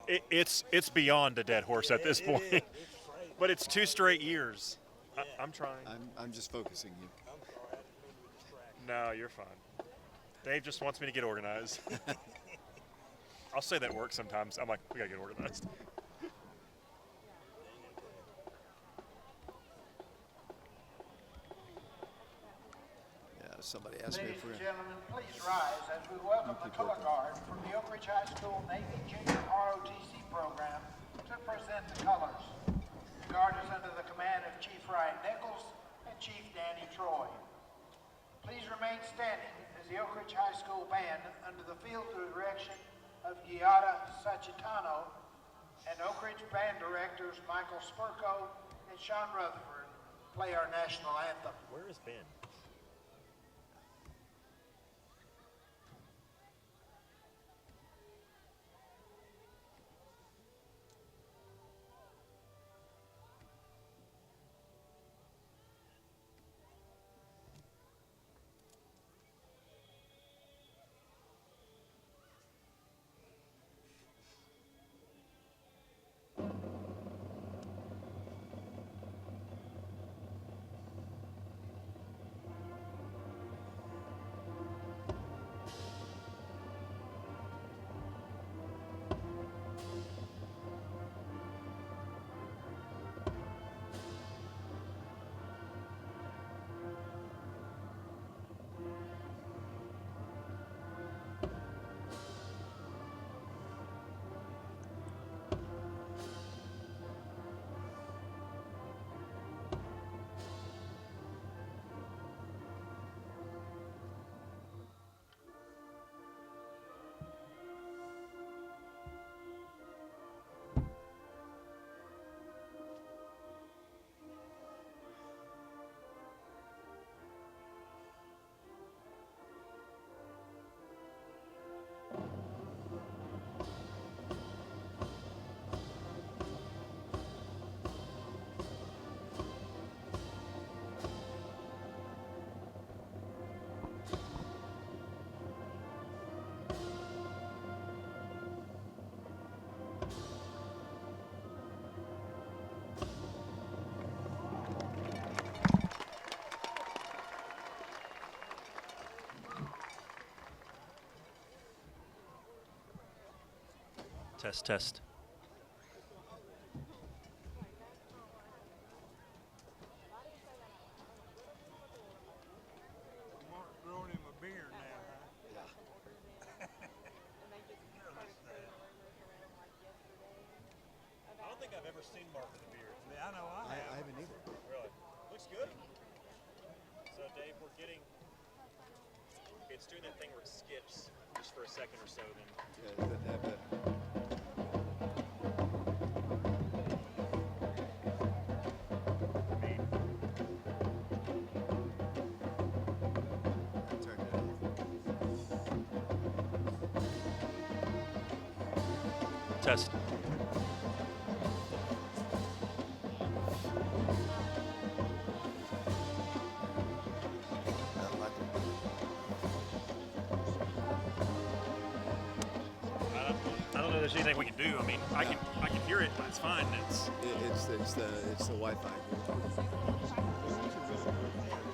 It's beyond a dead horse at this point. But it's 2 straight years. I'm trying. I'm just focusing you. No, you're fine. Dave just wants me to get organized. I'll say that at work sometimes. I'm like, we gotta get organized. Somebody asked me Ladies for. and gentlemen, please rise as we welcome the color guard from the Oak Ridge High School Navy Junior ROTC program to present the colors. The guard is under the command of Chief Ryan Nichols and Chief Danny Troy. Please remain standing as the Oak Ridge High School band, under the field direction of Giada Sachitano and Oak Ridge band directors Michael Spurko and Sean Rutherford, play our national anthem. Where is Ben? Test, test. Mark's growing him a beard now, huh? I don't think I've ever seen Mark with a beard. Yeah, I know I have. I haven't either. Really? Looks good. So, Dave, we're getting... It's doing that thing where it skips just for a second or so, then... Yeah, it doesn't have that. Turn it off. Test. I don't know if there's anything we can do. I mean, I can hear it, but it's fine. It's the Wi-Fi.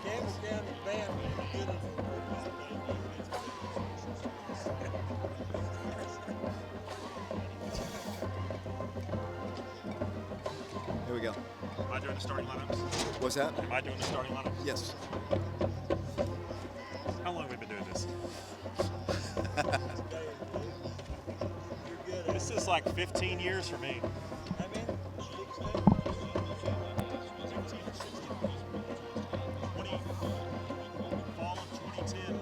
Campbell County band was good as Here we go. Am I doing the starting lineups? What's that? Am I doing the starting lineups? Yes. How long have we been doing this? You're good at This is like 15 years for me. I mean, 20, fall of 2010.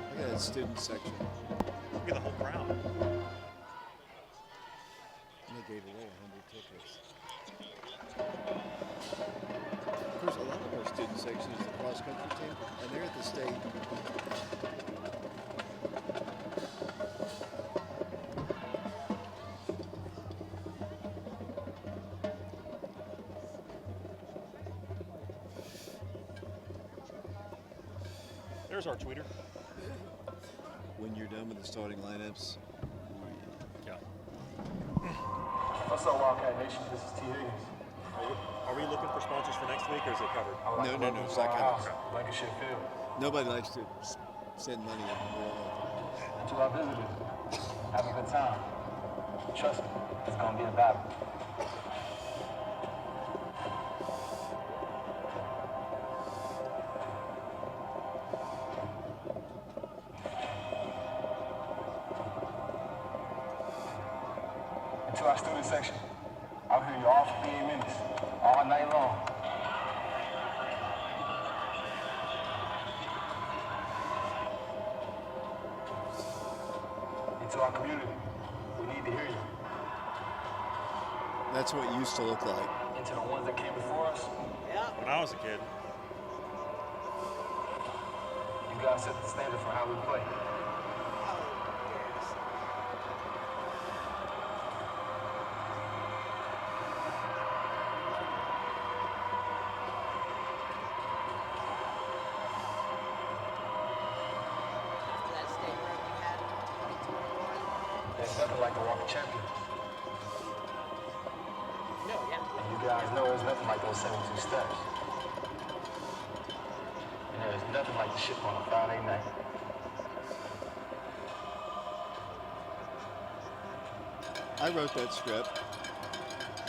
Look at that student section. Look at the whole crowd. And they gave away 100 tickets. Of course, a lot of our student section is the cross-country team, and they're at the state. There's our tweeter. when you're done with the starting lineups. Yeah. What's up, Wildcat Nation? This is T. Higgins. Are we looking for sponsors for next week, or is it covered? I would like No, to no, welcome no, you it's to not our covered. house, Blankenship Field. Nobody likes to send money in. To our visitors, have a good time. Trust me, it's gonna be a battle. And to our student section, I'll hear you all 58 minutes, all night long. To our community, we need to hear you. That's what it used to look like. And to the ones that came before us, When I was a kid. you guys set the standard for how we play. After that state run we had in 2021. There's nothing like the walk of champions. No, yeah. And you guys know there's nothing like those 72 steps. And there's nothing like the ship on a Friday night. I wrote that script.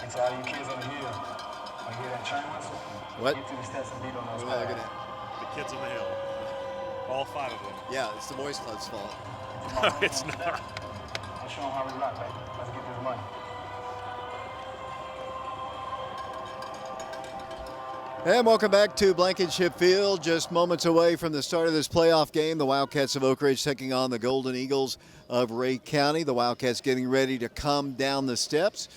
And to all you kids on the hill, when you hear that train whistle, What? get to the steps and beat on What those am I looking pads. at? The kids on the hill. All 5 of them. Yeah, it's the Boys Club's fault. It's not. Let's show them how we rock, baby. Let's get this money. And welcome back to Blankenship Field. Just moments away from the start of this playoff game, the Wildcats of Oak Ridge taking on the Golden Eagles of Rhea County. The Wildcats getting ready to come down the steps.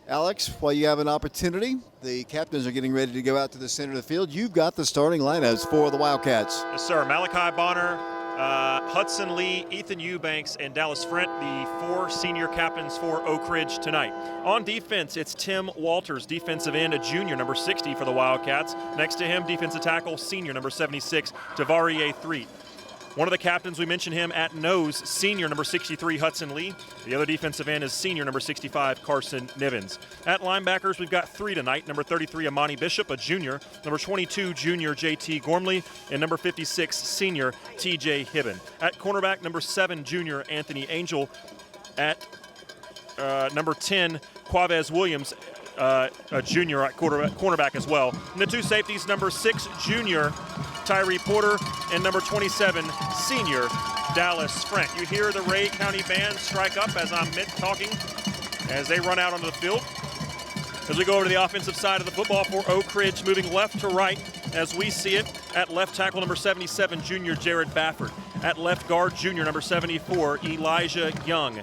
Alex, while you have an opportunity, the captains are getting ready to go out to the center of the field. You've got the starting lineups for the Wildcats. Yes, sir. Malachi Bonner, Hudson Lee, Ethan Eubanks, and Dallas Frent, the 4 senior captains for Oak Ridge tonight. On defense, it's Tim Walters, defensive end, a junior, number 60 for the Wildcats. Next to him, defensive tackle, senior, number 76, Tavarie Threet. One of the captains, we mentioned him at nose, senior number 63, Hudson Lee. The other defensive end is senior number 65, Carson Nivens. At linebackers, we've got 3 tonight. Number 33, Amani Bishop, a junior. Number 22, junior JT Gormley. And number 56, senior TJ Hibben. At cornerback, number 7, junior Anthony Angel. At number 10, Quavez Williams, a junior at cornerback as well. And the 2 safeties, number 6, junior Tyree Porter, and number 27, senior Dallas Frent. You hear the Rhea County band strike up as I'm talking, as they run out onto the field. As we go over to the offensive side of the football for Oak Ridge, moving left to right as we see it. At left tackle, number 77, junior Jared Bafford. At left guard, junior number 74, Elijah Young.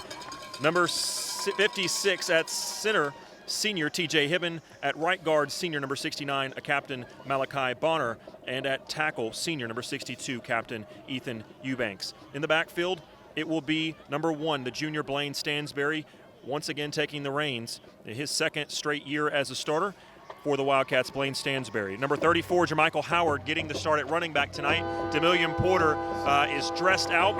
Number 56 at center, senior TJ Hibben. At right guard, senior number 69, a captain Malachi Bonner. And at tackle, senior number 62, captain Ethan Eubanks. In the backfield, it will be number 1, the junior Blaine Stansberry, once again taking the reins. His second straight year as a starter for the Wildcats, Blaine Stansberry. Number 34, Jermichael Howard, getting the start at running back tonight. Demillion Porter is dressed out,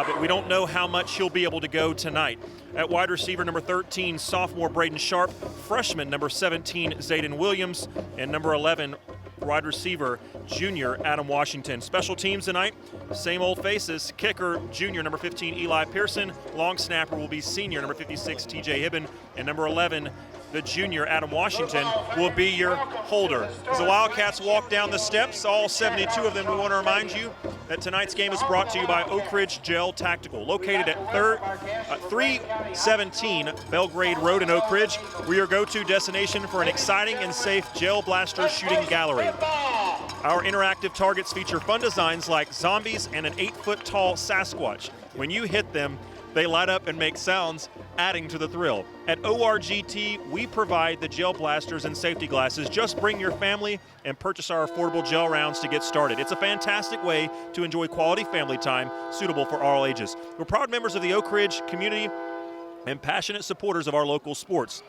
but we don't know how much he'll be able to go tonight. At wide receiver, number 13, sophomore Braden Sharp. Freshman, number 17, Zayden Williams. And number 11, wide receiver, junior Adam Washington. Special teams tonight, same old faces. Kicker, junior number 15, Eli Pearson. Long snapper will be senior number 56, TJ Hibben. And number 11, the junior Adam Washington, will be your holder. As the Wildcats walk down the steps, all 72 of them, we want to remind you that tonight's game is brought to you by Oak Ridge Gel Tactical, located at 317 Belgrade Road in Oak Ridge. We're your go-to destination for an exciting and safe gel blaster shooting gallery. Our interactive targets feature fun designs like zombies and an 8-foot-tall Sasquatch. When you hit them, they light up and make sounds, adding to the thrill. At ORGT, we provide the gel blasters and safety glasses. Just bring your family and purchase our affordable gel rounds to get started. It's a fantastic way to enjoy quality family time, suitable for all ages. We're proud members of the Oak Ridge community and passionate supporters of our local sports.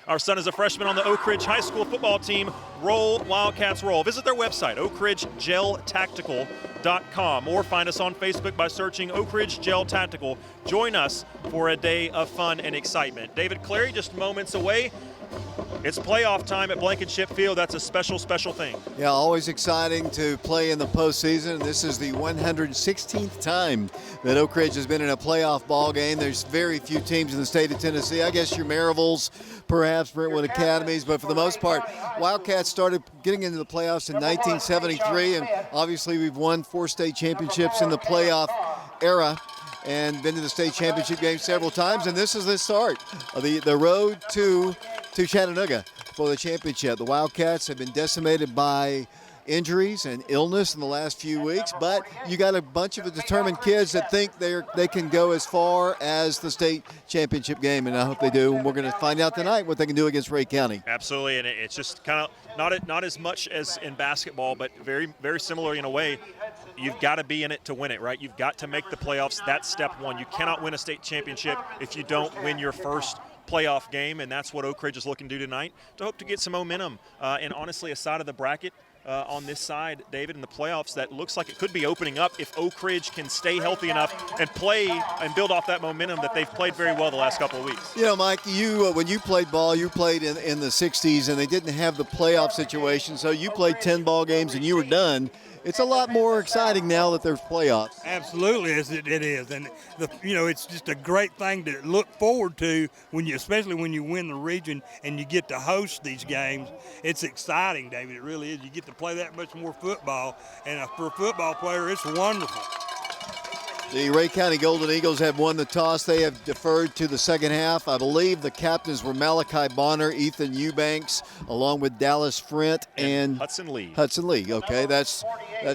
Our son is a freshman on the Oak Ridge High School football team. Roll, Wildcats, roll. Visit their website, oakridgegeltactical.com, or find us on Facebook by searching Oak Ridge Gel Tactical. Join us for a day of fun and excitement. David Clary, just moments away. It's playoff time at Blankenship Field. That's a special, special thing. Yeah, always exciting to play in the postseason. This is the 116th time that Oak Ridge has been in a playoff ball game. There's very few teams in the state of Tennessee. I guess your Marivilles, perhaps Brentwood Academies, but for the most part, Wildcats started getting into the playoffs in 1973, and obviously we've won 4 state championships in the playoff era and been to the state championship game several times, and this is the start of the road to Chattanooga for the championship. The Wildcats have been decimated by injuries and illness in the last few weeks, but you got a bunch of determined kids that think they can go as far as the state championship game, and I hope they do. And we're going to find out tonight what they can do against Rhea County. Absolutely, and it's just kind of not as much as in basketball, but very, very similar in a way. You've got to be in it to win it, right? You've got to make the playoffs. That's step one. You cannot win a state championship if you don't win your first playoff game, and that's what Oak Ridge is looking to do tonight to hope to get some momentum. And honestly, a side of the bracket on this side, David, in the playoffs that looks like it could be opening up if Oak Ridge can stay healthy enough and play and build off that momentum that they've played very well the last couple of weeks. You know, Mike, you when you played ball, you played in the 60s, and they didn't have the playoff situation, so you played 10 ball games and you were done. It's a lot more exciting now that there's playoffs. Absolutely, it is, and it's just a great thing to look forward to especially when you win the region and you get to host these games. It's exciting, David. It really is. You get to play that much more football, and for a football player, it's wonderful. The Rhea County Golden Eagles have won the toss. They have deferred to the second half. I believe the captains were Malachi Bonner, Ethan Eubanks, along with Dallas Frent and Hudson Lee. Okay, that's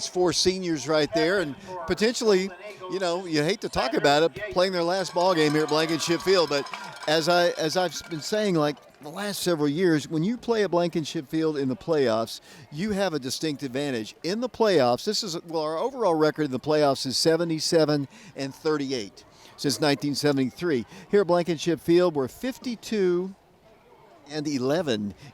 4 seniors right there, and potentially, you hate to talk about it, playing their last ball game here at Blankenship Field. But as I've been saying, like the last several years, when you play at Blankenship Field in the playoffs, you have a distinct advantage. In the playoffs, our overall record in the playoffs is 77-38 since 1973. Here at Blankenship Field, we're 52-11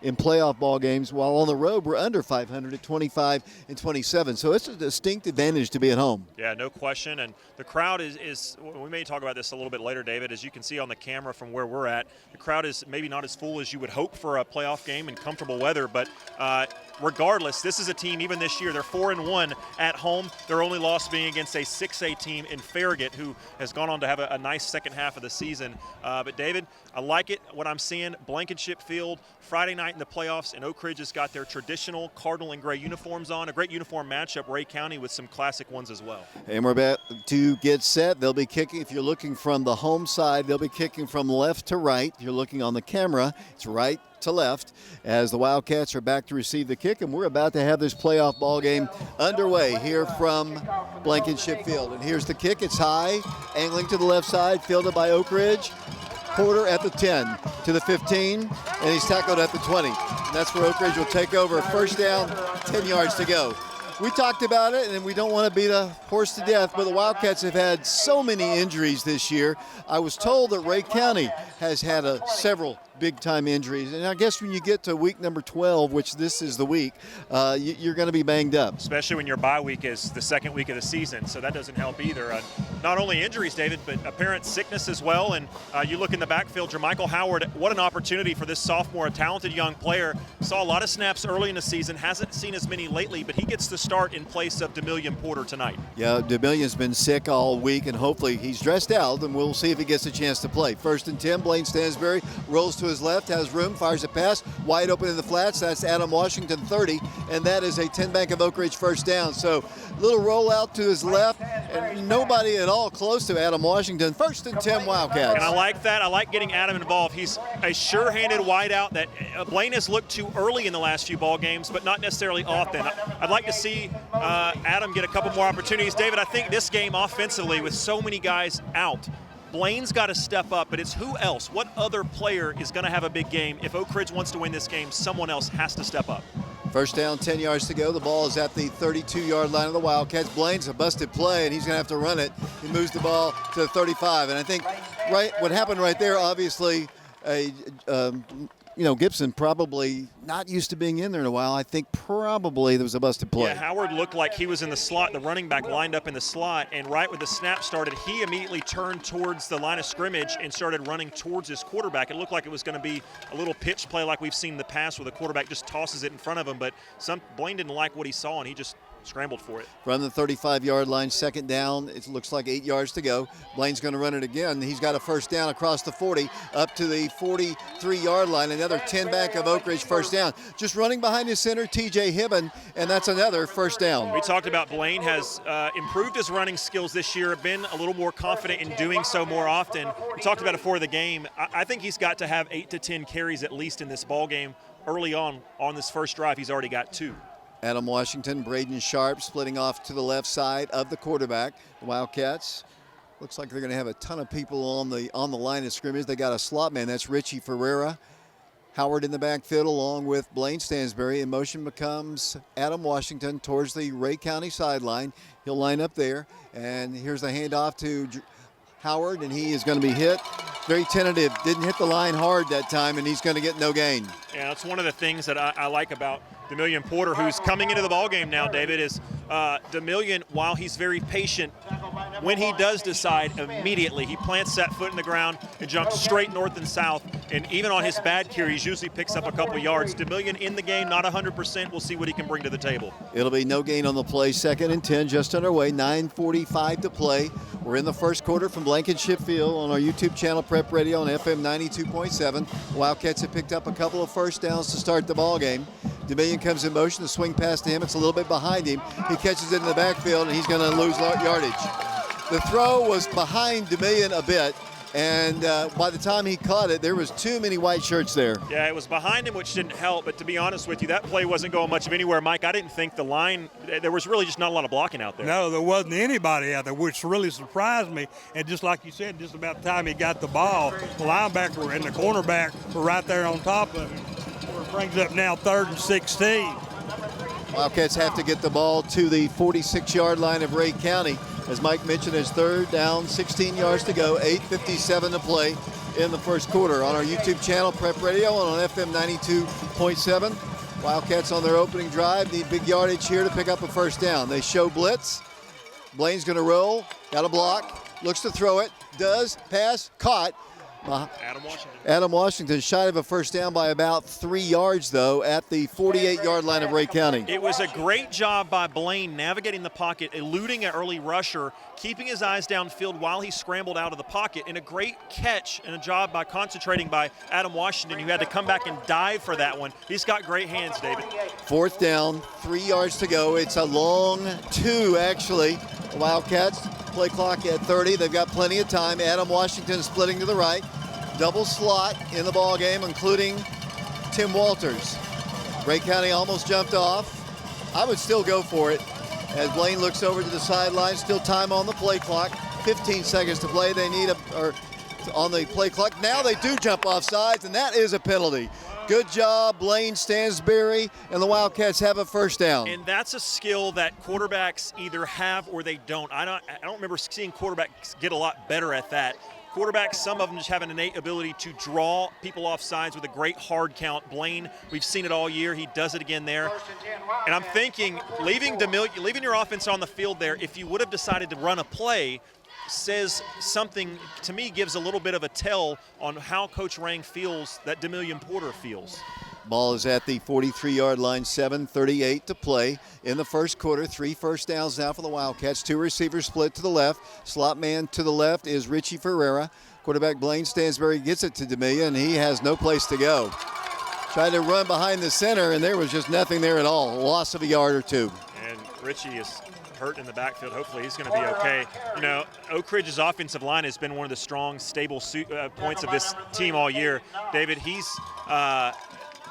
in playoff ball games, while on the road we're under 500 at 25-27. So it's a distinct advantage to be at home. Yeah, no question. And the crowd is we may talk about this a little bit later, David. As you can see on the camera from where we're at, the crowd is maybe not as full as you would hope for a playoff game in comfortable weather, but regardless, this is a team, even this year, they're 4-1 at home. Their only loss being against a 6A team in Farragut, who has gone on to have a nice second half of the season. But David, I like it, what I'm seeing. Blankenship Field, Friday night in the playoffs, and Oak Ridge has got their traditional cardinal and gray uniforms on. A great uniform matchup, Rhea County with some classic ones as well. And we're about to get set. They'll be kicking, if you're looking from the home side, they'll be kicking from left to right. If you're looking on the camera, it's right to left as the Wildcats are back to receive the kick, and we're about to have this playoff ball game underway here from Blankenship Field. And here's the kick. It's high, angling to the left side, fielded by Oak Ridge. Porter at the 10 to the 15, and he's tackled at the 20. And that's where Oak Ridge will take over. First down, 10 yards to go. We talked about it, and we don't want to beat a horse to death, but the Wildcats have had so many injuries this year. I was told that Rhea County has had several big-time injuries, and I guess when you get to week number 12, which this is the week, you're going to be banged up. Especially when your bye week is the second week of the season, so that doesn't help either. Not only injuries, David, but apparent sickness as well, and you look in the backfield, Jermichael Howard, what an opportunity for this sophomore, a talented young player. Saw a lot of snaps early in the season, hasn't seen as many lately, but he gets the start in place of DeMillion Porter tonight. Yeah, DeMillion's been sick all week, and hopefully he's dressed out, and we'll see if he gets a chance to play. 1st and 10, Blaine Stansberry rolls to his left, has room, fires a pass, wide open in the flats. That's Adam Washington, 30, and that is a 10 Bank of Oak Ridge first down. So little rollout to his left, and nobody at all close to Adam Washington. 1st and 10 Wildcats. And I like that. I like getting Adam involved. He's a sure-handed wideout that Blaine has looked to early in the last few ball games, but not necessarily often. I'd like to see Adam get a couple more opportunities. David, I think this game offensively, with so many guys out, Blaine's got to step up, but it's who else? What other player is going to have a big game? If Oak Ridge wants to win this game, someone else has to step up. First down, 10 yards to go. The ball is at the 32-yard line of the Wildcats. Blaine's a busted play, and he's going to have to run it. He moves the ball to the 35. And I think what happened right there, obviously, Gibson probably not used to being in there in a while. I think probably there was a busted play. Yeah, Howard looked like he was in the slot. The running back lined up in the slot, and right when the snap started, he immediately turned towards the line of scrimmage and started running towards his quarterback. It looked like it was going to be a little pitch play like we've seen in the past where the quarterback just tosses it in front of him, but Blaine didn't like what he saw, and he just scrambled for it. From the 35-yard line, second down. It looks like 8 yards to go. Blaine's going to run it again. He's got a first down across the 40 up to the 43-yard line. Another 10 back of Oak Ridge first down. Just running behind his center, T.J. Hibben, and that's another first down. We talked about Blaine has improved his running skills this year, been a little more confident in doing so more often. We talked about it before the game. I think he's got to have 8 to 10 carries at least in this ball game. Early on this first drive, he's already got 2. Adam Washington, Braden Sharp splitting off to the left side of the quarterback. The Wildcats, looks like they're going to have a ton of people on the line of scrimmage. They got a slot man. That's Richie Ferreira. Howard in the backfield along with Blaine Stansberry. In motion becomes Adam Washington towards the Ray County sideline. He'll line up there. And here's the handoff to Howard, and he is going to be hit. Very tentative. Didn't hit the line hard that time, and he's going to get no gain. Yeah, that's one of the things that I like about Demillion Porter, who's coming into the ballgame now, David, is Demillion, while he's very patient, when he does decide, immediately he plants that foot in the ground and jumps straight north and south. And even on his bad carries, usually picks up a couple yards. Demillion in the game, not 100%. We'll see what he can bring to the table. It'll be no gain on the play. 2nd and 10, just underway. 9:45 to play. We're in the first quarter from Blankenship Field on our YouTube channel, Prep Radio on FM 92.7. Wildcats have picked up a couple of first downs to start the ball game. Demillion comes in motion, the swing pass to him. It's a little bit behind him. He catches it in the backfield, and he's going to lose yardage. The throw was behind Demillion a bit, and by the time he caught it, there was too many white shirts there. Yeah, it was behind him, which didn't help. But to be honest with you, that play wasn't going much of anywhere. Mike, I didn't think the line, there was really just not a lot of blocking out there. No, there wasn't anybody out there, which really surprised me. And just like you said, just about the time he got the ball, the linebacker and the cornerback were right there on top of him. It brings up now 3rd and 16. Wildcats have to get the ball to the 46-yard line of Ray County. As Mike mentioned, it's 3rd down, 16 yards to go, 8:57 to play in the first quarter. On our YouTube channel, Prep Radio, and on FM 92.7. Wildcats on their opening drive need big yardage here to pick up a first down. They show blitz. Blaine's going to roll, got a block, looks to throw it, does, pass, caught. Adam Washington shy of a first down by about 3 yards, though, at the 48-yard line of Ray County. It was a great job by Blaine navigating the pocket, eluding an early rusher, keeping his eyes downfield while he scrambled out of the pocket, and a great catch and a job by concentrating by Adam Washington, who had to come back and dive for that one. He's got great hands, David. 4th down, 3 yards to go. It's a long 2, actually. The Wildcats, play clock at 30. They've got plenty of time. Adam Washington splitting to the right. Double slot in the ball game, including Tim Walters. Ray County almost jumped off. I would still go for it as Blaine looks over to the sideline. Still time on the play clock. 15 seconds to play. They need on the play clock. Now they do jump off sides, and that is a penalty. Good job, Blaine Stansberry, and the Wildcats have a first down. And that's a skill that quarterbacks either have or they don't. I don't remember seeing quarterbacks get a lot better at that. Quarterbacks, some of them just have an innate ability to draw people off sides with a great hard count. Blaine, we've seen it all year. He does it again there. And I'm thinking, leaving your offense on the field there, if you would have decided to run a play, says something, to me, gives a little bit of a tell on how Coach Rang feels that Demillion Porter feels. Ball is at the 43-yard line, 7:38 to play in the first quarter. 3 first downs now for the Wildcats. 2 receivers split to the left. Slot man to the left is Richie Ferreira. Quarterback Blaine Stansberry gets it to Demillion, and he has no place to go. Tried to run behind the center, and there was just nothing there at all. Loss of a yard or 2. And Richie is hurt in the backfield. Hopefully he's going to be okay. You know, Oak Ridge's offensive line has been one of the strong, stable points of this team all year. David, he's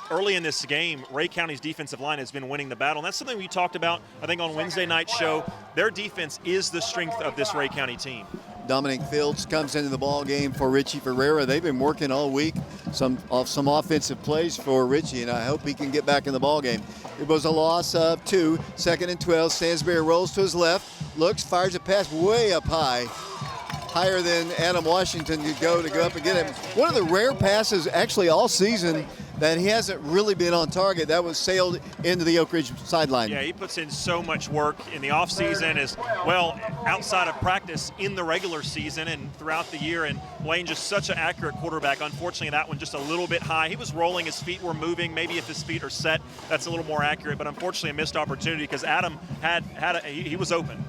early in this game, Ray County's defensive line has been winning the battle. And that's something we talked about, I think, on Wednesday night's show. Their defense is the strength of this Ray County team. Dominic Fields comes into the ball game for Richie Ferreira. They've been working all week some offensive plays for Richie, and I hope he can get back in the ball game. It was a loss of 2. 2nd and 12. Stansberry rolls to his left, looks, fires a pass way up high. Higher than Adam Washington could go up and get him. One of the rare passes actually all season that he hasn't really been on target. That was sailed into the Oak Ridge sideline. Yeah, he puts in so much work in the offseason as well, outside of practice in the regular season and throughout the year. And Blaine just such an accurate quarterback. Unfortunately, that one just a little bit high. He was rolling, his feet were moving. Maybe if his feet are set, that's a little more accurate. But unfortunately, a missed opportunity because Adam he was open.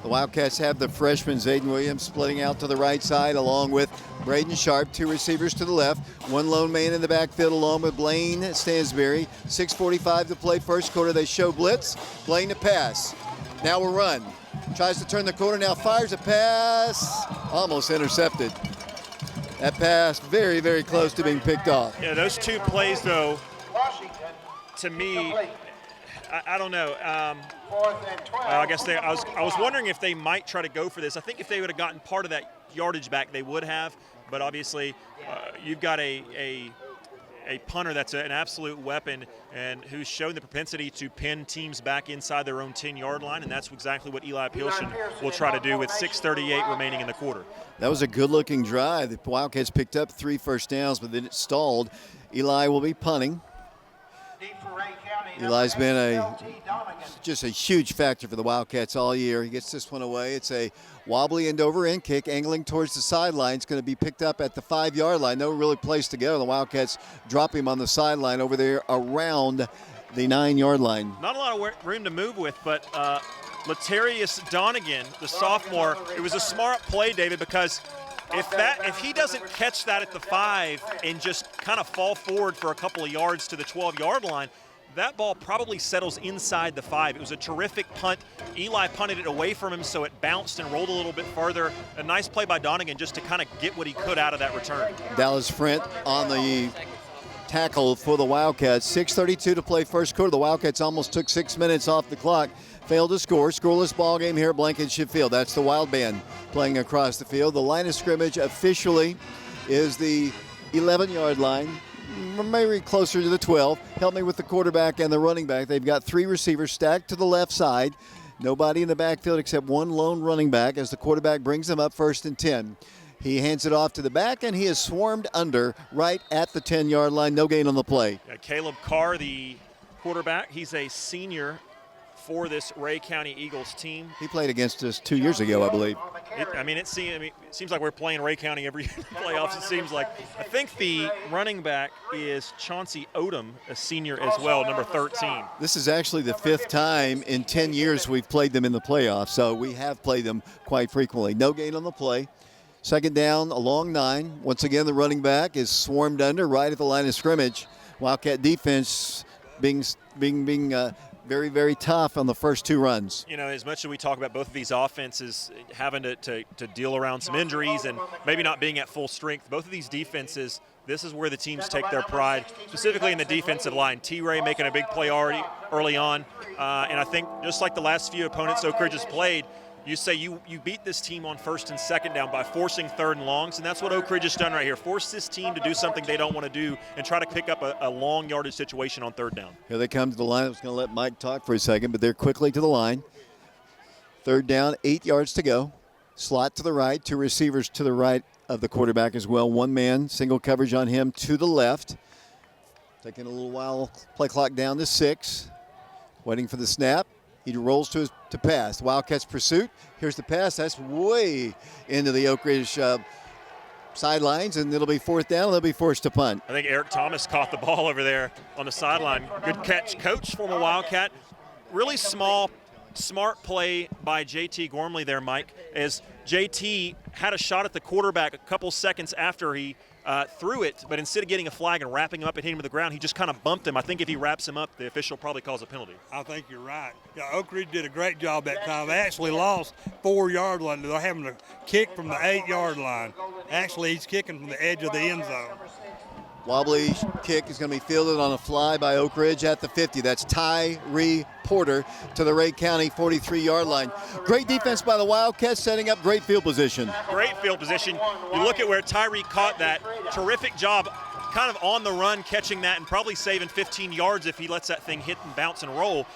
The Wildcats have the freshman Zayden Williams splitting out to the right side along with Braden Sharp, 2 receivers to the left, 1 lone man in the backfield along with Blaine Stansberry. 6:45 to play first quarter. They show blitz. Blaine to pass. Now will run. Tries to turn the corner, now fires a pass. Almost intercepted. That pass very, very close to being picked off. Yeah, those 2 plays, though, Washington, to me, incomplete. I don't know. 4th and 12. I guess I was wondering if they might try to go for this. I think if they would have gotten part of that yardage back, they would have. But obviously, you've got a punter that's an absolute weapon and who's shown the propensity to pin teams back inside their own 10-yard line, and that's exactly what Eli Pearson will try to do with 6:38 remaining in the quarter. That was a good-looking drive. The Wildcats picked up 3 first downs, but then it stalled. Eli will be punting. Deep for Ray County, Eli's number been 8, LT Donegan. just a huge factor for the Wildcats all year. He gets this one away. It's a wobbly end-over-end kick, angling towards the sideline. It's going to be picked up at the 5-yard line. No really place to go. The Wildcats drop him on the sideline over there around the 9-yard line. Not a lot of room to move with, but Latarius Donegan, the sophomore, it was a smart play, David, because if he doesn't catch that at the 5 and just kind of fall forward for a couple of yards to the 12-yard line, that ball probably settles inside the 5. It was a terrific punt. Eli punted it away from him, so it bounced and rolled a little bit further. A nice play by Donegan just to kind of get what he could out of that return. Dallas Frent on the tackle for the Wildcats. 6:32 to play first quarter. The Wildcats almost took 6 minutes off the clock. Failed to score. Scoreless ball game here at Blankenship Field. That's the Wild Band playing across the field. The line of scrimmage officially is the 11-yard line, maybe closer to the 12. Help me with the quarterback and the running back. They've got 3 receivers stacked to the left side. Nobody in the backfield except 1 lone running back as the quarterback brings them up 1st and 10. He hands it off to the back, and he is swarmed under right at the 10-yard line. No gain on the play. Yeah, Caleb Carr, the quarterback, he's a senior for this Ray County Eagles team. He played against us 2 years ago, I believe. It seems like we're playing Ray County every playoffs, it seems like. I think the running back is Chauncey Odom, a senior as well, number 13. This is actually the 5th time in 10 years we've played them in the playoffs, so we have played them quite frequently. No gain on the play. 2nd down, a long 9. Once again, the running back is swarmed under right at the line of scrimmage. Wildcat defense being very, very tough on the first 2 runs. You know, as much as we talk about both of these offenses having to deal around some injuries and maybe not being at full strength, both of these defenses, this is where the teams take their pride, specifically in the defensive line. T-Ray making a big play early on, and I think just like the last few opponents Oak Ridge has played, you say you beat this team on 1st and 2nd down by forcing 3rd and longs, and that's what Oak Ridge has done right here. Force this team to do something they don't want to do and try to pick up a long yardage situation on 3rd down. Here they come to the line. I was going to let Mike talk for a second, but they're quickly to the line. 3rd down, 8 yards to go. Slot to the right, 2 receivers to the right of the quarterback as well. 1 man, single coverage on him to the left. Taking a little while, play clock down to 6. Waiting for the snap. He rolls to pass. Wildcats pursuit. Here's the pass. That's way into the Oak Ridge sidelines, and it'll be 4th down. They'll be forced to punt. I think Eric Thomas caught the ball over there on the sideline. Good catch, coach, former Wildcat. Really smart play by JT Gormley there, Mike, as JT had a shot at the quarterback a couple seconds after he threw it, but instead of getting a flag and wrapping him up and hitting him to the ground, he just kind of bumped him. I think if he wraps him up, the official probably calls a penalty. I think you're right. Yeah, Oak Ridge did a great job that time. They actually lost 4-yard line. They're having to kick from the 8-yard line. Actually, he's kicking from the edge of the end zone. Wobbly kick is going to be fielded on a fly by Oak Ridge at the 50. That's Tyree Porter to the Ray County 43-yard line. Great defense by the Wildcats, setting up great field position. Great field position. You look at where Tyree caught that. Terrific job kind of on the run catching that and probably saving 15 yards if he lets that thing hit and bounce and roll.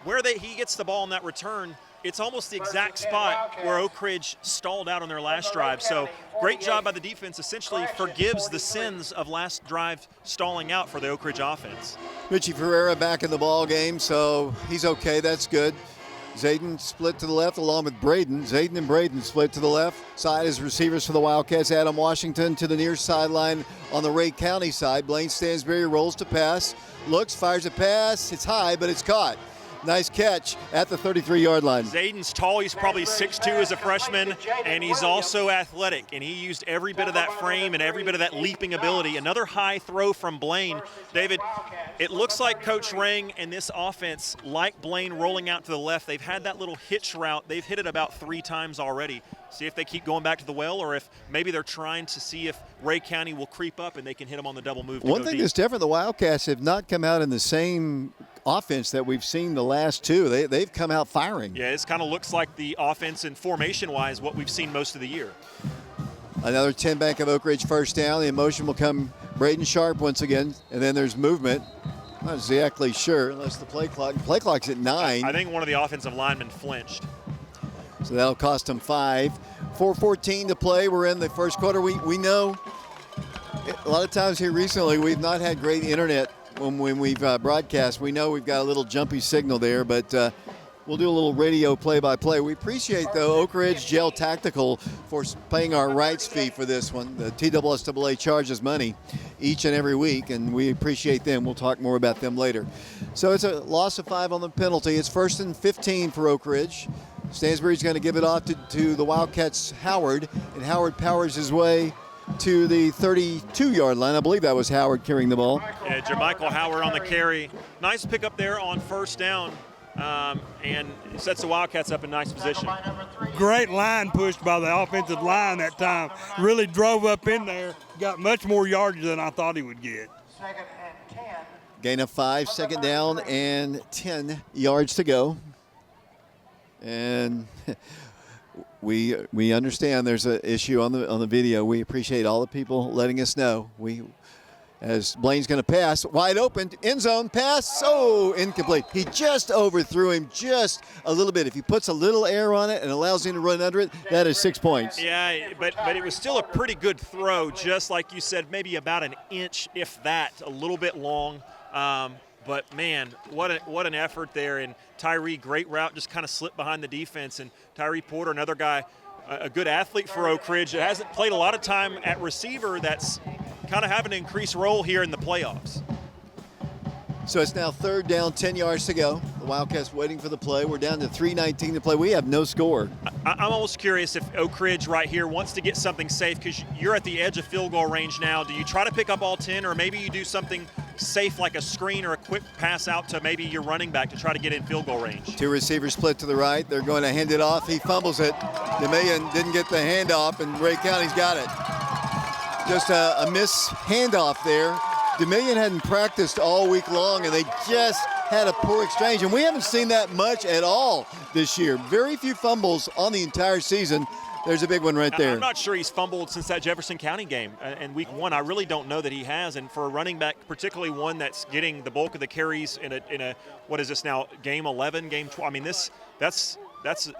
Where he gets the ball on that return, it's almost the exact spot where Oak Ridge stalled out on their last drive. So great job by the defense. Essentially forgives the sins of last drive stalling out for the Oak Ridge offense. Richie Ferreira back in the ball game, so he's okay. That's good. Zayden split to the left along with Braden. Zayden and Braden split to the left side as receivers for the Wildcats. Adam Washington to the near sideline on the Ray County side. Blaine Stansberry rolls to pass, looks, fires a pass. It's high, but it's caught. Nice catch at the 33-yard line. Zayden's tall. He's probably 6'2" as a freshman, and he's also athletic. And he used every bit of that frame and every bit of that leaping ability. Another high throw from Blaine. David, it looks like Coach Rang and this offense, like Blaine rolling out to the left, they've had that little hitch route. They've hit it about 3 times already. See if they keep going back to the well, or if maybe they're trying to see if Ray County will creep up and they can hit them on the double move. One thing that's different, the Wildcats have not come out in the same offense that we've seen the last two. They've come out firing. Yeah, it kind of looks like the offense and formation-wise what we've seen most of the year. Another 10 Bank of Oak Ridge first down. The motion will come Braden Sharp once again, and then there's movement. Not exactly sure unless the play clock's at 9. I think one of the offensive linemen flinched. So that'll cost them 5. 4:14 to play. We're in the first quarter. We know a lot of times here recently we've not had great internet when we've broadcast. We know we've got a little jumpy signal there, but we'll do a little radio play-by-play. We appreciate, though, Oak Ridge Jail Tactical for paying our rights fee for this one. The TSSAA charges money each and every week, and we appreciate them. We'll talk more about them later. So it's a loss of 5 on the penalty. It's 1st and 15 for Oak Ridge. Stansbury's going to give it off to the Wildcats' Howard, and Howard powers his way to the 32-yard line. I believe that was Howard carrying the ball. Yeah, Jermichael Howard on the carry. Nice pickup there on first down, and sets the Wildcats up in nice position. Great line push by the offensive line that time. Really drove up in there, got much more yardage than I thought he would get. 2nd and 10. Gain of 5, 2nd down, and 10 yards to go. And we understand there's an issue on the video. We appreciate all the people letting us know. As Blaine's going to pass, wide open, end zone pass, so incomplete. He just overthrew him just a little bit. If he puts a little air on it and allows him to run under it, that is 6 points. Yeah, but it was still a pretty good throw, just like you said, maybe about an inch, if that, a little bit long. But, man, what an effort there. And Tyree, great route, just kind of slipped behind the defense. And Tyree Porter, another guy, a good athlete for Oak Ridge that hasn't played a lot of time at receiver, that's kind of having an increased role here in the playoffs. So it's now 3rd down, 10 yards to go. The Wildcats waiting for the play. We're down to 3:19 to play. We have no score. I'm almost curious if Oak Ridge right here wants to get something safe, because you're at the edge of field goal range now. Do you try to pick up all 10, or maybe you do something safe like a screen or a quick pass out to maybe your running back to try to get in field goal range? 2 receivers split to the right. They're going to hand it off. He fumbles it. DeMillion didn't get the handoff, and Ray County's got it. Just a miss handoff there. DeMillion hadn't practiced all week long, and they just had a poor exchange. And we haven't seen that much at all this year. Very few fumbles on the entire season. There's a big one right there. I'm not sure he's fumbled since that Jefferson County game in week 1. I really don't know that he has. And for a running back, particularly one that's getting the bulk of the carries in a what is this now, game 11, game 12? I mean, that's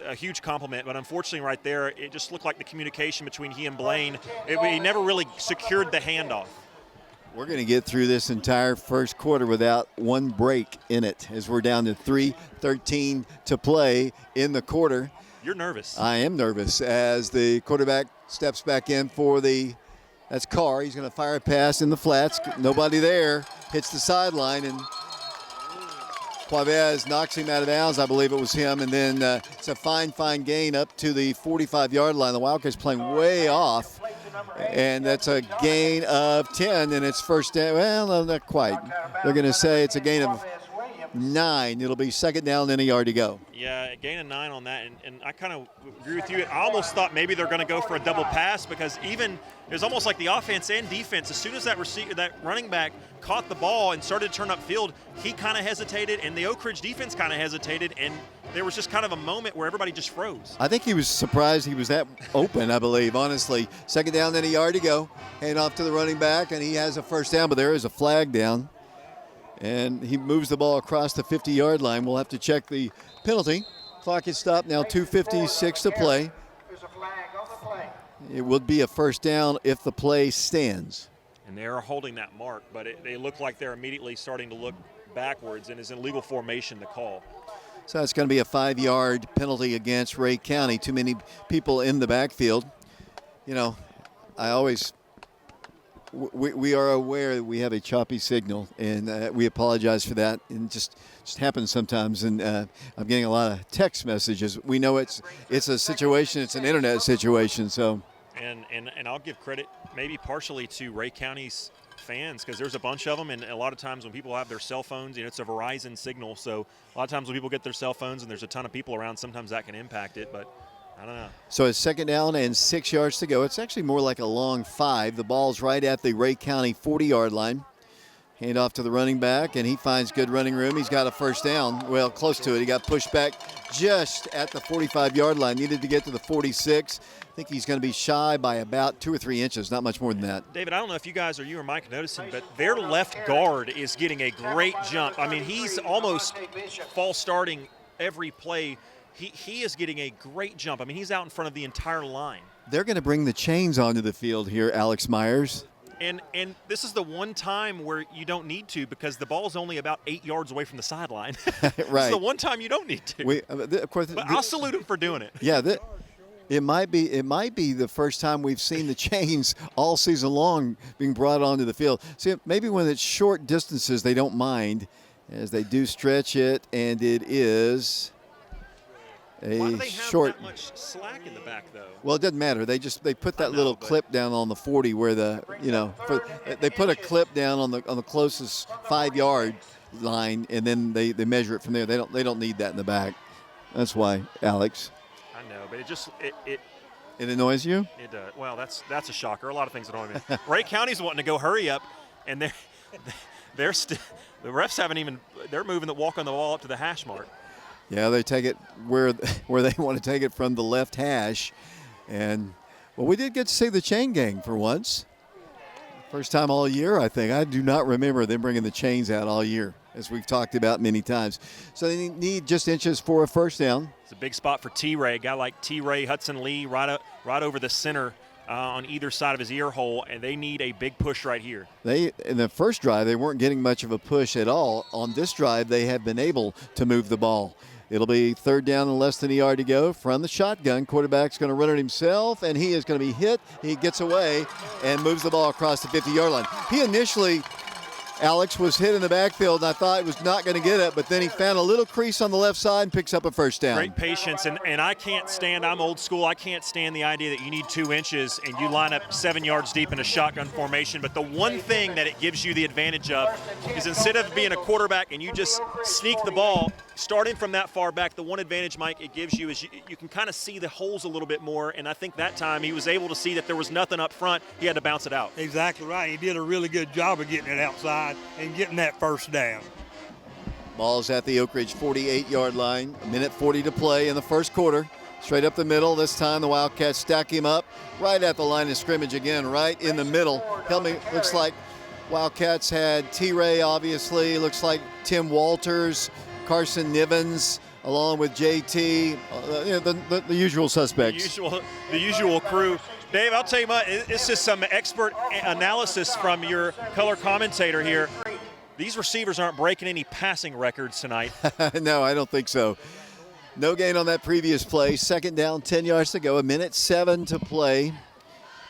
a huge compliment. But unfortunately right there, it just looked like the communication between he and Blaine, he never really secured the handoff. We're going to get through this entire first quarter without one break in it, as we're down to 3:13 to play in the quarter. You're nervous. I am nervous as the quarterback steps back in for that's Carr. He's going to fire a pass in the flats. Nobody there. Hits the sideline, and Cuavez knocks him out of bounds. I believe it was him. And then it's a fine gain up to the 45-yard line. The Wildcats playing way off. And that's a gain of 10, and it's first down. Well, no, not quite. They're going to say it's a gain of 9. It'll be 2nd down and a yard to go. Yeah, a gain of 9 on that, and I kind of agree with you. I almost thought maybe they're going to go for a double pass, because even it was almost like the offense and defense. As soon as that running back caught the ball and started to turn upfield, he kind of hesitated, and the Oak Ridge defense kind of hesitated, and there was just kind of a moment where everybody just froze. I think he was surprised he was that open, I believe, honestly. 2nd down and a yard to go. Hand off to the running back, and he has a first down, but there is a flag down. And he moves the ball across the 50-yard line. We'll have to check the penalty. Clock is stopped now, 2:56 to play. There's a flag on the play. It would be a first down if the play stands. And they are holding that mark, but they look like they're immediately starting to look backwards and is in legal formation to call. So that's going to be a 5-yard penalty against Ray County. Too many people in the backfield. You know, we are aware that we have a choppy signal, and we apologize for that. And just happens sometimes. And I'm getting a lot of text messages. We know it's a situation. It's an internet situation. So. And I'll give credit maybe partially to Ray County's fans, because there's a bunch of them, and a lot of times when people have their cell phones, it's a Verizon signal, so a lot of times when people get their cell phones and there's a ton of people around, sometimes that can impact it, but I don't know. So it's second down and 6 yards to go. It's actually more like a long 5. The ball's right at the Ray County 40-yard line. Hand off to the running back, and he finds good running room. He's got a first down. Well, close to it. He got pushed back just at the 45-yard line. Needed to get to the 46. I think he's going to be shy by about 2 or 3 inches, not much more than that. David, I don't know if you guys or you or Mike noticing, but their left guard is getting a great jump. I mean, he's almost false starting every play. He is getting a great jump. I mean, he's out in front of the entire line. They're going to bring the chains onto the field here, Alex Myers. And this is the one time where you don't need to, because the ball is only about 8 yards away from the sideline. Right. This is the one time you don't need to. Of course, but I'll salute him for doing it. Yeah, it might be the first time we've seen the chains all season long being brought onto the field. See, maybe when it's short distances, they don't mind, as they do stretch it, and it is a Why do they have short. that much slack in the back, though? Well, it doesn't matter. They put that little clip down on the 40 where they put a clip down on the closest 5-yard line, and then they measure it from there. They don't need that in the back. That's why, Alex. I know, but It annoys you? it well, that's a shocker. A lot of things annoy me. Ray County's wanting to go hurry up, and the refs haven't even. They're moving the walk on the ball up to the hash mark. Yeah, they take it where they want to take it from the left hash. And, well, we did get to see the chain gang for once. First time all year, I think. I do not remember them bringing the chains out all year, as we've talked about many times. So they need just inches for a first down. It's a big spot for T-Ray. A guy like T-Ray, Hudson Lee, right over the center on either side of his ear hole, and they need a big push right here. In the first drive, they weren't getting much of a push at all. On this drive, they have been able to move the ball. It'll be third down and less than a yard to go from the shotgun. Quarterback's going to run it himself, and he is going to be hit. He gets away and moves the ball across the 50-yard line. He initially, Alex, was hit in the backfield, and I thought he was not going to get it, but then he found a little crease on the left side and picks up a first down. Great patience, and I can't stand, I'm old school, I can't stand the idea that you need 2 inches and you line up 7 yards deep in a shotgun formation, but the one thing that it gives you the advantage of is instead of being a quarterback and you just sneak the ball, starting from that far back, the one advantage, Mike, it gives you is you can kind of see the holes a little bit more, and I think that time he was able to see that there was nothing up front. He had to bounce it out. Exactly right. He did a really good job of getting it outside and getting that first down. Ball's at the Oak Ridge 48-yard line. 1:40 to play in the first quarter. Straight up the middle. This time the Wildcats stack him up right at the line of scrimmage again, right in the middle. Help me, looks like Wildcats had T-Ray, obviously. Looks like Tim Walters, Carson Nivens, along with JT, the usual suspects. The usual crew. Dave, I'll tell you what, it's just some expert analysis from your color commentator here. These receivers aren't breaking any passing records tonight. No, I don't think so. No gain on that previous play. Second down, 10 yards to go. 1:07 to play.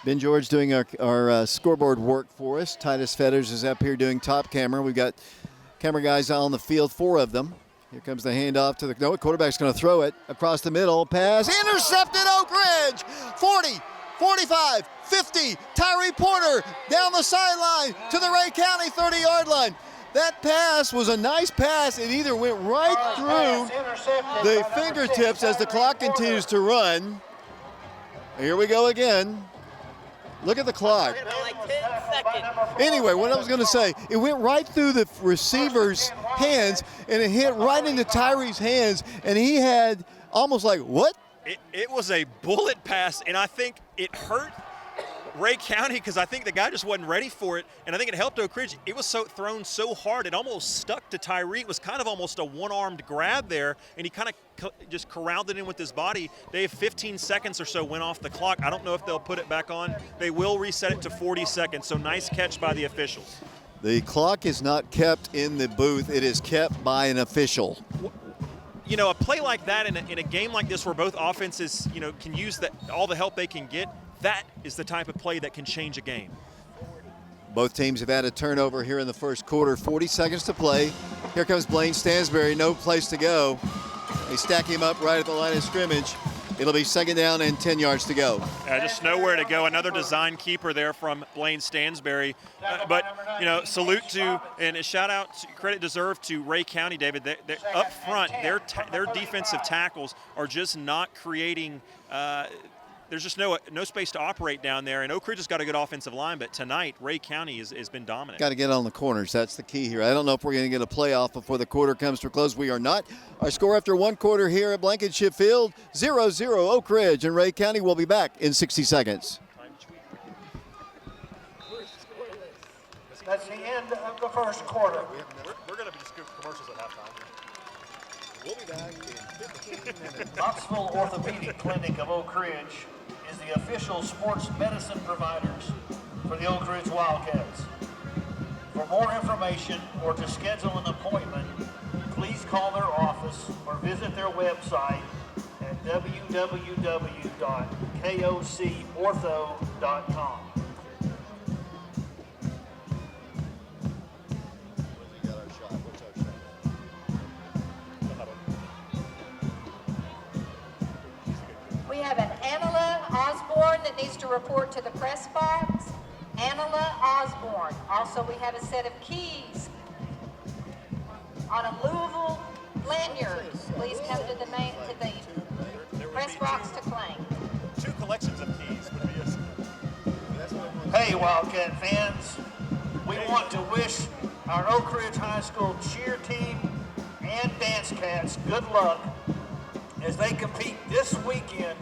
Ben George doing our scoreboard work for us. Titus Fetters is up here doing top camera. We've got camera guys on the field, 4 of them. Here comes the handoff to the quarterback's going to throw it across the middle. Pass intercepted, Oak Ridge. 40, 45, 50. Tyree Porter down the sideline to the Ray County 30-yard line. That pass was a nice pass. It either went right through the fingertips as the clock continues to run. Here we go again. Look at the clock. Like 10 seconds. Anyway, what I was going to say, it went right through the receiver's hands, and it hit right into Tyree's hands, and he had almost like, what? It was a bullet pass, and I think it hurt Ray County, because I think the guy just wasn't ready for it, and I think it helped Oak Ridge. It was thrown so hard, it almost stuck to Tyree. It was kind of almost a one-armed grab there, and he kind of just corralled it in with his body. They have 15 seconds or so went off the clock. I don't know if they'll put it back on. They will reset it to 40 seconds, so nice catch by the officials. The clock is not kept in the booth. It is kept by an official. You know, a play like that in a game like this where both offenses, can use all the help they can get, that is the type of play that can change a game. Both teams have had a turnover here in the first quarter. 40 seconds to play. Here comes Blaine Stansberry, no place to go. They stack him up right at the line of scrimmage. It'll be 2nd down and 10 yards to go. Just nowhere to go. Another design keeper there from Blaine Stansberry. But, salute to and a shout out, credit deserved to Ray County, David. They're up front, their defensive tackles are just not creating there's just no space to operate down there. And Oak Ridge has got a good offensive line, but tonight Ray County has been dominant. Got to get on the corners. That's the key here. I don't know if we're going to get a playoff before the quarter comes to a close. We are not. Our score after one quarter here at Blankenship Field, 0-0 Oak Ridge, and Ray County will be back in 60 seconds. That's the end of the first quarter. We're going to be scoop commercials at halftime. We'll be back in 15 minutes. Knoxville Orthopedic Clinic of Oak Ridge is the official sports medicine providers for the Oak Ridge Wildcats. For more information or to schedule an appointment, please call their office or visit their website at www.kocortho.com. We have an Angela Osborne that needs to report to the press box. Angela Osborne. Also, we have a set of keys on a Louisville lanyard. Please come to the press box to claim. 2 collections of keys would be Hey, Wildcat fans. We want to wish our Oak Ridge High School cheer team and dance cats good luck as they compete this weekend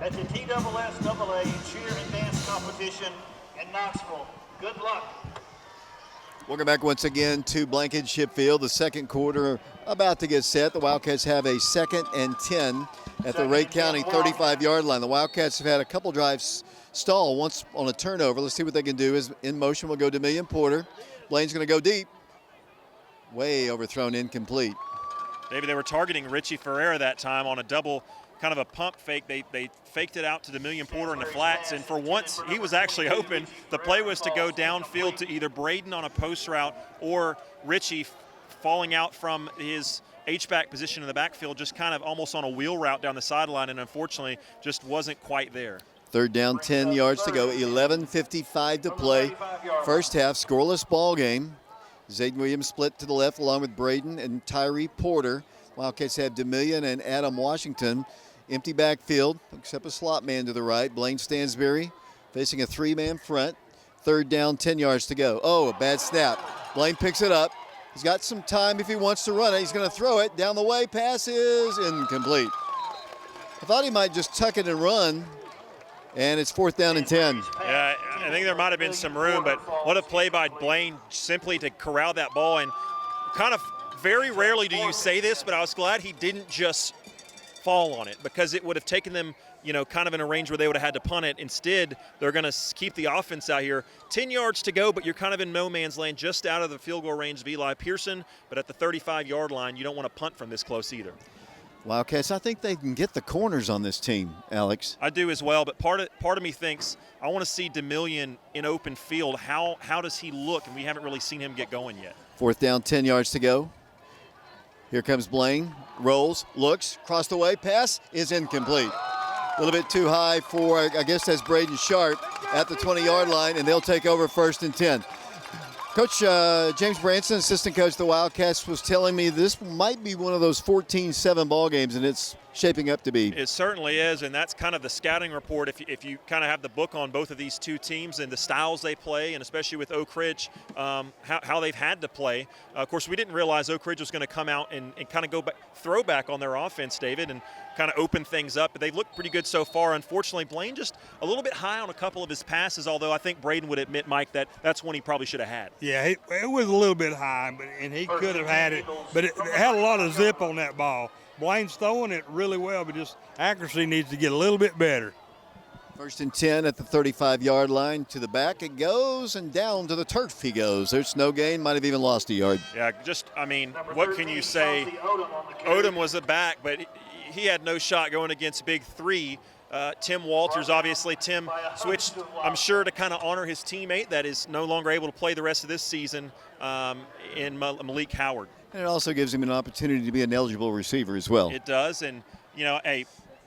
at the TSSAA cheer and dance competition in Knoxville. Good luck. Welcome back once again to Blankenship Field. The second quarter about to get set. The Wildcats have a 2nd and 10 at the Ray County 35-yard line. The Wildcats have had a couple drives stall, once on a turnover. Let's see what they can do. Is in motion will go Demillion Porter. Blaine's going to go deep. Way overthrown, incomplete. David, they were targeting Richie Ferreira that time on a double, kind of a pump fake. They faked it out to Demillion Porter in the flats, and for once he was actually open. The play was to go downfield to either Braden on a post route or Richie falling out from his H-back position in the backfield, just kind of almost on a wheel route down the sideline, and unfortunately just wasn't quite there. 3rd down, 10 yards to go, 11:55 to play. First half, scoreless ball game. Zayden Williams split to the left along with Braden and Tyree Porter. Wildcats have Demillion and Adam Washington. Empty backfield, except a slot man to the right. Blaine Stansberry facing a 3-man front. 3rd down, 10 yards to go. Oh, a bad snap. Blaine picks it up. He's got some time if he wants to run it. He's going to throw it. Down the way, pass is incomplete. I thought he might just tuck it and run. And it's 4th down and 10. Yeah, I think there might have been some room, but what a play by Blaine simply to corral that ball. And kind of very rarely do you say this, but I was glad he didn't just fall on it, because it would have taken them, kind of in a range where they would have had to punt it. Instead, they're going to keep the offense out here. 10 yards to go, but you're kind of in no man's land, just out of the field goal range of Eli Pearson. But at the 35-yard line, you don't want to punt from this close either. Wildcats, I think they can get the corners on this team, Alex. I do as well, but part of me thinks I want to see Demillion in open field. How does he look? And we haven't really seen him get going yet. 4th down, 10 yards to go. Here comes Blaine, rolls, looks, crossed away, pass is incomplete. A little bit too high for, I guess that's Braden Sharp at the 20-yard line, and they'll take over 1st and 10. Coach James Branson, assistant coach of the Wildcats, was telling me this might be one of those 14-7 ball games, and it's shaping up to be. It certainly is, and that's kind of the scouting report. If you kind of have the book on both of these two teams and the styles they play, and especially with Oak Ridge, how they've had to play. Of course, we didn't realize Oak Ridge was going to come out and kind of go back, throwback on their offense, David, and kind of open things up. But they look pretty good so far. Unfortunately, Blaine just a little bit high on a couple of his passes, although I think Braden would admit, Mike, that that's one he probably should have had. Yeah, it was a little bit high, and he could have had it, but it had a lot of zip on that ball. Blaine's throwing it really well, but just accuracy needs to get a little bit better. 1st and 10 at the 35-yard line. To the back it goes, and down to the turf he goes. There's no gain, might have even lost a yard. Yeah, what can you say? Odom was a back, but he had no shot going against Big Three. Tim Walters, obviously, Tim switched, I'm sure, to kind of honor his teammate that is no longer able to play the rest of this season in Malik Howard. And it also gives him an opportunity to be an eligible receiver as well. It does, and,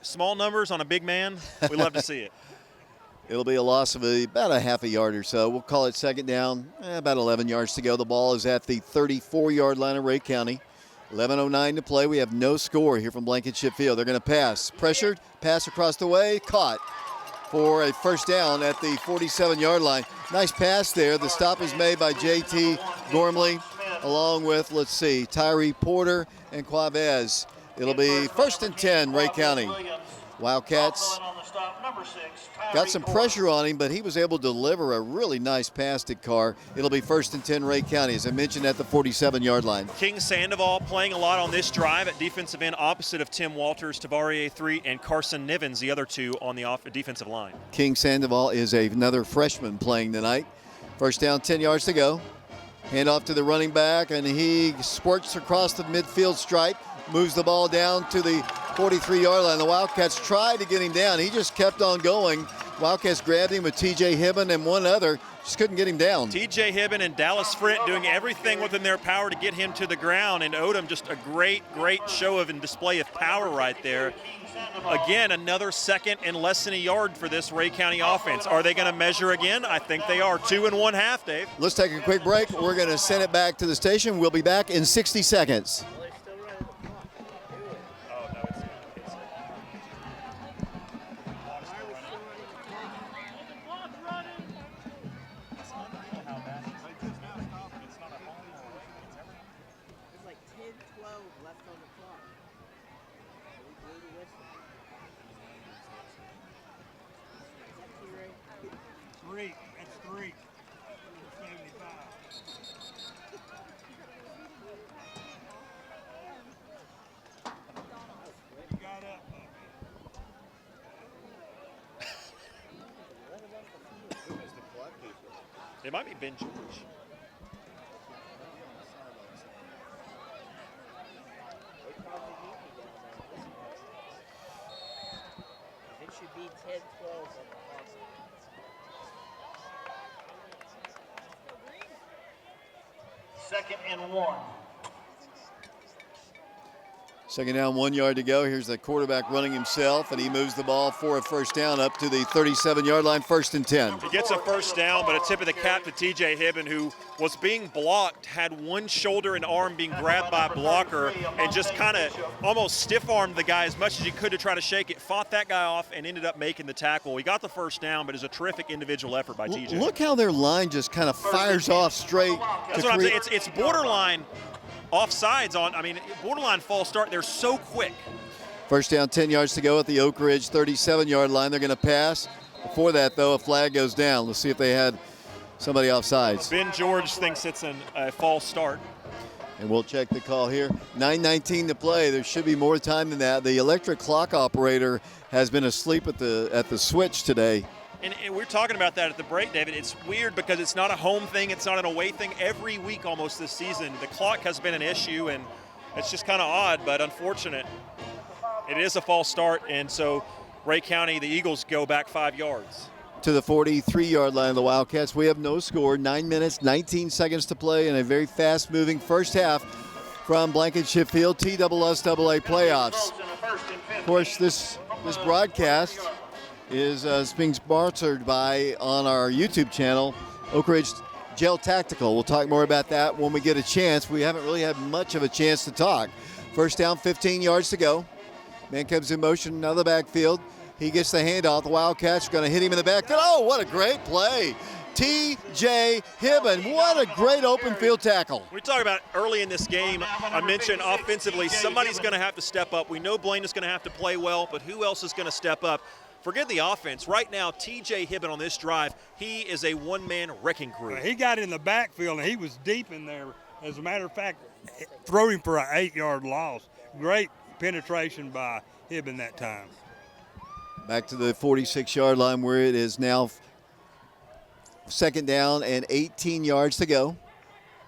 small numbers on a big man, we love to see it. It'll be a loss of about a half a yard or so. We'll call it 2nd down, about 11 yards to go. The ball is at the 34-yard line of Ray County. 11:09 to play. We have no score here from Blankenship Field. They're going to pass. Pressured, pass across the way, caught for a 1st down at the 47-yard line. Nice pass there. The stop is made by J.T. Gormley, along with, Tyree Porter and Quavez. It'll be 1st and 10, Ray County. Wildcats got some pressure on him, but he was able to deliver a really nice pass to Carr. It'll be 1st and 10, Ray County, as I mentioned, at the 47-yard line. King Sandoval playing a lot on this drive at defensive end, opposite of Tim Walters, Tavares 3, and Carson Nivens, the other two on the defensive line. King Sandoval is another freshman playing tonight. 1st down, 10 yards to go. Hand off to the running back, and he squirts across the midfield stripe, moves the ball down to the 43-yard line. The Wildcats tried to get him down. He just kept on going. Wildcats grabbed him with T.J. Hibben and one other. Just couldn't get him down. T.J. Hibben and Dallas Frent doing everything within their power to get him to the ground. And Odom, just a great show of and display of power right there. Again, another 2nd and less than a yard for this Ray County offense. Are they going to measure again? I think they are. 2 1/2, Dave. Let's take a quick break. We're going to send it back to the station. We'll be back in 60 seconds. That's 3. 75. You got up, It might be Ben George. It should be 10-12. 2nd and 1. 2nd down, 1 yard to go. Here's the quarterback running himself, and he moves the ball for a 1st down up to the 37-yard line, 1st and 10. He gets a 1st down, but a tip of the cap to T.J. Hibben, who was being blocked, had one shoulder and arm being grabbed by a blocker, and just kind of almost stiff-armed the guy as much as he could to try to shake it, fought that guy off, and ended up making the tackle. He got the 1st down, but it was a terrific individual effort by T.J. Look how their line just kind of fires off straight. That's what I'm saying. It's borderline offsides borderline false start. They're so quick. 1st down, 10 yards to go at the Oak Ridge 37-yard line. They're going to pass. Before that, though, a flag goes down. Let's see if they had somebody offsides. Ben George thinks it's a false start. And we'll check the call here. 9:19 to play. There should be more time than that. The electric clock operator has been asleep at the switch today. And we're talking about that at the break, David. It's weird because it's not a home thing. It's not an away thing. Every week almost this season, the clock has been an issue, and it's just kind of odd, but unfortunate. It is a false start, and so Ray County, the Eagles, go back 5 yards. To the 43-yard line of the Wildcats. We have no score. 9 minutes, 19 seconds to play in a very fast-moving first half from Blankenship Field, TSSAA playoffs. Of course, this broadcast is being sponsored by, on our YouTube channel, Oak Ridge Gel Tactical. We'll talk more about that when we get a chance. We haven't really had much of a chance to talk. 1st down, 15 yards to go. Man comes in motion, another backfield. He gets the handoff. The Wildcats are going to hit him in the backfield. Oh, what a great play. T.J. Hibben, what a great open field tackle. We talk about early in this game, I mentioned offensively, somebody's going to have to step up. We know Blaine is going to have to play well, but who else is going to step up? Forget the offense. Right now, T.J. Hibben on this drive, he is a one-man wrecking crew. He got in the backfield, and he was deep in there. As a matter of fact, threw him for an 8-yard loss. Great penetration by Hibben that time. Back to the 46-yard line where it is now second down and 18 yards to go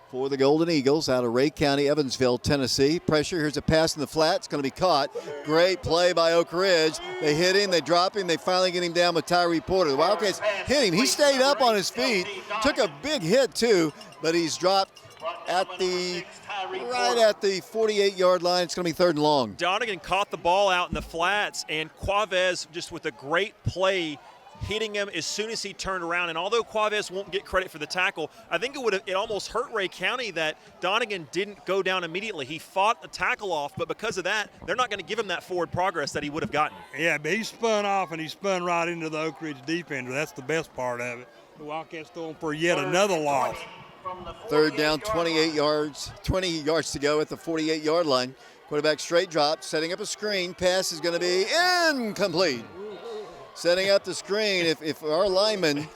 for the Golden Eagles out of Ray County, Evansville, Tennessee. Pressure, here's a pass in the flat. It's going to be caught. Great play by Oak Ridge. They hit him, they drop him, they finally get him down with Tyree Porter. The Wildcats hit him. He stayed up on his feet, took a big hit too, but he's dropped right at the 48-yard line. It's going to be 3rd and long. Donegan caught the ball out in the flats, and Quavez just with a great play hitting him as soon as he turned around. And although Quavez won't get credit for the tackle, I think it almost hurt Ray County that Donegan didn't go down immediately. He fought the tackle off, but because of that, they're not going to give him that forward progress that he would have gotten. Yeah, but he spun off and he spun right into the Oak Ridge defender. That's the best part of it. The Wildcats throwing for yet another loss. 3rd down, 20 yards to go at the 48-yard line. Quarterback straight drop, setting up a screen. Pass is going to be incomplete. Setting up the screen. If our lineman,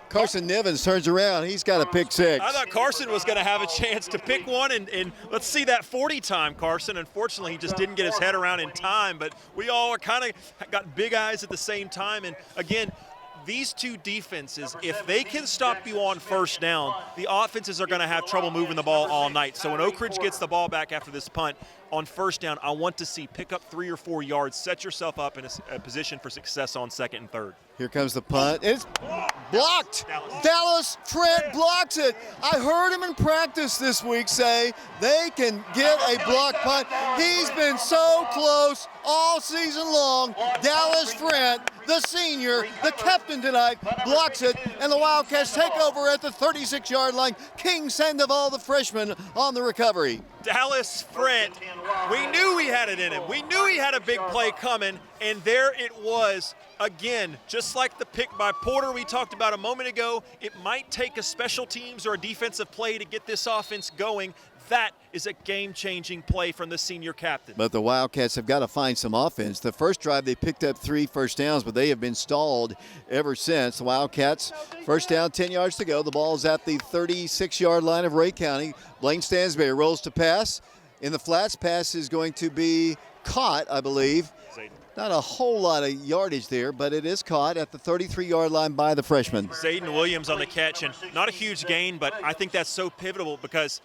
Carson Nivens, turns around, he's got a pick six. I thought Carson was going to have a chance to pick one, and let's see that 40 time, Carson. Unfortunately, he just didn't get his head around in time, but we all are kind of got big eyes at the same time. And again, these two defenses, if they can stop you on first down, the offenses are going to have trouble moving the ball all night. So when Oak Ridge gets the ball back after this punt, on first down, I want to see pick up 3 or 4 yards, set yourself up in a position for success on 2nd and 3rd. Here comes the punt. It's blocked. Dallas Trent blocks it. I heard him in practice this week say they can get a block punt. He's been so close all season long. Dallas Trent, the senior, the captain tonight, blocks it, and the Wildcats take over at the 36-yard line. King Sandoval, the freshman, on the recovery. Dallas Trent, we knew he had it in him. We knew he had a big play coming, and there it was. Again, just like the pick by Porter we talked about a moment ago, it might take a special teams or a defensive play to get this offense going. That is a game-changing play from the senior captain. But the Wildcats have got to find some offense. The first drive, they picked up 3 first downs, but they have been stalled ever since. The Wildcats, first down, 10 yards to go. The ball is at the 36-yard line of Ray County. Blaine Stansberry rolls to pass. In the flats, pass is going to be caught, I believe. Not a whole lot of yardage there, but it is caught at the 33-yard line by the freshman. Zayden Williams on the catch, and not a huge gain, but I think that's so pivotal because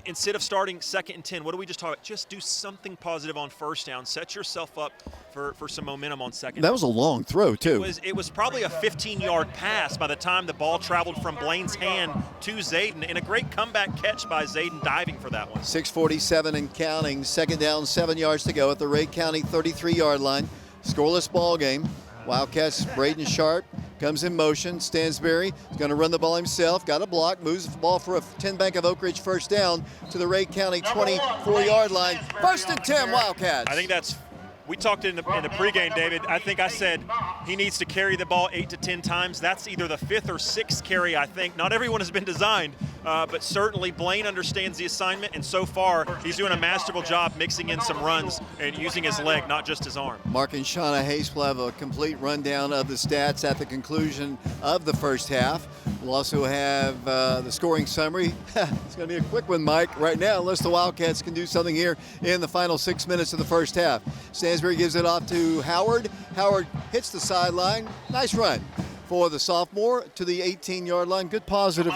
instead of starting 2nd and 10, what do we just talk about? Just do something positive on first down. Set yourself up for some momentum on second. That was a long throw, too. It was probably a 15-yard pass by the time the ball traveled from Blaine's hand to Zayden, and a great comeback catch by Zayden diving for that one. 6:47 and counting. 2nd down, 7 yards to go at the Ray County 33-yard line. Scoreless ball game. Wildcats, Braden Sharp comes in motion. Stansberry is going to run the ball himself. Got a block. Moves the ball for a 10 bank of Oak Ridge first down to the Ray County 24-yard line. 1st and 10 Wildcats. I think that's – we talked in the pregame, David. I think I said he needs to carry the ball 8 to 10 times. That's either the 5th or 6th carry, I think. Not everyone has been designed, but certainly Blaine understands the assignment, and so far he's doing a masterful job mixing in some runs and using his leg, not just his arm. Mark and Shauna Hayes will have a complete rundown of the stats at the conclusion of the first half. We'll also have the scoring summary. It's going to be a quick one, Mike, right now, unless the Wildcats can do something here in the final 6 minutes of the first half. Stansberry gives it off to Howard. Howard hits the sideline. Nice run for the sophomore to the 18-yard line. Good positive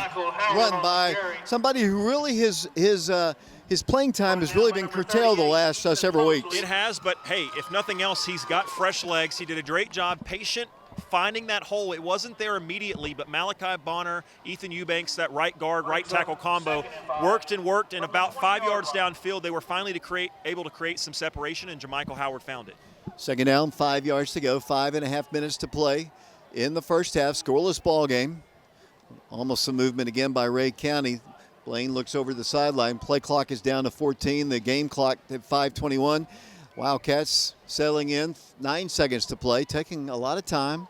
run by somebody who really his playing time has really been curtailed the last several weeks. It has, but hey, if nothing else, he's got fresh legs. He did a great job, patient, finding that hole. It wasn't there immediately, but Malachi Bonner, Ethan Eubanks, that right guard, right tackle combo, worked, and about 5 yards downfield, they were finally able to create some separation, and Jermichael Howard found it. 2nd down, 5 yards to go, 5.5 minutes to play in the first half. Scoreless ball game. Almost some movement again by Ray County. Blaine looks over the sideline. Play clock is down to 14. The game clock at 5:21. Wildcats settling in, 9 seconds to play, taking a lot of time.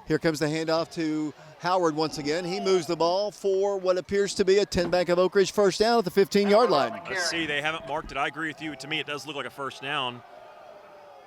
Here comes the handoff to Howard once again. He moves the ball for what appears to be a 10 Bank of Oak Ridge first down at the 15-yard line. Let's see, they haven't marked it. I agree with you. To me, it does look like a first down.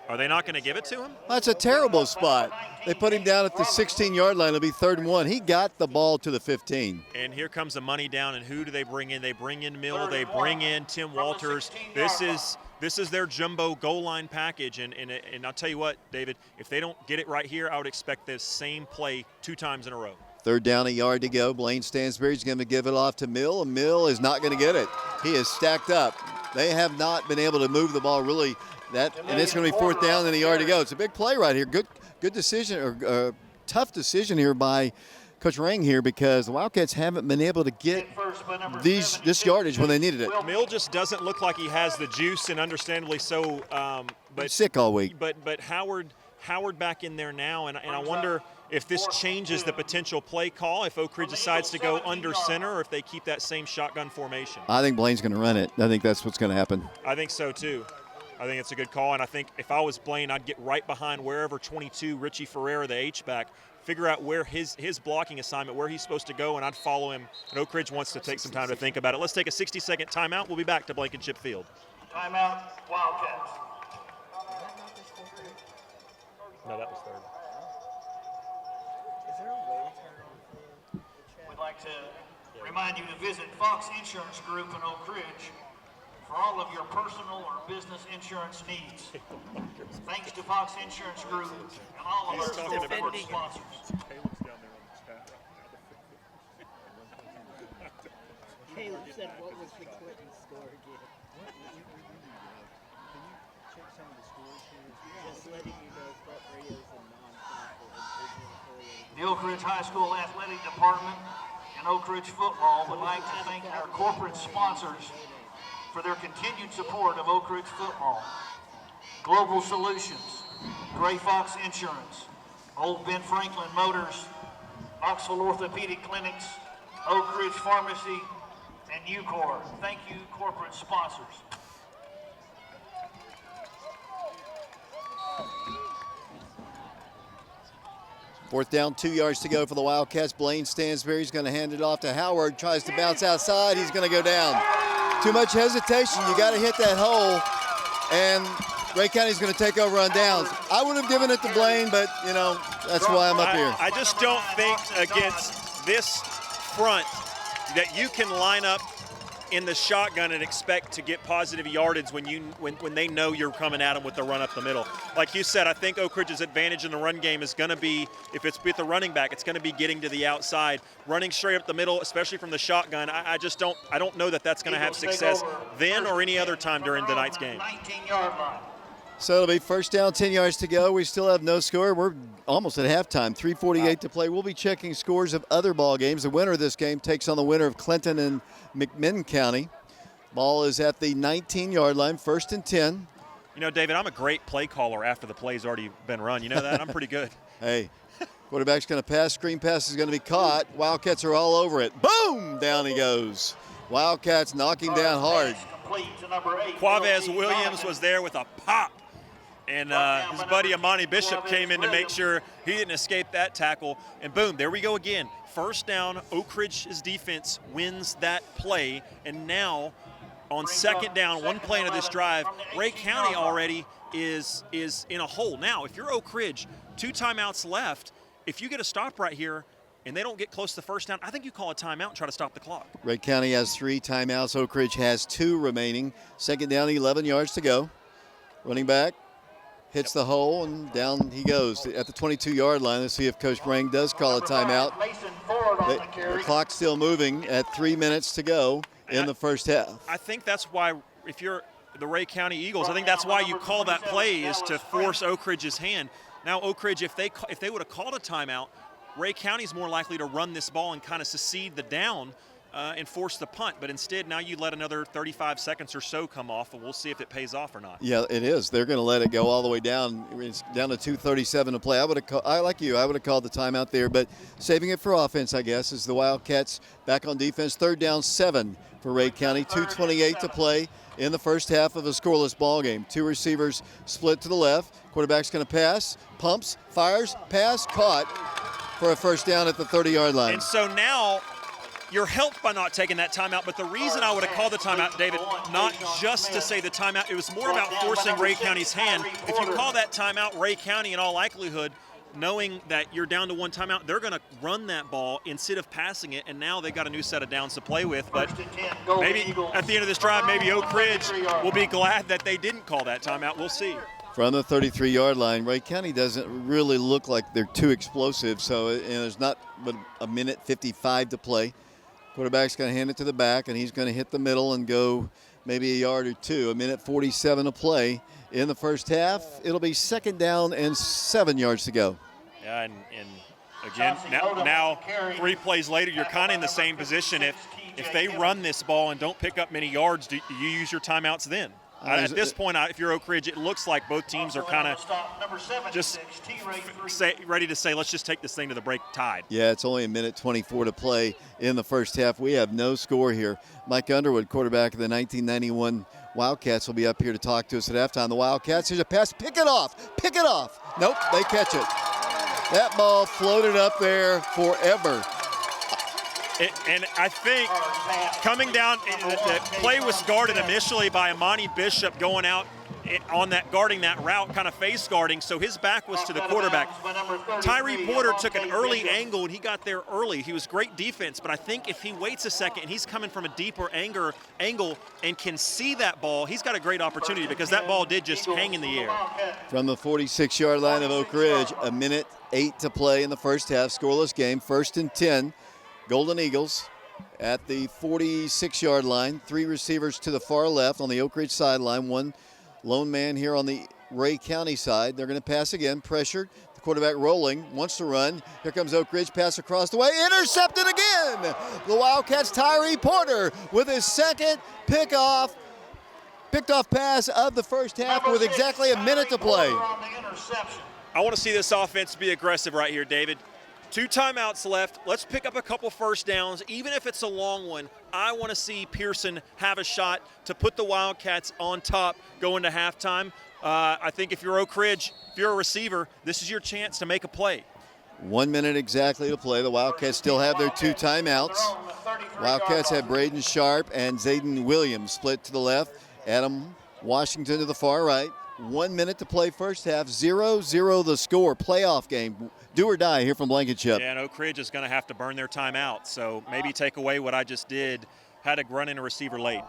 Are they not going to give it to him? That's a terrible spot. They put him down at the 16-yard line. It'll be 3rd and 1. He got the ball to the 15. And here comes the money down, and who do they bring in? They bring in Mill. They bring in Tim Walters. This is their jumbo goal line package. And I'll tell you what, David, if they don't get it right here, I would expect this same play 2 times in a row. 3rd down, a yard to go. Blaine Stansberry's going to give it off to Mill, and Mill is not going to get it. He is stacked up. They have not been able to move the ball really. And it's going to be 4th down and a yard to go. It's a big play right here. Good decision, or tough decision here by Coach Rang here, because the Wildcats haven't been able to get this yardage when they needed it. Mill just doesn't look like he has the juice, and understandably so. But sick all week. But Howard back in there now, and I wonder if this changes the potential play call, if Oak Ridge decides to go under center, or if they keep that same shotgun formation. I think Blaine's going to run it. I think that's what's going to happen. I think so too. I think it's a good call, and I think if I was Blaine, I'd get right behind wherever 22, Richie Ferreira, the H-back, figure out where his blocking assignment, where he's supposed to go, and I'd follow him. And Oak Ridge wants to take some time to think about it. Let's take a 60-second timeout. We'll be back to Blankenship Field. Timeout, Wildcats. No, that was 3rd. We'd like to remind you to visit Fox Insurance Group in Oak Ridge for all of your personal or business insurance needs. Thanks to Fox Insurance Group and all of our support sponsors. Caleb said, what was the Clinton score again? Can you check some of the scores here? Just letting you know that Rhea is a non-profit and isn't affiliated. The Oak Ridge High School Athletic Department and Oak Ridge Football would like to thank our corporate sponsors for their continued support of Oak Ridge football. Global Solutions, Gray Fox Insurance, Old Ben Franklin Motors, Knoxville Orthopedic Clinics, Oak Ridge Pharmacy, and UCOR. Thank you, corporate sponsors. Fourth down, 2 yards to go for the Wildcats. Blaine Stansberry's going to hand it off to Howard. Tries to bounce outside. He's going to go down. Too much hesitation. You got to hit that hole, and Ray County's going to take over on downs. I would have given it to Blaine, but, that's why I'm up here. I just don't think against this front that you can line up in the shotgun and expect to get positive yardage when they know you're coming at them with the run up the middle. Like you said, I think Oak Ridge's advantage in the run game is going to be, if it's with the running back, it's going to be getting to the outside, running straight up the middle, especially from the shotgun. I don't know that that's going to have success then or any other time during tonight's game. 19-yard line. So it'll be first down, 10 yards to go. We still have no score. We're almost at halftime, 3:48 to play. We'll be checking scores of other ball games. The winner of this game takes on the winner of Clinton and McMinn County. Ball is at the 19-yard line, 1st and 10. David, I'm a great play caller after the play's already been run. You know that? I'm pretty good. Hey, quarterback's going to pass. Screen pass is going to be caught. Wildcats are all over it. Boom! Down he goes. Wildcats knock him down hard. Quavez Williams was there with a pop. And his buddy Amani Bishop came in to make sure he didn't escape that tackle. And boom, there we go again. First down, Oak Ridge's defense wins that play. And now on 2nd down, one play into this drive, Ray County already is in a hole. Now, if you're Oak Ridge, 2 timeouts left. If you get a stop right here and they don't get close to the first down, I think you call a timeout and try to stop the clock. Ray County has 3 timeouts. Oak Ridge has 2 remaining. 2nd down, 11 yards to go. Running back. Hits the hole, and down he goes at the 22-yard line. Let's see if Coach Brang does call a timeout. The clock's still moving at 3 minutes to go in the first half. I think that's why, if you're the Ray County Eagles, I think that's why you call that play, is to force Oak Ridge's hand. Now, Oak Ridge, if they would have called a timeout, Ray County's more likely to run this ball and kind of secede the down. and force the punt. But instead, now you let another 35 seconds or so come off, and we'll see if it pays off or not. Yeah, it is. They're going to let it go all the way down. It's down to 2:37 to play. I like you. I would have called the timeout there, but saving it for offense, I guess, as the Wildcats back on defense. 3rd down 7 for Ray County. 2:28 to play in the first half of a scoreless ball game. 2 receivers split to the left. Quarterback's going to pass, pumps, fires, pass, caught for a first down at the 30-yard line. And so now you're helped by not taking that timeout, but the reason I would have called the timeout, David, not just to say the timeout, it was more about forcing Ray County's hand. If you call that timeout, Ray County, in all likelihood, knowing that you're down to 1 timeout, they're going to run that ball instead of passing it, and now they've got a new set of downs to play with. But maybe at the end of this drive, maybe Oak Ridge will be glad that they didn't call that timeout. We'll see. From the 33-yard line, Ray County doesn't really look like they're too explosive, so there's not but a minute 55 to play. Quarterback's going to hand it to the back, and he's going to hit the middle and go maybe a yard or 2. A minute 47 to play in the first half. It'll be 2nd down and 7 yards to go. Yeah, and again, now 3 plays later, you're kind of in the same position. If they run this ball and don't pick up many yards, do you use your timeouts then? At this point, if you're Oak Ridge, it looks like both teams are kind of just ready to say, let's just take this thing to the break tied. Yeah, it's only a minute 24 to play in the first half. We have no score here. Mike Underwood, quarterback of the 1991 Wildcats, will be up here to talk to us at halftime. The Wildcats, here's a pass. Pick it off. Pick it off. Nope, they catch it. That ball floated up there forever. And I think coming down, the play was guarded initially by Amani Bishop going out on that, guarding that route, kind of face guarding, so his back was to the quarterback. Tyree Porter took an early angle, and he got there early. He was great defense, but I think if he waits a second and he's coming from a deeper angle and can see that ball, he's got a great opportunity because that ball did just hang in the air. From the 46-yard line of Oak Ridge, a minute 8 to play in the first half, scoreless game, 1st and 10. Golden Eagles at the 46-yard line. 3 receivers to the far left on the Oak Ridge sideline. 1 lone man here on the Ray County side. They're going to pass again, pressured. The quarterback rolling, wants to run. Here comes Oak Ridge, pass across the way, intercepted again. The Wildcats, Tyree Porter with his 2nd picked off pass of the first half with exactly a minute to play. I want to see this offense be aggressive right here, David. 2 timeouts left. Let's pick up a couple first downs, even if it's a long one. I want to see Pearson have a shot to put the Wildcats on top going to halftime. I think if you're Oak Ridge, if you're a receiver, this is your chance to make a play. 1 minute exactly to play. The Wildcats still have their 2 timeouts. Wildcats have Braden Sharp and Zayden Williams split to the left. Adam Washington to the far right. 1 minute to play first half. 0-0 the score. Playoff game. Do or die here from Blankenship. Yeah, and Oak Ridge is going to have to burn their timeout. So maybe take away what I just did. Had to run in a receiver late.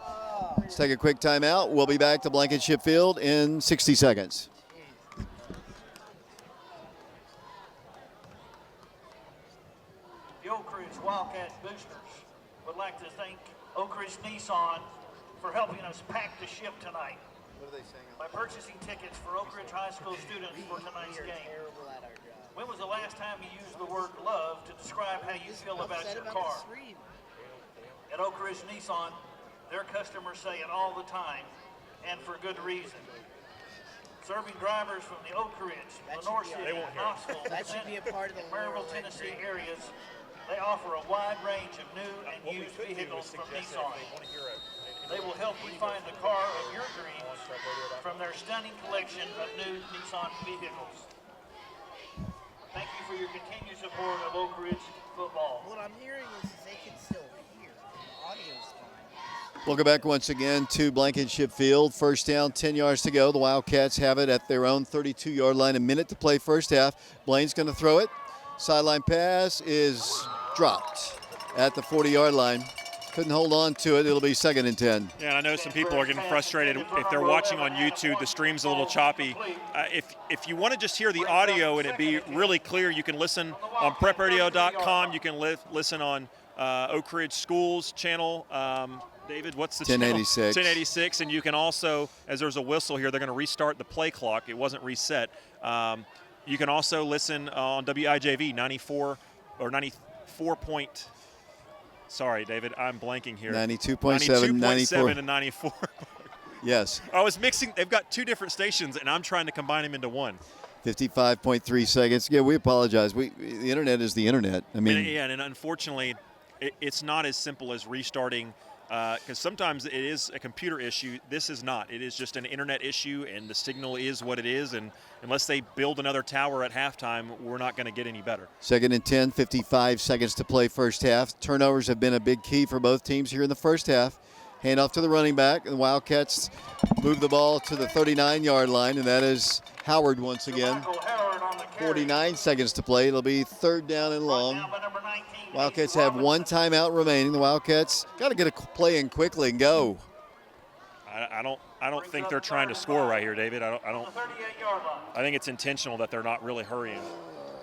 Let's take a quick timeout. We'll be back to Blankenship Field in 60 seconds. The Oak Ridge Wildcat Boosters would like to thank Oak Ridge Nissan for helping us pack the ship tonight. What are they saying? By purchasing tickets for Oak Ridge High School students for tonight's game. When was the last time you used the word love to describe how you feel about your car? At Oak Ridge Nissan, their customers say it all the time, and for good reason. Serving drivers from the Oak Ridge, Lenore City, Knoxville, and Maryville, Tennessee areas, they offer a wide range of new and used vehicles from Nissan. They will help you find the car of your dreams from their stunning collection of new Nissan vehicles. Thank you for your continued support of Oak Ridge football. What I'm hearing is they can still hear. The audio's fine. Welcome back once again to Blankenship Field. First down, 10 yards to go. The Wildcats have it at their own 32-yard line. A minute to play first half. Blaine's going to throw it. Sideline pass is dropped at the 40-yard line. Couldn't hold on to it. It'll be 2nd and 10. Yeah, and I know some people are getting frustrated if they're watching on YouTube. The stream's a little choppy. If you want to just hear the audio and it be really clear, you can listen on prepradio.com. You can listen on Oak Ridge Schools channel. David, what's the 1086. channel? 1086. And you can also, as there's a whistle here, they're going to restart the play clock. It wasn't reset. You can also listen on WIJV 94 or 94. Sorry, David, I'm blanking here. 92.7, 94. and 94. Yes. I was mixing. They've got two different stations, and I'm trying to combine them into one. 55.3 seconds. Yeah, we apologize. The internet is the internet. I mean, and unfortunately, it's not as simple as restarting, because sometimes it is a computer issue. This is not. It is just an internet issue, and the signal is what it is. And unless they build another tower at halftime, we're not going to get any better. 2nd and 10, 55 seconds to play first half. Turnovers have been a big key for both teams here in the first half. Hand off to the running back, and the Wildcats move the ball to the 39-yard line, and that is Howard once again. 49 seconds to play. It'll be 3rd down and long. Wildcats have one timeout remaining. The Wildcats got to get a play in quickly and go. I don't think they're trying to score right here, David. I think it's intentional that they're not really hurrying.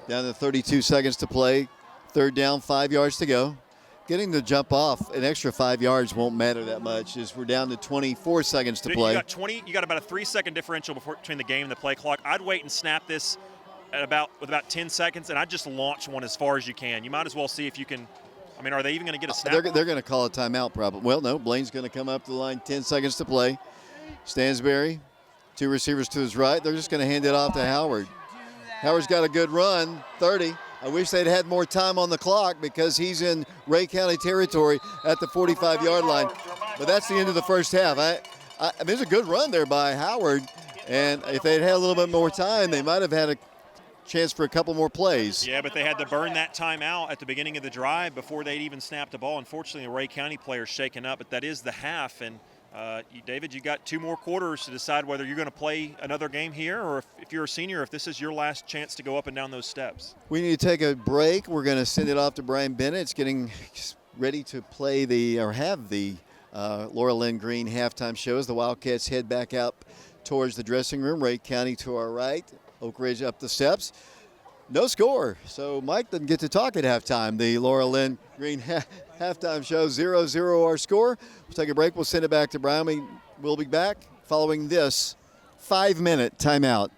Down to 32 seconds to play. 3rd down, 5 yards to go. Getting the jump off an extra 5 yards won't matter that much, as we're down to 24 seconds to play. You got about a 3-second differential between the game and the play clock. I'd wait and snap this with about 10 seconds, and I'd just launch one as far as you can. You might as well see if you can. I mean, are they even going to get a snap? They're going to call a timeout probably. Well, no, Blaine's going to come up to the line, 10 seconds to play. Stansberry, 2 receivers to his right. They're just going to hand it off to Howard. Howard's got a good run, 30. I wish they'd had more time on the clock because he's in Ray County territory at the 45-yard line. But that's the end of the first half. I mean, it's a good run there by Howard. And if they'd had a little bit more time, they might have had a chance for a couple more plays. Yeah, but they had to burn that timeout at the beginning of the drive before they'd even snapped the ball. Unfortunately, the Ray County players shaken up, but that is the half. And David, you got 2 more quarters to decide whether you're going to play another game here, or if you're a senior, if this is your last chance to go up and down those steps. We need to take a break. We're going to send it off to Brian Bennett. It's getting ready to play have the Laura Lynn Green halftime show as the Wildcats head back up towards the dressing room. Ray County to our right, Oak Ridge up the steps. No score, so Mike doesn't get to talk at halftime. The Laura Lynn Green halftime show, 0-0 our score. We'll take a break. We'll send it back to Brian. We'll be back following this 5-minute timeout.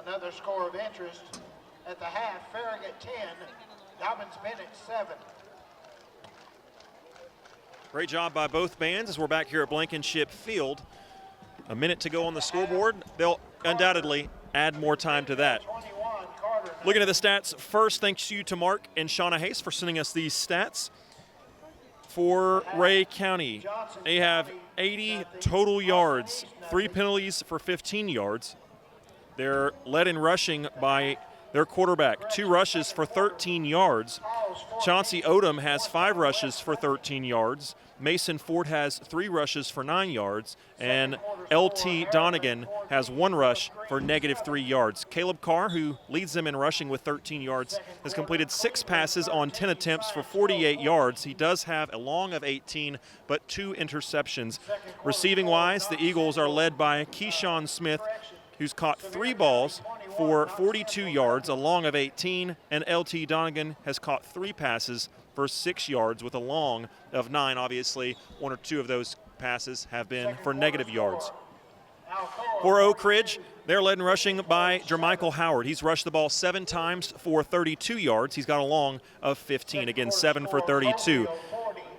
Another score of interest at the half, Farragut 10, Dobbins Bennett 7. Great job by both bands as we're back here at Blankenship Field. A minute to go on the scoreboard. They'll undoubtedly add more time to that. Looking at the stats, first, thanks you to Mark and Shauna Hayes for sending us these stats. For Ray County, they have 80 total yards, 3 penalties for 15 yards. They're led in rushing by their quarterback, 2 rushes for 13 yards. Chauncey Odom has 5 rushes for 13 yards. Mason Ford has 3 rushes for 9 yards, and L.T. Donegan has 1 rush for -3 yards. Caleb Carr, who leads them in rushing with 13 yards, has completed 6 passes on 10 attempts for 48 yards. He does have a long of 18, but 2 interceptions. Receiving-wise, the Eagles are led by Keyshawn Smith, who's caught 3 balls for 42 yards, a long of 18, and L.T. Donegan has caught 3 passes for 6 yards with a long of 9. Obviously, 1 or 2 of those passes have been for negative yards. For Oak Ridge, they're led in rushing by Jermichael Howard. He's rushed the ball 7 times for 32 yards. He's got a long of 15, again 7 for 32.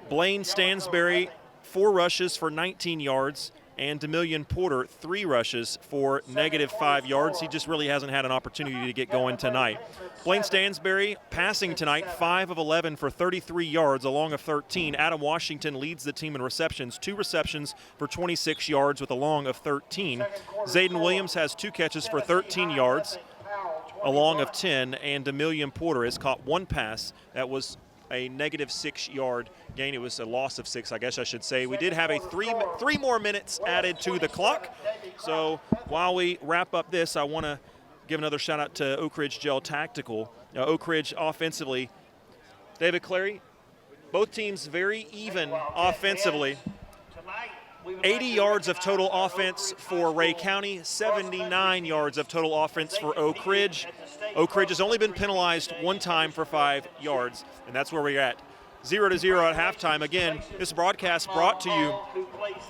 Blaine Stansberry, 4 rushes for 19 yards, and Demillion Porter, 3 rushes for -5 yards. He just really hasn't had an opportunity to get going tonight. Blaine Stansberry passing tonight, 5 of 11 for 33 yards, along of 13. Adam Washington leads the team in receptions, 2 receptions for 26 yards with a long of 13. Zayden Williams has 2 catches for 13 yards, a long of 10, and Demillion Porter has caught 1 pass that was a -6 yard gain. It was a loss of 6, I guess I should say. We did have a 3 more minutes added to the clock. So while we wrap up this, I want to give another shout out to Oak Ridge Gel Tactical. Oak Ridge offensively, David Clary, both teams very even offensively. 80 yards of total offense for Ray County, 79 yards of total offense for Oak Ridge. Oak Ridge has only been penalized 1 time for 5 yards, and that's where we're at. 0-0 at halftime. Again, this broadcast brought to you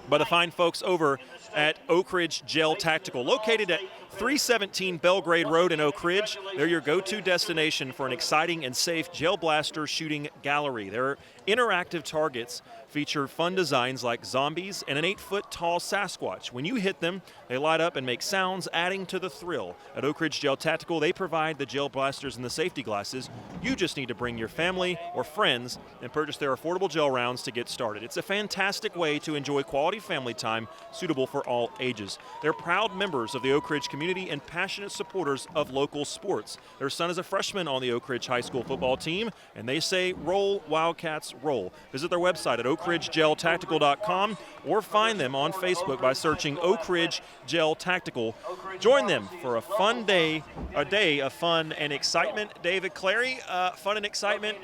by the fine folks over at Oak Ridge Gel Tactical, located at 317 Belgrade Road in Oak Ridge. They're your go-to destination for an exciting and safe gel blaster shooting gallery. Their interactive targets feature fun designs like zombies and an 8-foot-tall Sasquatch. When you hit them, they light up and make sounds, adding to the thrill. At Oak Ridge Gel Tactical, they provide the gel blasters and the safety glasses. You just need to bring your family or friends and purchase their affordable gel rounds to get started. It's a fantastic way to enjoy quality family time suitable for all ages. They're proud members of the Oak Ridge community and passionate supporters of local sports. Their son is a freshman on the Oak Ridge High School football team, and they say, roll, Wildcats, roll. Visit their website at oakridgegeltactical.com or find them on Facebook by searching Oak Ridge Gel Tactical. Join them for a fun day, a day of fun and excitement. David Clary, fun and excitement.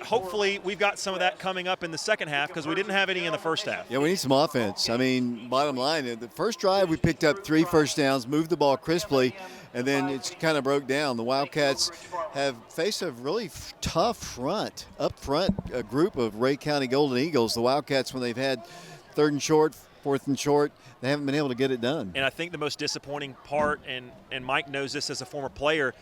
Hopefully we've got some of that coming up in the second half because we didn't have any in the first half. Yeah, we need some offense. I mean, bottom line, the first drive we picked up 3 first downs, moved the ball crisply, and then it's kind of broke down. The Wildcats have faced a really tough up front group of Rhea County Golden Eagles. The Wildcats, when they've had 3rd and short, 4th and short, they haven't been able to get it done. And I think the most disappointing part, and Mike knows this as a former player,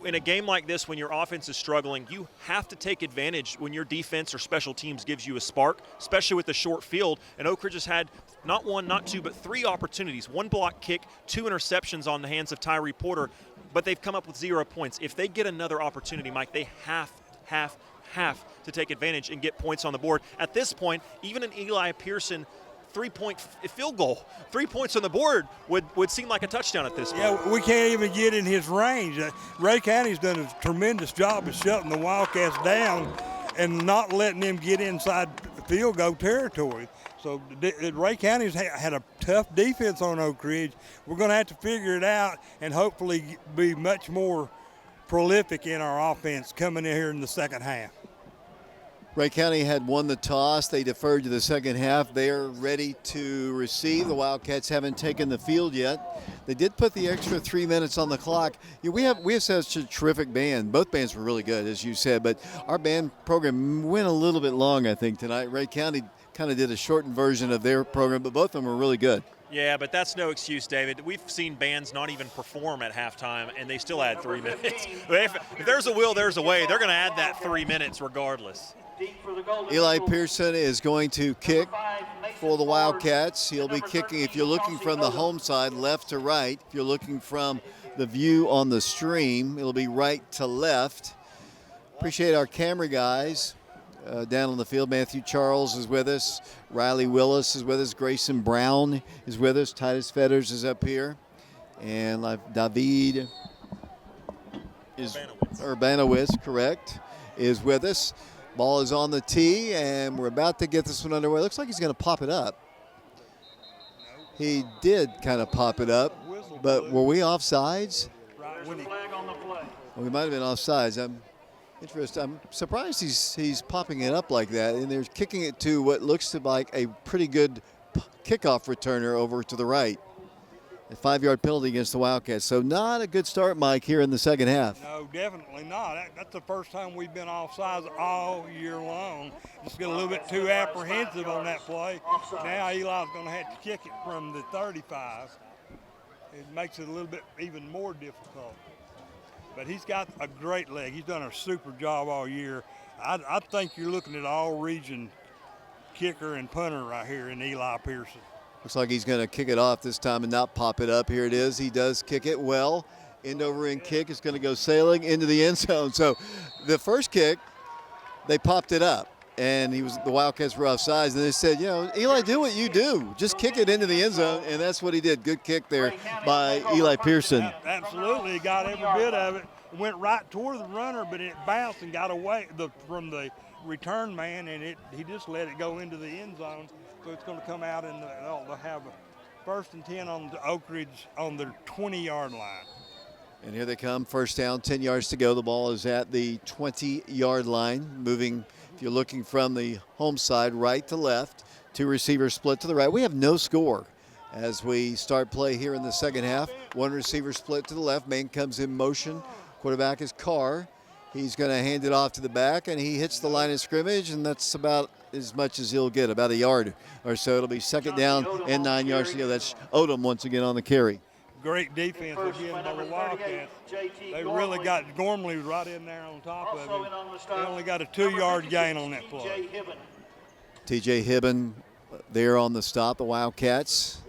in a game like this, when your offense is struggling, you have to take advantage when your defense or special teams gives you a spark, especially with the short field. And Oak Ridge has had not 1, not 2, but 3 opportunities. 1 block kick, 2 interceptions on the hands of Tyree Porter, but they've come up with 0 points. If they get another opportunity, Mike, they have to take advantage and get points on the board. At this point, even an Eli Pearson 3-point field goal, 3 points on the board would seem like a touchdown at this point. Yeah, we can't even get in his range. Rhea County's done a tremendous job of shutting the Wildcats down and not letting them get inside field goal territory. So Rhea County's had a tough defense on Oak Ridge. We're going to have to figure it out and hopefully be much more prolific in our offense coming in here in the second half. Rhea County had won the toss. They deferred to the second half. They're ready to receive. The Wildcats haven't taken the field yet. They did put the extra 3 minutes on the clock. We have such a terrific band. Both bands were really good, as you said, but our band program went a little bit long, I think, tonight. Rhea County kind of did a shortened version of their program, but both of them were really good. Yeah, but that's no excuse, David. We've seen bands not even perform at halftime, and they still add 3 minutes. If there's a will, there's a way. They're going to add that 3 minutes regardless. Eli Pearson is going to kick for the Wildcats. He'll be kicking, if you're looking from the home side, left to right. If you're looking from the view on the stream, it'll be right to left. Appreciate our camera guys down on the field. Matthew Charles is with us. Riley Willis is with us. Grayson Brown is with us. Titus Fetters is up here. And David Urbanowitz, correct, is with us. Ball is on the tee, and we're about to get this one underway. Looks like he's going to pop it up. He did kind of pop it up, but were we offsides? Well, we might have been offsides. I'm interested. I'm surprised he's popping it up like that, and they're kicking it to what looks to like a pretty good kickoff returner over to the right. A 5-yard penalty against the Wildcats. So not a good start, Mike, here in the second half. No, definitely not. That's the first time we've been offsides all year long. Just get a little bit too apprehensive on that play. Now Eli's going to have to kick it from the 35. It makes it a little bit even more difficult. But he's got a great leg. He's done a super job all year. I think you're looking at all-region kicker and punter right here in Eli Pearson. Looks like he's going to kick it off this time and not pop it up. Here it is. He does kick it well. End over end kick is going to go sailing into the end zone. So the first kick, they popped it up, and the Wildcats were offsides. And they said, Eli, do what you do. Just kick it into the end zone, and that's what he did. Good kick there by Eli Pearson. Absolutely. He got every bit of it. Went right toward the runner, but it bounced and got away from the return man, and he just let it go into the end zone. So it's going to come out, and they'll have a 1st and 10 on the Oak Ridge on their 20-yard line. And here they come, first down, 10 yards to go. The ball is at the 20-yard line. Moving, if you're looking from the home side, right to left. 2 receivers split to the right. We have no score as we start play here in the second half. 1 receiver split to the left. Man comes in motion. Quarterback is Carr. He's going to hand it off to the back, and he hits the line of scrimmage, and that's about as much as he'll get, about a yard or so. It'll be second down and 9 yards to go. That's Odom once again on the carry. great defense again by the Wildcats. They really got Gormley right in there on top of him. They only got a 2-yard gain on that play. TJ Hibben there on the stop, the Wildcats.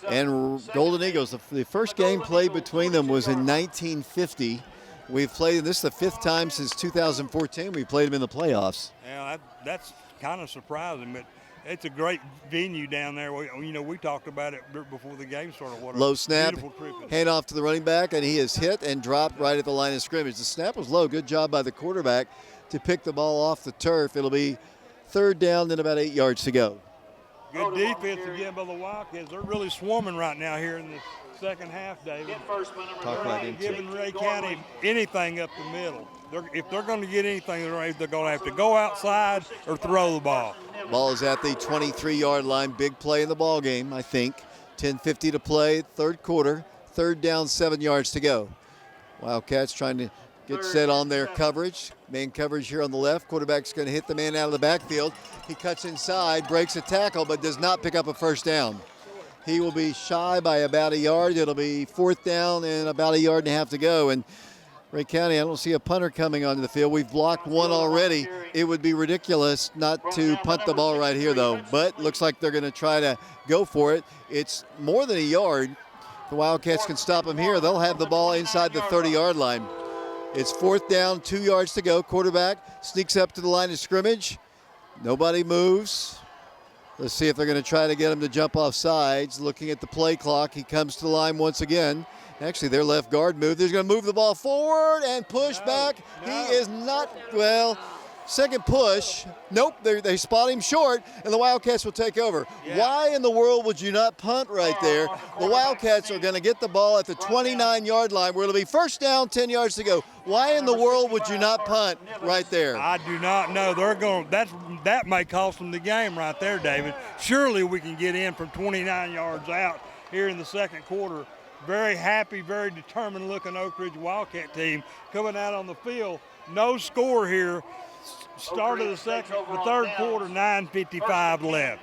And Golden Eagles, the first game played between them was in 1950. We've played, this is the 5th time since 2014 we played them in the playoffs. Yeah, that's kind of surprising, but it's a great venue down there. We talked about it before the game started. What low snap, trip. hand off to the running back, and he is hit and dropped right at the line of scrimmage. The snap was low. Good job by the quarterback to pick the ball off the turf. It'll be 3rd down and about 8 yards to go. Good defense again by the Wildcats. They're really swarming right now here in the second half, David. Talk they're not giving Ray County anything up the middle. If they're going to get anything, they're going to have to go outside or throw the ball. Ball is at the 23-yard line. Big play in the ball game, I think. 10:50 to play, 3rd quarter. 3rd down, 7 yards to go. Wildcats trying to get set on their coverage. Man coverage here on the left. Quarterback's going to hit the man out of the backfield. He cuts inside, breaks a tackle, but does not pick up a first down. He will be shy by about a yard. It'll be 4th down and about a yard and a half to go. And Ray County, I don't see a punter coming onto the field. We've blocked one already. It would be ridiculous not to punt the ball right here, though. But looks like they're going to try to go for it. It's more than a yard. The Wildcats can stop them here. They'll have the ball inside the 30-yard line. It's 4th down, 2 yards to go. Quarterback sneaks up to the line of scrimmage. Nobody moves. Let's see if they're going to try to get him to jump off sides. Looking at the play clock, he comes to the line once again. Actually, their left guard moved. They're going to move the ball forward and push back. He is not, well, second push. Nope, they spot him short, and the Wildcats will take over. Yeah. Why in the world would you not punt right there? The Wildcats are going to get the ball at the 29-yard line where it'll be 1st down, 10 yards to go. Why in the world would you not punt right there? I do not know. That may cost them the game right there, David. Surely we can get in from 29 yards out here in the 2nd quarter. Very happy, very determined looking Oak Ridge Wildcat team coming out on the field. No score here. Start of the 3rd quarter, 9:55 left.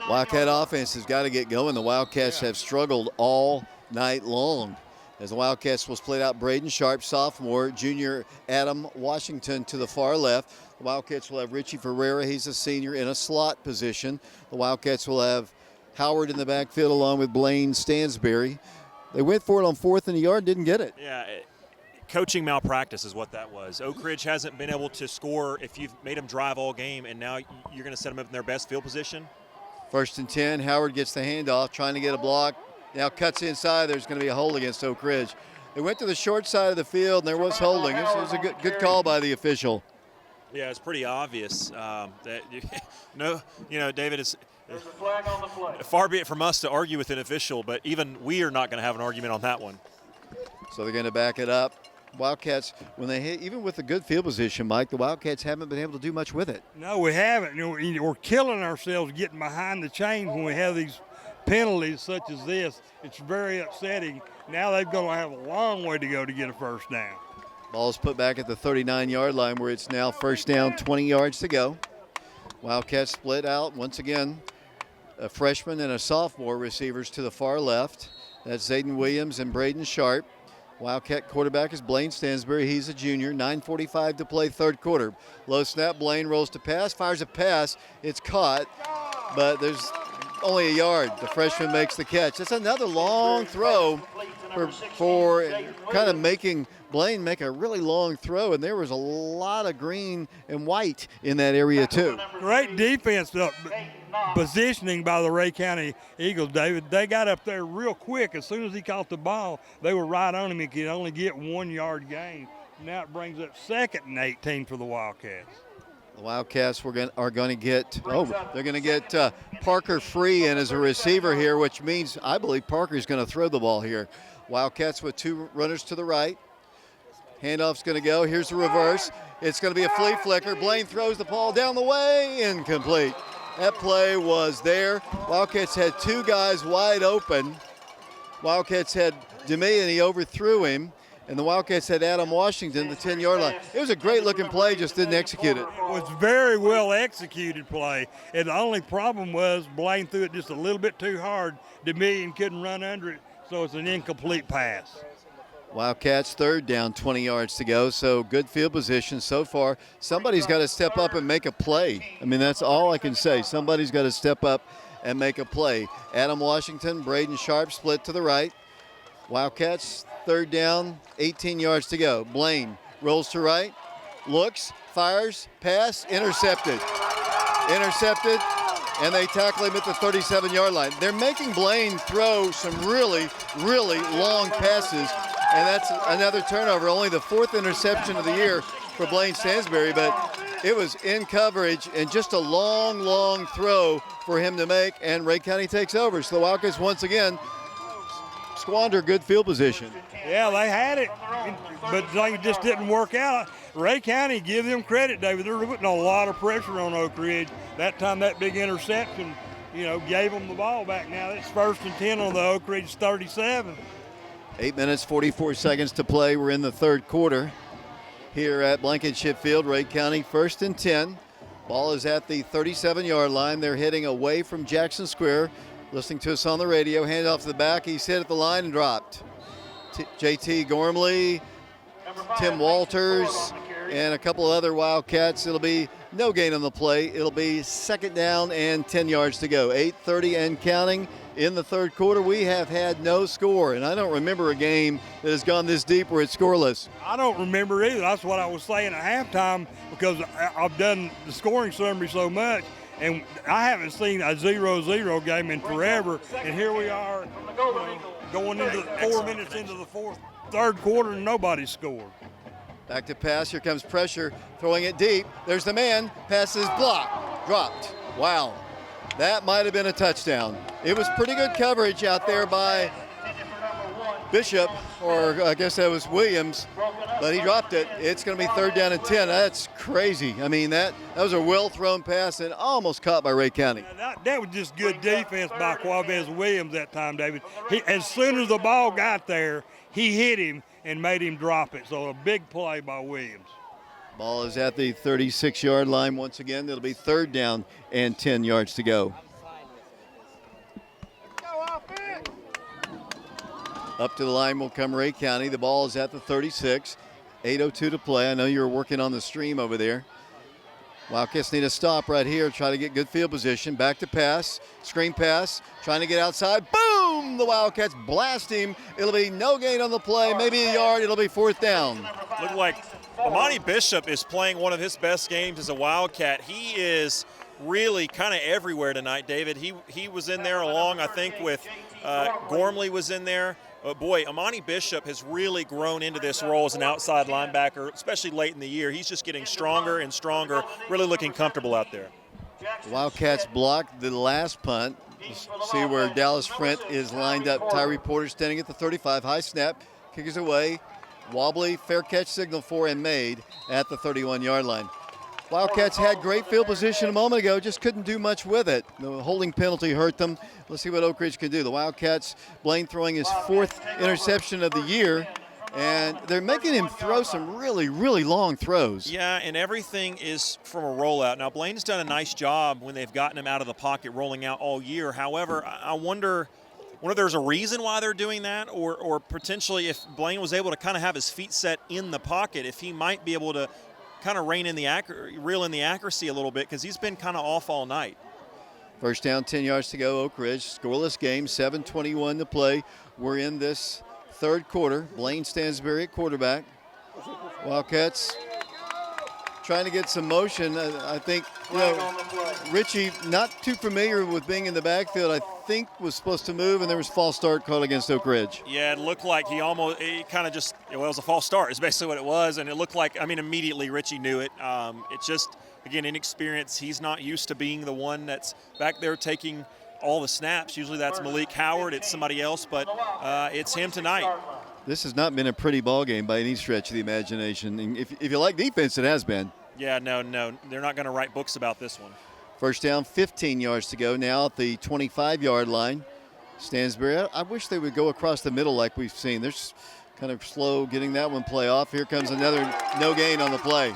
Wildcat offense has got to get going. The Wildcats have struggled all night long. As the Wildcats will split out Braden Sharp, sophomore, junior Adam Washington to the far left. The Wildcats will have Richie Ferreira, he's a senior, in a slot position. The Wildcats will have Howard in the backfield along with Blaine Stansberry. They went for it on 4th and a yard, didn't get it. Yeah, coaching malpractice is what that was. Oak Ridge hasn't been able to score if you've made them drive all game, and now you're going to set them up in their best field position. 1st and 10, Howard gets the handoff, trying to get a block. Now cuts inside, there's going to be a hold against Oak Ridge. They went to the short side of the field, and there was holding. This was a good call by the official. Yeah, it's pretty obvious that David, is There's a flag on the play. far be it from us to argue with an official, but even we are not going to have an argument on that one. So they're going to back it up. Wildcats, when they hit, even with a good field position, Mike, the Wildcats haven't been able to do much with it. No, we haven't. We're killing ourselves getting behind the chains when we have these penalties such as this. It's very upsetting. Now they're going to have a long way to go to get a first down. Ball's put back at the 39-yard line where it's now 1st down, 20 yards to go. Wildcats split out once again. A freshman and a sophomore receivers to the far left. That's Zayden Williams and Braden Sharp. Wildcat quarterback is Blaine Stansberry. He's a junior. 9:45 to play, 3rd quarter. Low snap. Blaine rolls to pass, fires a pass. It's caught, but there's only a yard. The freshman makes the catch. That's another long throw for kind of making Blaine make a really long throw, and there was a lot of green and white in that area too. Great defense positioning by the Ray County Eagles, David. They got up there real quick. As soon as he caught the ball, they were right on him. He could only get 1 yard gain. Now it brings up 2nd and 18 for the Wildcats. The Wildcats are going to get, they're going to get Parker Free in as a receiver here, which means I believe Parker's going to throw the ball here. Wildcats with 2 runners to the right. Handoff's going to go. Here's the reverse. It's going to be a flea flicker. Blaine throws the ball down the way, incomplete. That play was there. Wildcats had 2 guys wide open. Wildcats had DeMay, and he overthrew him. And the Wildcats had Adam Washington, the 10-yard line. It was a great-looking play, just didn't execute it. It was very well executed play. And the only problem was Blaine threw it just a little bit too hard. DeMillion couldn't run under it. so it's an incomplete pass. Wildcats third down, 20 yards to go, so good field position so far. Somebody's got to step up and make a play. I mean, that's all I can say. Somebody's got to step up and make a play. Adam Washington, Braden Sharp split to the right. Wildcats third down, 18 yards to go. Blaine rolls to right, looks, fires, pass, intercepted. Intercepted, and they tackle him at the 37-yard line. They're making Blaine throw some really, really long passes, and that's another turnover. Only the 4th interception of the year for Blaine Stansbury, but it was in coverage and just a long, long throw for him to make, and Ray County takes over. So the Wildcats once again squander good field position. Yeah, they had it, but it just didn't work out. Ray County, give them credit, David. They're putting a lot of pressure on Oak Ridge. That time, that big interception, gave them the ball back. Now it's 1st and 10 on the Oak Ridge 37. 8 minutes, 44 seconds to play. We're in the third quarter here at Blankenship Field. Ray County 1st and 10. Ball is at the 37-yard line. They're heading away from Jackson Square. Listening to us on the radio, hand off to the back. He's hit at the line and dropped. JT Gormley, Tim Walters, and a couple of other Wildcats. It'll be no gain on the play. It'll be 2nd down and 10 yards to go. 8:30 and counting in the third quarter. We have had no score, and I don't remember a game that has gone this deep where it's scoreless. I don't remember either. That's what I was saying at halftime, because I've done the scoring summary so much, and I haven't seen a 0-0 game in forever. And here we are, going into 4 minutes into the third quarter, and nobody's scored. Back to pass. Here comes pressure. Throwing it deep. There's the man. Passes blocked. Dropped. Wow. That might have been a touchdown. It was pretty good coverage out there by Bishop, or I guess that was Williams, but he dropped it. It's going to be 3rd down and 10. That's crazy. I mean, that was a well-thrown pass and almost caught by Ray County. That was just good defense by Quavez Williams that time, David. As soon as the ball got there, he hit him and made him drop it. So a big play by Williams. Ball is at the 36-yard line once again. It'll be 3rd down and 10 yards to go. Up to the line will come Ray County. The ball is at the 36. 8:02 to play. I know you were working on the stream over there. Wildcats need a stop right here. Try to get good field position. Back to pass. Screen pass. Trying to get outside. Boom! The Wildcats blast him. It'll be no gain on the play. Maybe a yard. It'll be 4th down. Looked like Amani Bishop is playing one of his best games as a Wildcat. He is really kind of everywhere tonight, David. He was in there along, I think, with Gormley was in there. Boy, Amani Bishop has really grown into this role as an outside linebacker, especially late in the year. He's just getting stronger and stronger, really looking comfortable out there. The Wildcats blocked the last punt. See where Dallas Frent is lined up. Tyree Porter standing at the 35. High snap, kick is away. Wobbly, fair catch signal for and made at the 31-yard line. Wildcats had great field position a moment ago, just couldn't do much with it. The holding penalty hurt them. Let's see what Oak Ridge can do. The Wildcats, Blaine throwing his 4th interception of the year, and they're making him throw some really, really long throws. Yeah, and everything is from a rollout. Now, Blaine's done a nice job when they've gotten him out of the pocket rolling out all year. However, I wonder if there's a reason why they're doing that, or potentially if Blaine was able to kind of have his feet set in the pocket, if he might be able to kind of reel in the accuracy a little bit, because he's been kind of off all night. 1st down, 10 yards to go, Oak Ridge. Scoreless game, 7:21 to play. We're in this third quarter. Blaine Stansbury at quarterback. Wildcats trying to get some motion. I think, Richie, not too familiar with being in the backfield, I think was supposed to move, and there was a false start called against Oak Ridge. Yeah, it looked like it was a false start is basically what it was, and it looked like, immediately Richie knew it. It's just, again, inexperience. He's not used to being the one that's back there taking all the snaps. Usually that's Malik Howard, it's somebody else, but it's him tonight. This has not been a pretty ball game by any stretch of the imagination. And if you like defense, it has been. Yeah, no, they're not going to write books about this one. 1st down, 15 yards to go now at the 25-yard line. Stansbury, I wish they would go across the middle like we've seen. They're just kind of slow getting that one play off. Here comes another no gain on the play.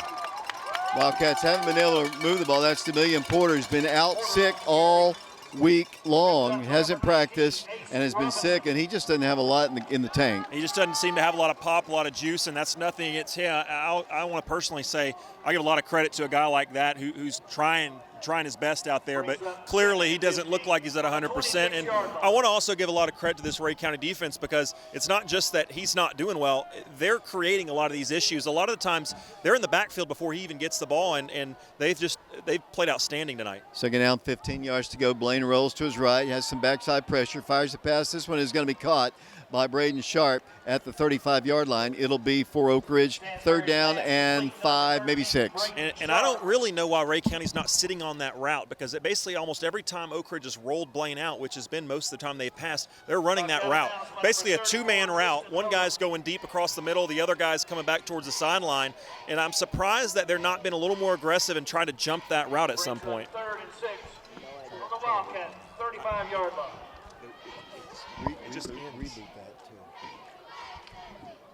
Wildcats haven't been able to move the ball. That's Demillion Porter, who's been out sick all week long, hasn't practiced. and has been sick, and he just doesn't have a lot in the tank. He just doesn't seem to have a lot of pop, a lot of juice, and that's nothing against him. I want to personally say I give a lot of credit to a guy like that who's trying his best out there, but clearly he doesn't look like he's at 100%. And I want to also give a lot of credit to this Rhea County defense, because it's not just that he's not doing well. They're creating a lot of these issues. A lot of the times they're in the backfield before he even gets the ball, and they've played outstanding tonight. Second down, 15 yards to go. Blaine rolls to his right, has some backside pressure, fires the pass. This one is going to be caught by Braden Sharp at the 35-yard line. It'll be for Oak Ridge, third down and 5, maybe 6. And I don't really know why Rhea County's not sitting on that route, because it basically almost every time Oak Ridge has rolled Blaine out, which has been most of the time they've passed, they're running that route. Basically a two-man route. One guy's going deep across the middle, the other guy's coming back towards the sideline, and I'm surprised that they're not been a little more aggressive and trying to jump that route at some point. Third and 6 for the Wildcats, 35-yard line. Just reboot that too.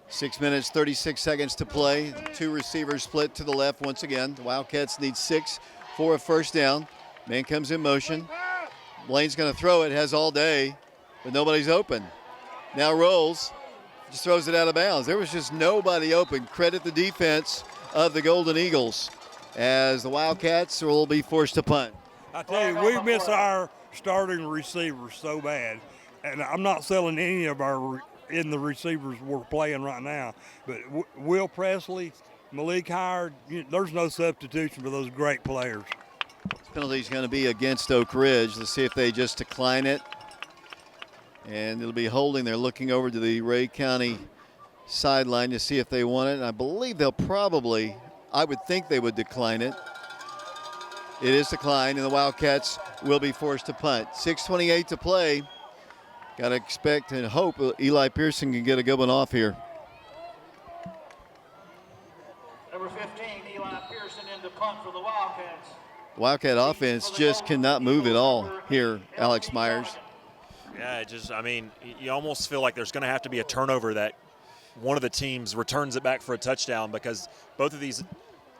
6 minutes, 36 seconds to play. Two receivers split to the left once again. The Wildcats need 6 for a first down. Man comes in motion. Blaine's going to throw it, has all day, but nobody's open. Now rolls, just throws it out of bounds. There was just nobody open. Credit the defense of the Golden Eagles, as the Wildcats will be forced to punt. I tell you, we miss our starting receivers so bad. And I'm not selling any of our in the receivers we're playing right now. But Will Presley, Malik Howard, there's no substitution for those great players. This penalty is going to be against Oak Ridge. Let's see if they just decline it. And it'll be holding. They're looking over to the Rhea County sideline to see if they want it. And I believe they'll probably, I would think they would decline it. It is declined, and the Wildcats will be forced to punt. 6:28 to play. Got to expect and hope Eli Pearson can get a good one off here. Number 15, Eli Pearson in the punt for the Wildcats. Wildcat offense just cannot move at all here, Alex Myers. Yeah, you almost feel like there's going to have to be a turnover that one of the teams returns it back for a touchdown, because both of these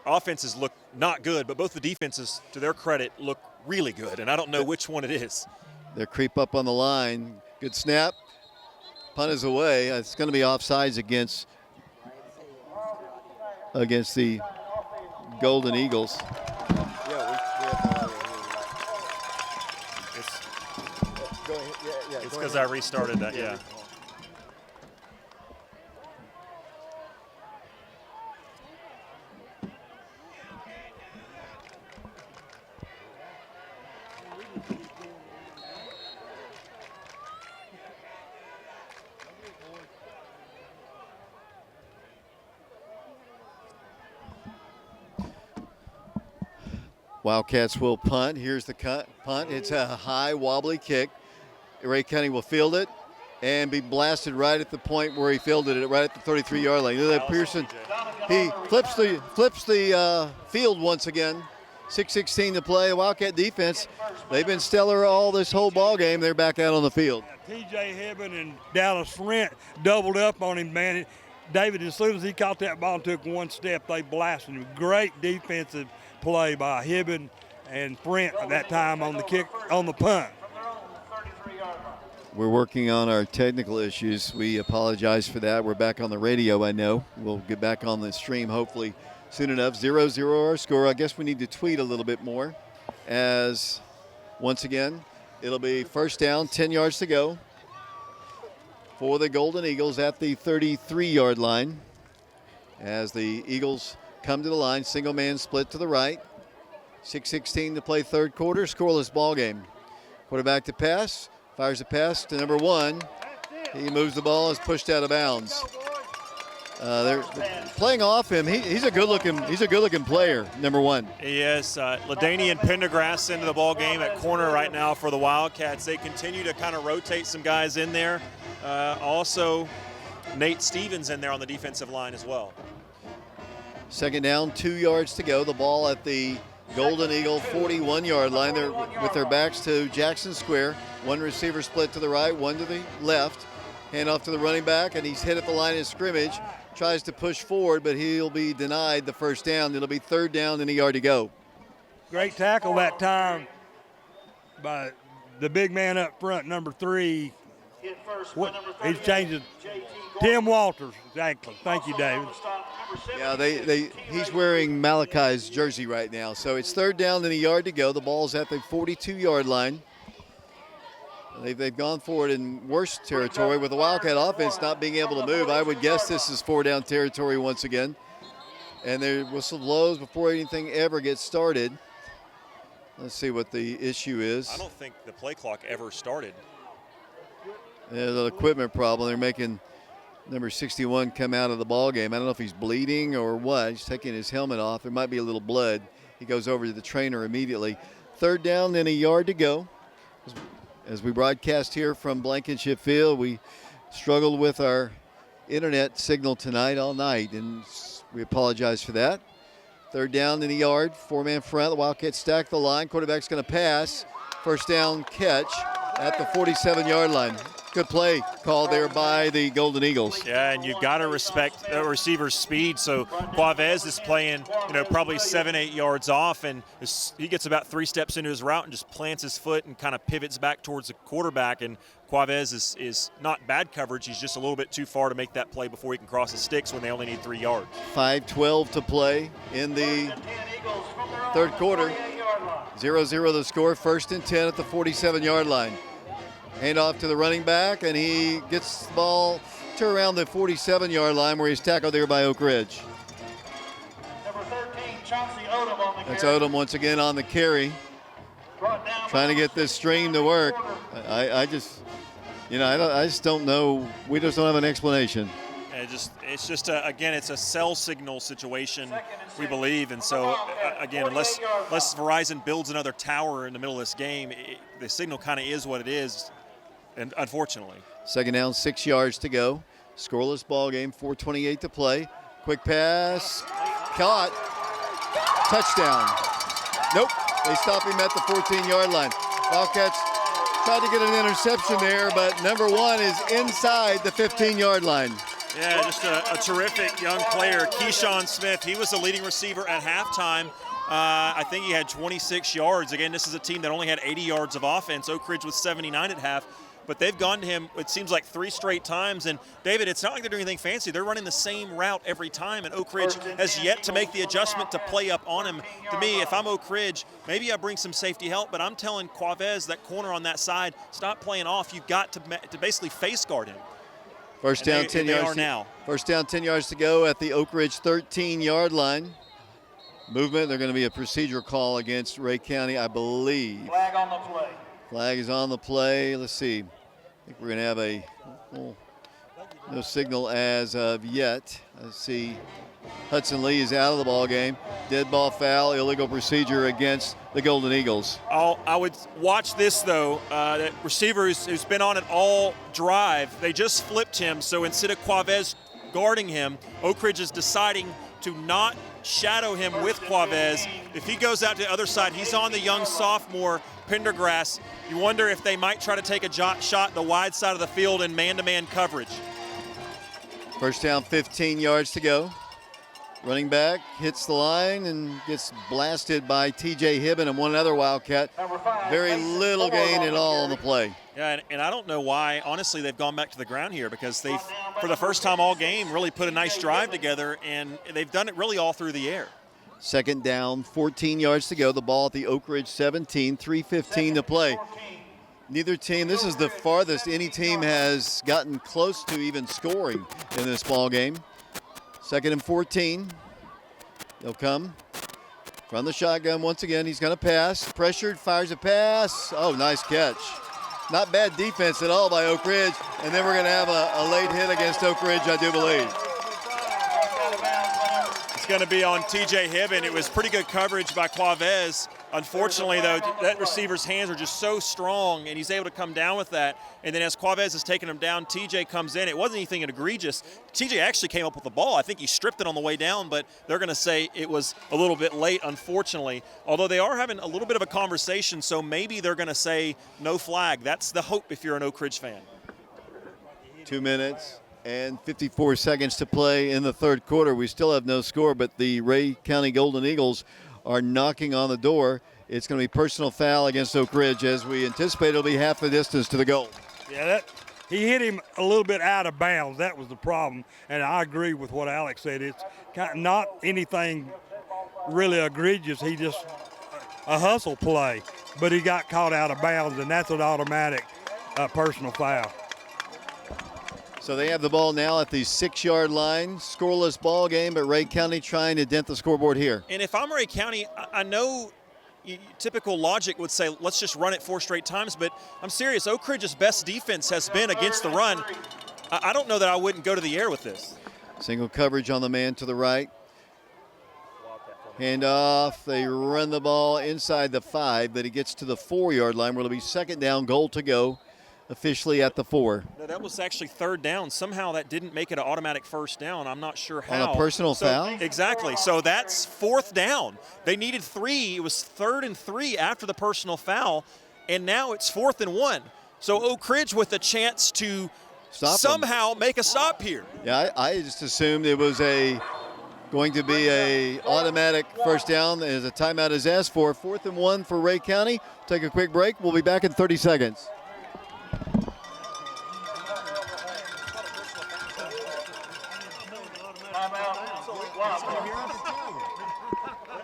offenses look not good, but both the defenses, to their credit, look really good, and I don't know which one it is. They creep up on the line. Good snap. Punt is away. It's going to be offsides against the Golden Eagles. Yeah, we have no idea. It's because I restarted that, yeah. Wildcats will punt. Here's the punt. It's a high, wobbly kick. Rhea County will field it and be blasted right at the point where he fielded it, right at the 33-yard line. Look at Pearson. He flips the field once again. 6:16 to play. The Wildcat defense, they've been stellar all this whole ball game. They're back out on the field. T.J. Hibbon and Dallas Frent doubled up on him, man. David, as soon as he caught that ball and took one step, they blasted him. Great defensive play by Hibbon and Frent at that time on the kick, on the punt. We're working on our technical issues. We apologize for that. We're back on the radio, I know. We'll get back on the stream hopefully soon enough. 0-0 our score. I guess we need to tweet a little bit more, as once again, it'll be first down, 10 yards to go for the Golden Eagles at the 33-yard line, as the Eagles come to the line, single man split to the right. 6:16 to play third quarter, scoreless ball game. Quarterback to pass, fires a pass to number 1. He moves the ball, is pushed out of bounds. They're playing off him. He's a good-looking player, number 1. Yes, LaDainian Pendergrass into the ball game at corner right now for the Wildcats. They continue to kind of rotate some guys in there. Also, Nate Stevens in there on the defensive line as well. Second down, 2 yards to go. The ball at the Golden Eagle 41-yard line. They're with their backs to Jackson Square. One receiver split to the right, one to the left. Hand off to the running back, and he's hit at the line of scrimmage. Tries to push forward, but he'll be denied the first down. It'll be third down and a yard to go. Great tackle that time by the big man up front, number 3, hit first What? by number He's 38, changing. JT Tim Gordon. Walters, exactly. Thank you, Also David. on the stop, number Yeah, 72, he's wearing Malachi's jersey right now. So it's third down and a yard to go. The ball's at the 42-yard line. They've gone forward in worse territory with the Wildcat offense not being able to move. I would guess this is four-down territory once again. And their whistle blows before anything ever gets started. Let's see what the issue is. I don't think the play clock ever started. There's an equipment problem. They're making number 61 come out of the ball game. I don't know if he's bleeding or what. He's taking his helmet off. There might be a little blood. He goes over to the trainer immediately. Third down and a yard to go. As we broadcast here from Blankenship Field, we struggled with our internet signal tonight all night, and we apologize for that. Third down and a yard, four-man front. The Wildcats stack the line. Quarterback's going to pass. First down catch at the 47-yard line. Good play called there by the Golden Eagles. Yeah, and you've got to respect the receiver's speed. So Quavez is playing, probably 7-8 yards off, and he gets about 3 steps into his route and just plants his foot and kind of pivots back towards the quarterback. And Quavez is not bad coverage. He's just a little bit too far to make that play before he can cross the sticks when they only need 3 yards. 5:12 to play in the third quarter. 0-0 the score. First and 10 at the 47-yard line. Hand off to the running back, and he gets the ball to around the 47-yard line where he's tackled there by Oak Ridge. Number 13, Chauncey Odom on the That's carry. Odom once again on the carry, Brought down trying to get this stream to work. I just don't know. We just don't have an explanation. It's just it's a cell signal situation, we believe, and so again, unless Verizon builds another tower in the middle of this game, the signal kind of is what it is, and unfortunately. Second down, 6 yards to go. Scoreless ball game, 4:28 to play. Quick pass, caught, touchdown. Nope, they stop him at the 14-yard line. Wildcats tried to get an interception there, but number 1 is inside the 15-yard line. Yeah, just a terrific young player, Keyshawn Smith. He was the leading receiver at halftime. I think he had 26 yards. Again, this is a team that only had 80 yards of offense. Oak Ridge was 79 at half. But they've gone to him, it seems like 3 straight times. And, David, it's not like they're doing anything fancy. They're running the same route every time, and Oak Ridge has yet to make the adjustment to play up on him. To me, if I'm Oak Ridge, maybe I bring some safety help, but I'm telling Quavez, that corner on that side, stop playing off. You've got to basically face guard him. First down, 10 yards. First down, 10 yards to go at the Oak Ridge 13-yard line. Movement. They're going to be a procedure call against Ray County, I believe. Flag on the play. Flag is on the play. Let's see. I think we're going to have no signal as of yet. Let's see. Hudson Lee is out of the ball game. Dead ball foul, illegal procedure against the Golden Eagles. I would watch this, though. That receiver who's been on it all drive, they just flipped him. So instead of Quavez guarding him, Oak Ridge is deciding to not shadow him with Quavez. If he goes out to the other side, he's on the young sophomore, Pendergrass. You wonder if they might try to take a shot the wide side of the field in man-to-man coverage. First down, 15 yards to go. Running back hits the line and gets blasted by T.J. Hibben and one other Wildcat. Very little gain at all on the play. Yeah, and I don't know why, honestly, they've gone back to the ground here, because they've, for the first time all game, really put a nice drive together, and they've done it really all through the air. Second down, 14 yards to go. The ball at the Oak Ridge 17, 3:15 to play. Neither team, this is the farthest any team has gotten close to even scoring in this ball game. Second and 14. They'll come from the shotgun once again. He's going to pass. Pressured, fires a pass. Oh, nice catch. Not bad defense at all by Oak Ridge. And then we're going to have a late hit against Oak Ridge, I do believe. It's going to be on T.J. Hibben. It was pretty good coverage by Quavez. Unfortunately, though, that receiver's hands are just so strong, and he's able to come down with that. And then as Quavez is taking him down, T.J. comes in. It wasn't anything egregious. T.J. actually came up with the ball. I think he stripped it on the way down, but they're going to say it was a little bit late, unfortunately. Although they are having a little bit of a conversation, so maybe they're going to say no flag. That's the hope if you're an Oak Ridge fan. 2 minutes and 54 seconds to play in the third quarter. We still have no score, but the Ray County Golden Eagles are knocking on the door. It's going to be personal foul against Oak Ridge. As we anticipate, it'll be half the distance to the goal. Yeah, he hit him a little bit out of bounds. That was the problem. And I agree with what Alex said. It's kind of not anything really egregious. He just a hustle play, but he got caught out of bounds, and that's an automatic personal foul. So they have the ball now at the 6-yard line. Scoreless ball game, but Ray County trying to dent the scoreboard here. And if I'm Ray County, I know typical logic would say let's just run it 4 straight times, but I'm serious. Oak Ridge's best defense has been against the run. I don't know that I wouldn't go to the air with this. Single coverage on the man to the right. Hand off. They run the ball inside the 5, but he gets to the 4-yard line where it'll be second down, goal to go. Officially at the 4. No, that was actually third down. Somehow that didn't make it an automatic first down. I'm not sure how. On a personal foul? Exactly. So that's 4th down. They needed 3. It was 3rd and 3 after the personal foul, and now it's 4th and 1. So Oak Ridge with a chance to somehow make a stop here. Yeah, I just assumed it was going to be a automatic first down as a timeout is asked for. 4th and 1 for Ray County. Take a quick break. We'll be back in 30 seconds.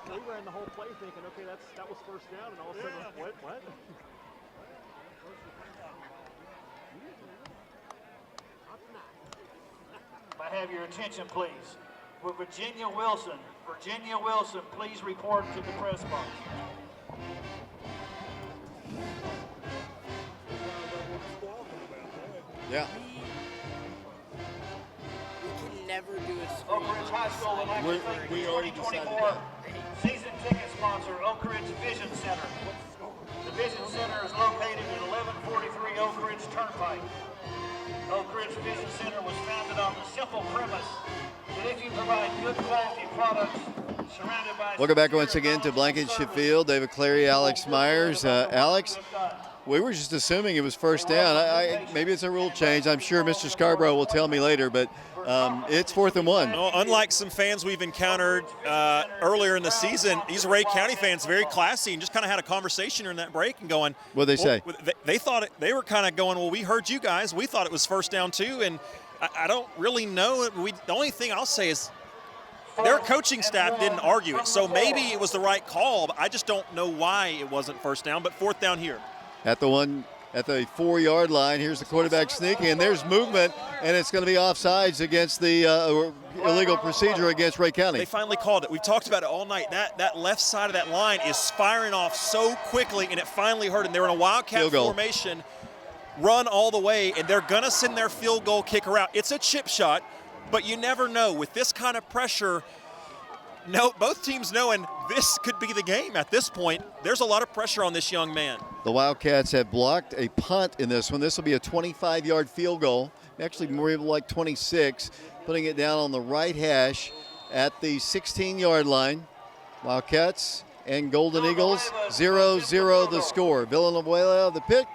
We ran the whole play thinking, okay, that was first down, and all of a sudden, what? I have your attention, please. Will Virginia Wilson, please report to the press box. Yeah. We can never do a Oak Ridge High School would like to thank the 2024 season ticket sponsor, Oak Ridge Vision Center. The Vision Center is located at 1143 Oak Ridge Turnpike. Oak Ridge Vision Center was founded on the simple premise that if you provide good quality products surrounded by... Welcome back once again to Blankenship Field. David Clary, Alex Myers. Alex, we were just assuming it was first down. Maybe it's a rule change. I'm sure Mr. Scarborough will tell me later, but it's 4th and 1. Well, unlike some fans we've encountered earlier in the season, these Ray County fans very classy and just kind of had a conversation during that break and going. What'd they say? They thought they were kind of going, well, we heard you guys. We thought it was first down too, and I don't really know. The only thing I'll say is their coaching staff didn't argue it, so maybe it was the right call, but I just don't know why it wasn't first down, but 4th down here. At the 4-yard line, here's the quarterback sneaking, and there's movement, and it's going to be offsides against the illegal procedure against Ray County. They finally called it. We've talked about it all night. That left side of that line is firing off so quickly, and it finally hurt. And they were in a Wildcat formation, run all the way, and they're going to send their field goal kicker out. It's a chip shot, but you never know. With this kind of pressure, both teams knowing this could be the game at this point, there's a lot of pressure on this young man. The Wildcats have blocked a punt in this one. This will be a 25-yard field goal, actually more like 26, putting it down on the right hash at the 16-yard line. Wildcats and Golden Eagles, 0-0 the score. Villanueva, the pick,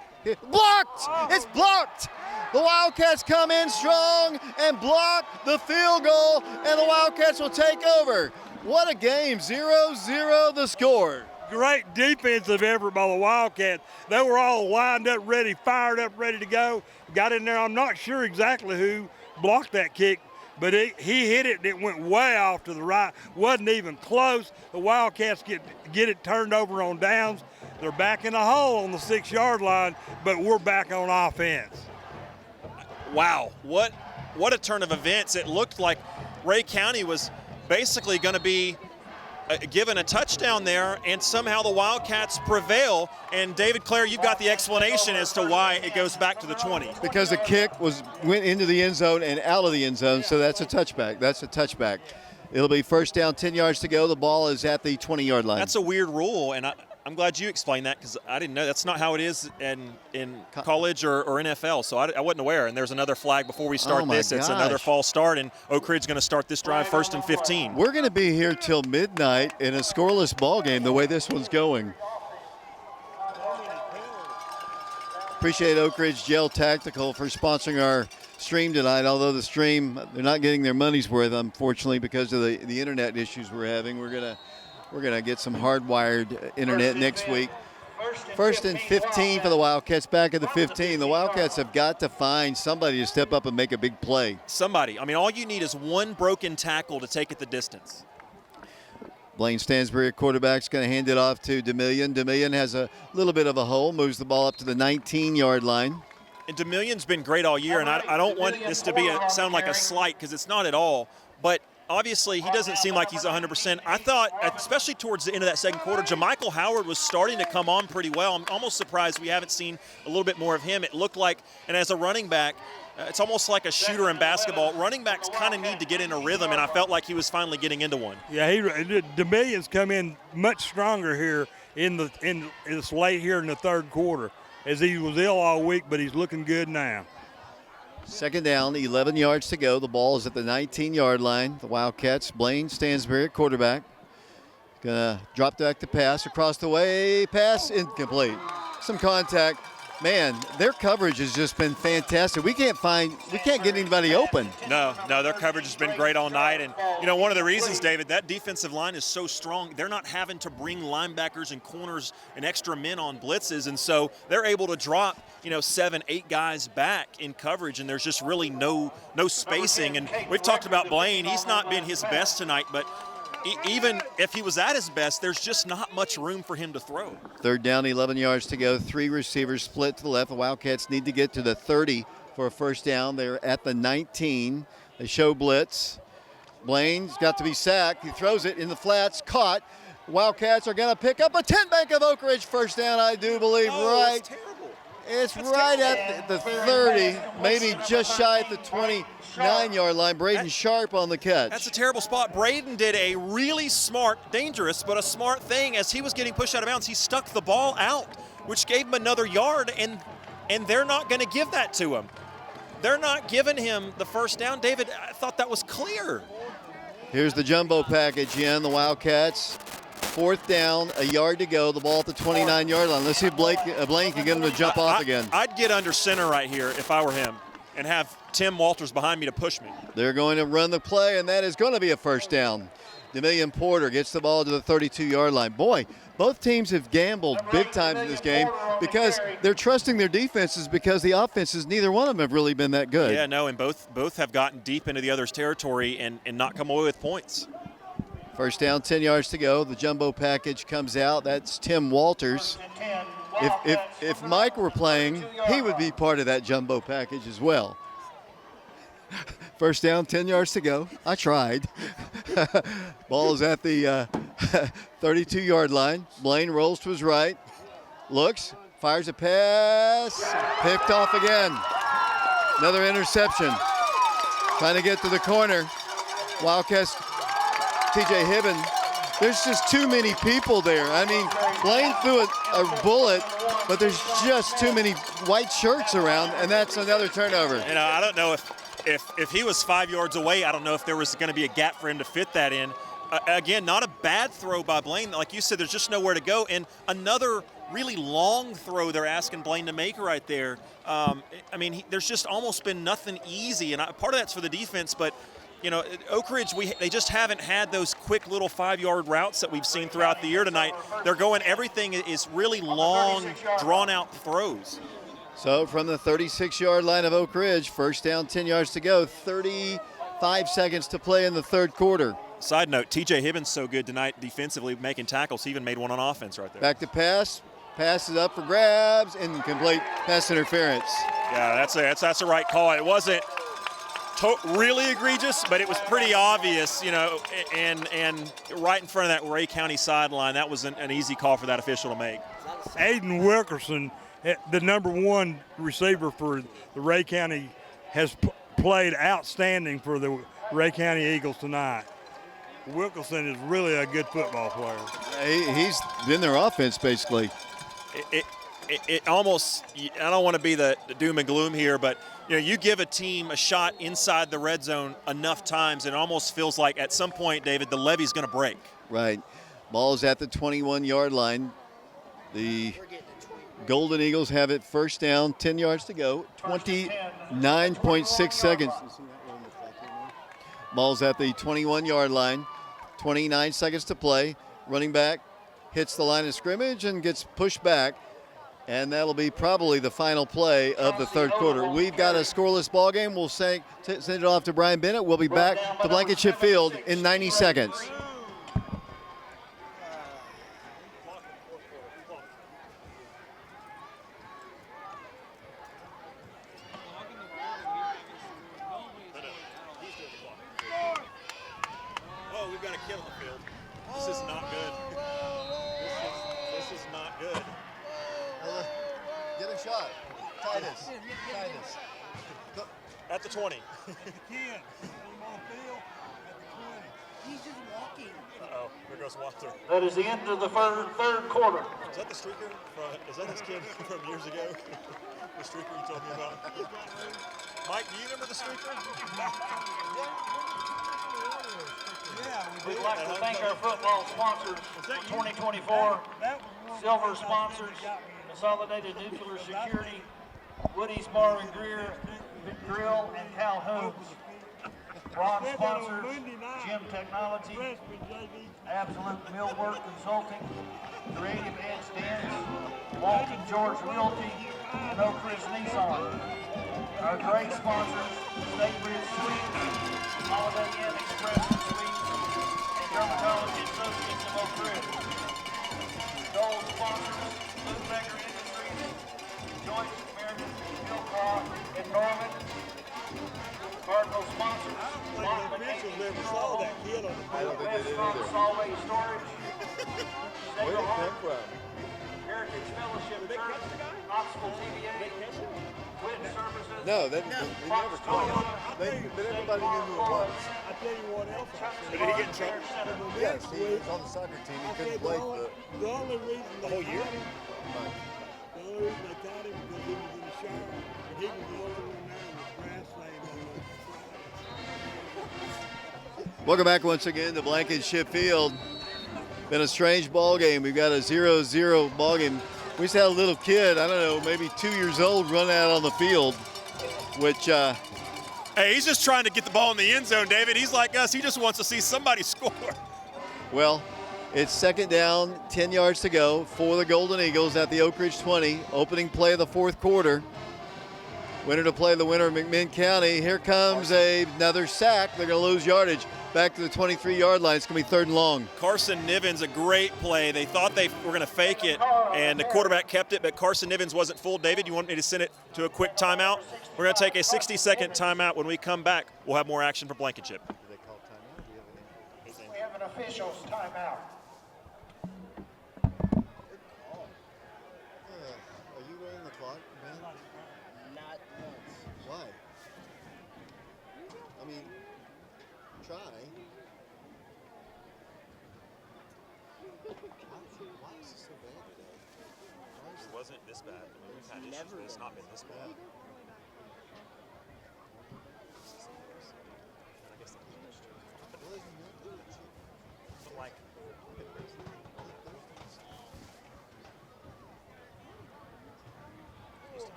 blocked! It's blocked! The Wildcats come in strong and block the field goal, and the Wildcats will take over. What a game, 0-0 the score. Great defensive effort by the Wildcats. They were all lined up, ready, fired up, ready to go. Got in there. I'm not sure exactly who blocked that kick, but he hit it and it went way off to the right. Wasn't even close. The Wildcats get it turned over on downs. They're back in the hole on the 6-yard line, but we're back on offense. Wow, what a turn of events. It looked like Ray County was basically going to be given a touchdown there, and somehow the Wildcats prevail. And David Clare, you've got the explanation as to why it goes back to the 20. Because the kick went into the end zone and out of the end zone, so that's a touchback. It'll be first down, 10 yards to go. The ball is at the 20-yard line. That's a weird rule, and I'm glad you explained that because I didn't know. That's not how it is in college or NFL, so I wasn't aware. And there's another flag before we start this. It's another false start, and Oak Ridge is going to start this drive 1st and 15. We're going to be here till midnight in a scoreless ball game the way this one's going. Appreciate Oak Ridge Gel Tactical for sponsoring our stream tonight, although the stream, they're not getting their money's worth, unfortunately, because of the internet issues we're having. We're gonna get some hardwired internet next week. First and 15 for the Wildcats, back at the 15. The Wildcats have got to find somebody to step up and make a big play. Somebody. I mean, all you need is one broken tackle to take it the distance. Blaine Stansbury at quarterback is going to hand it off to DeMillion. DeMillion has a little bit of a hole, moves the ball up to the 19-yard line. And DeMillion's been great all year, and I don't want this to sound like a slight, because it's not at all. But obviously, he doesn't seem like he's 100%. I thought, especially towards the end of that second quarter, JaMychal Howard was starting to come on pretty well. I'm almost surprised we haven't seen a little bit more of him. It looked like, and as a running back, it's almost like a shooter in basketball. Running backs kind of need to get in a rhythm, and I felt like he was finally getting into one. Yeah, DeMillion's come in much stronger here in this late here in the third quarter, as he was ill all week, but he's looking good now. Second down, 11 yards to go. The ball is at the 19-yard line. The Wildcats, Blaine Stansbury at quarterback. Gonna drop back to pass across the way. Pass incomplete. Some contact. Man, their coverage has just been fantastic. We can't get anybody open. No, their coverage has been great all night. And, one of the reasons, David, that defensive line is so strong, they're not having to bring linebackers and corners and extra men on blitzes. And so they're able to drop, 7, 8 guys back in coverage, and there's just really no spacing. And we've talked about Blaine. He's not been his best tonight, but even if he was at his best, there's just not much room for him to throw. Third down, 11 yards to go. 3 receivers split to the left. The Wildcats need to get to the 30 for a first down. They're at the 19. They show blitz. Blaine's got to be sacked. He throws it in the flats, caught. Wildcats are going to pick up a 10 Bank of Oak Ridge first down, I do believe, right? It's terrible. It's right at the 30, maybe just shy at the 29-yard line. Braden Sharp on the catch. That's a terrible spot. Braden did a really smart, dangerous, but a smart thing. As he was getting pushed out of bounds, he stuck the ball out, which gave him another yard, and they're not going to give that to him. They're not giving him the first down. David, I thought that was clear. Here's the jumbo package in. The Wildcats. Fourth down, a yard to go. The ball at the 29-yard line. Let's see if Blaine can get him to jump off again. I'd get under center right here if I were him and have Tim Walters behind me to push me. They're going to run the play, and that is going to be a first down. DeMillion Porter gets the ball to the 32-yard line. Boy, both teams have gambled big time in this game because they're trusting their defenses, because the offenses, neither one of them have really been that good. Yeah, no, and both have gotten deep into the other's territory and not come away with points. First down, 10 yards to go. The jumbo package comes out. That's Tim Walters. If Mike were playing, he would be part of that jumbo package as well. First down, 10 yards to go. I tried. Ball is at the 32-yard line. Blaine rolls to his right. Looks, fires a pass. Picked off again. Another interception. Trying to get to the corner. Wildcats. TJ Hibben, there's just too many people there. I mean, Blaine threw a bullet, but there's just too many white shirts around, and that's another turnover. I don't know if he was 5 yards away, I don't know if there was going to be a gap for him to fit that in. Again, not a bad throw by Blaine. Like you said, there's just nowhere to go. And another really long throw they're asking Blaine to make right there. There's just almost been nothing easy, and part of that's for the defense, but Oak Ridge, they just haven't had those quick little 5-yard routes that we've seen throughout the year tonight. Everything is really long, drawn-out throws. So from the 36-yard line of Oak Ridge, first down, 10 yards to go, 35 seconds to play in the third quarter. Side note, TJ Hibben's so good tonight defensively making tackles. He even made one on offense right there. Back to pass. Pass is up for grabs. Incomplete. Pass interference. Yeah, that's a right call. It wasn't really egregious, but it was pretty obvious, and right in front of that Ray County sideline. That was an easy call for that official to make. Aiden Wilkerson, the number 1 receiver for the Ray County, has played outstanding for the Ray County Eagles tonight. Wilkerson is really a good football player. He's been their offense, basically. It almost, I don't want to be the doom and gloom here, but you give a team a shot inside the red zone enough times, it almost feels like at some point, David, the levee's going to break. Right. Ball is at the 21-yard line. The Golden Eagles have it first down, 10 yards to go, 29.6 seconds. Ball's at the 21-yard line, 29 seconds to play. Running back hits the line of scrimmage and gets pushed back. And that'll be probably the final play of the third quarter. We've got a scoreless ball game. We'll send it off to Brian Bennett. We'll be back to Blankenship Field in 90 seconds. Oh, we've got a kid on the field. This is not good. This is not good. Get a shot. Titus. At the 20. He's just walking. Uh-oh, there goes Walter. That is the end of the third quarter. Is that the streaker? Is that his kid from years ago? The streaker you told me about? Mike, do you remember the streaker? We'd like to thank our football sponsors, 2024, Silver sponsors, Consolidated Nuclear Security, Woody's Bar and Grill, and Calhoun's. Bronze sponsors, Gym Technology, Absolute Millwork Consulting, Creative Edge Dance, Walking George Realty, and Oak Ridge Nissan. Our great sponsors, State Bridge Suites, Holiday Inn Express and Suites, and Dermatology Associates of Oak Ridge. Gold sponsors, Blue Becker Industries, Joyce, Meredith, Hillcroft, and Norman. Cardinal sponsors, Mark McKinney, Restaurant Solway Storage, Where did it come from? Heritage Fellowship Church, Knoxville TVA, Witten Services, No, they never called him. But everybody knew who it was. I tell you what else. Did he get in trouble? Yes, he was on the soccer team. He couldn't play for The only reason The whole year? The only reason they caught him because he was in the shower and he was the only one there with grass laying on the Welcome back once again to Blankenship Field. Been a strange ball game. We've got a 0-0 ball game. We just had a little kid, I don't know, maybe 2 years old, run out on the field, which Hey, he's just trying to get the ball in the end zone, David. He's like us. He just wants to see somebody score. well, it's second down, 10 yards to go for the Golden Eagles at the Oak Ridge 20. Opening play of the fourth quarter. Winner to play the winner of McMinn County. Here comes another sack. They're going to lose yardage. Back to the 23-yard line. It's going to be third and long. Carson Nivens, a great play. They thought they were going to fake it, and the quarterback kept it, but Carson Nivens wasn't full. David, you want me to send it to a quick timeout? We're going to take a 60-second timeout. When we come back, we'll have more action for Blankenship. We have an official's timeout. Are you running the clock, man? Not once. Why? I mean, try. Why is it so bad today? It wasn't this bad. I mean, we've had issues, but it's not been this bad. I guess that's true. But like, just about.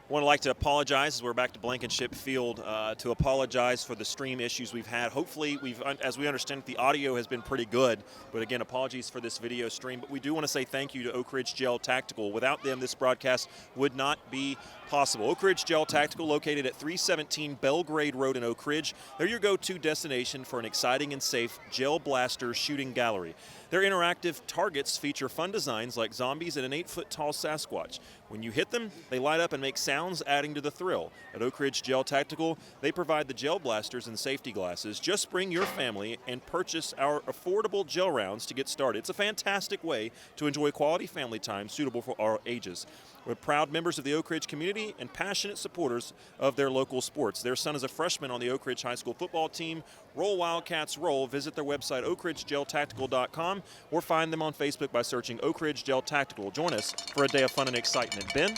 Want to like to apologize as we're back to Blankenship Field to apologize for the stream issues we've had. Hopefully, as we understand it, the audio has been pretty good. But again, apologies for this video stream. But we do want to say thank you to Oak Ridge Gel Tactical. Without them, this broadcast would not be possible. Oak Ridge Gel Tactical, located at 317 Belgrade Road in Oak Ridge. They're your go-to destination for an exciting and safe gel blaster shooting gallery. Their interactive targets feature fun designs like zombies and an 8-foot-tall Sasquatch. When you hit them, they light up and make sounds, adding to the thrill. At Oak Ridge Gel Tactical, they provide the gel blasters and safety glasses. Just bring your family and purchase our affordable gel rounds to get started. It's a fantastic way to enjoy quality family time suitable for all ages. We're proud members of the Oak Ridge community and passionate supporters of their local sports. Their son is a freshman on the Oak Ridge High School football team. Roll Wildcats Roll. Visit their website, oakridgegeltactical.com, or find them on Facebook by searching Oak Ridge Gel Tactical. Join us for a day of fun and excitement. Ben?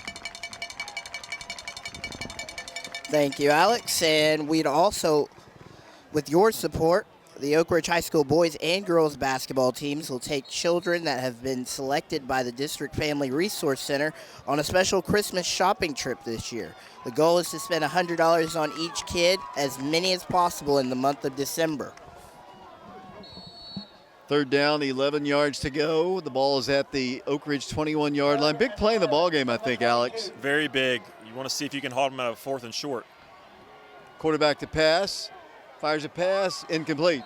Thank you, Alex. And we'd also, with your support, the Oak Ridge High School boys and girls basketball teams will take children that have been selected by the District Family Resource Center on a special Christmas shopping trip this year. The goal is to spend $100 on each kid, as many as possible in the month of December. Third down, 11 yards to go. The ball is at the Oak Ridge 21-yard line. Big play in the ball game, I think, Alex. Very big. You want to see if you can hold them out of 4th and short. Quarterback to pass. Fires a pass, incomplete.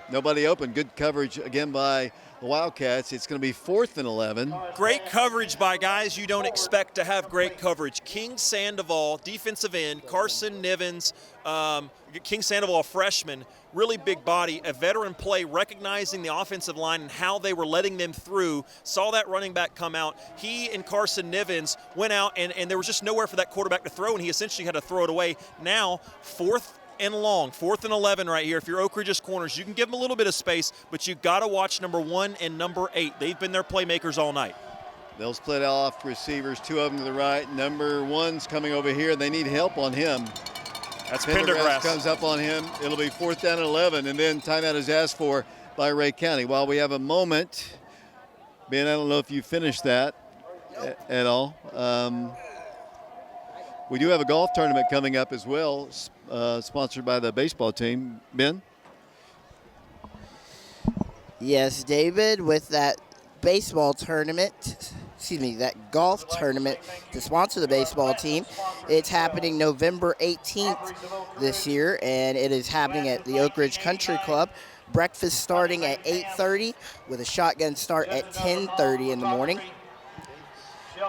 Nobody open. Good coverage again by the Wildcats. It's going to be 4th and 11. Great coverage by guys you don't expect to have great coverage. King Sandoval, defensive end. Carson Nivens, King Sandoval, a freshman, really big body. A veteran play, recognizing the offensive line and how they were letting them through. Saw that running back come out. He and Carson Nivens went out, and there was just nowhere for that quarterback to throw, and he essentially had to throw it away. Now, 4th and long, 4th and 11 right here. If you're Oak Ridge's corners, you can give them a little bit of space, but you got to watch number 1 and number 8. They've been their playmakers all night. They'll split off receivers, 2 of them to the right. Number 1's coming over here. They need help on him. That's Pendergrass Pendergrass. comes up on him. It'll be 4th down and 11, and then timeout is asked for by Ray County. While we have a moment, Ben, I don't know if you finished that at all. We do have a golf tournament coming up as well, sponsored by the baseball team. Ben? Yes, David, with that baseball tournament, that golf tournament to sponsor the baseball team. It's happening November 18th this year, and it is happening at the Oak Ridge Country Club. Breakfast starting at 8:30 with a shotgun start at 10:30 in the morning.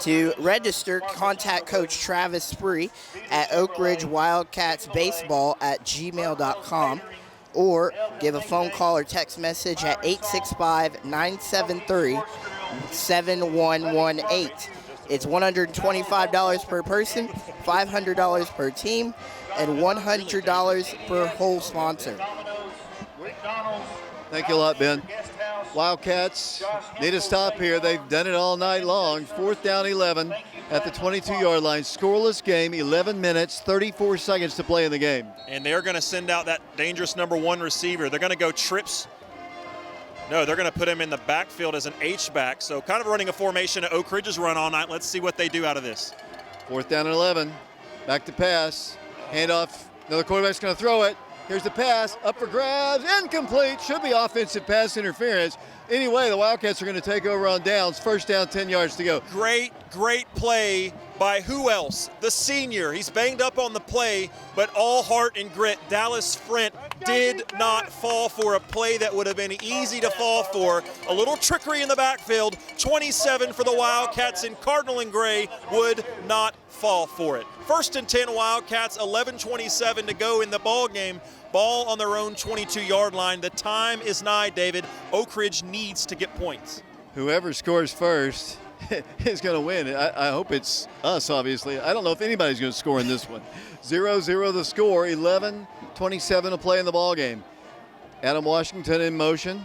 To register, contact Coach Travis Spree at oakridgewildcatsbaseball@gmail.com or give a phone call or text message at 865-973-7118. It's $125 per person, $500 per team, and $100 per whole sponsor. Thank you a lot, Ben. Wildcats need a stop here. They've done it all night long. 4th down 11 at the 22-yard line. Scoreless game, 11 minutes, 34 seconds to play in the game. And they're going to send out that dangerous number 1 receiver. They're going to go trips. No, they're going to put him in the backfield as an H-back. So kind of running a formation that Oak Ridge has run all night. Let's see what they do out of this. 4th down and 11. Back to pass. Handoff. Another quarterback's going to throw it. Here's the pass, up for grabs, incomplete. Should be offensive pass interference. Anyway, the Wildcats are going to take over on downs. 1st down, 10 yards to go. Great play by who else? The senior. He's banged up on the play, but all heart and grit. Dallas Frent did not fall for a play that would have been easy to fall for. A little trickery in the backfield. 27 for the Wildcats, and Cardinal and Gray would not fall for it. 1st and 10 Wildcats, 11:27 to go in the ball game. Ball on their own 22-yard line. The time is nigh, David. Oak Ridge needs to get points. Whoever scores first is going to win. I hope it's us, obviously. I don't know if anybody's going to score in this one. 0-0 the score, 11:27 to play in the ball game. Adam Washington in motion.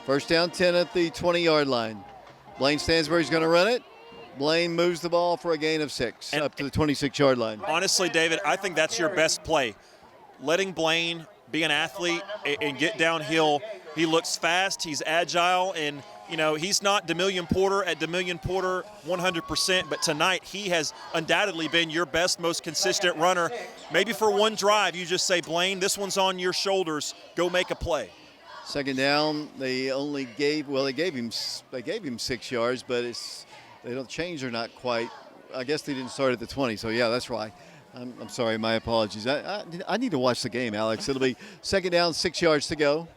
1st down, 10 at the 20-yard line. Blaine Stansbury's going to run it. Blaine moves the ball for a gain of 6 up to the 26-yard line. Honestly, David, I think that's your best play. Letting Blaine be an athlete and get downhill. He looks fast, he's agile, and he's not Demillion Porter at Demillion Porter 100%, but tonight he has undoubtedly been your best, most consistent runner. Maybe for one drive, you just say, Blaine, this one's on your shoulders. Go make a play. 2nd down, they gave him 6 yards, but the chains are not quite. I guess they didn't start at the 20, so yeah, that's right. I'm sorry, my apologies. I need to watch the game, Alex. It'll be 2nd down, 6 yards to go.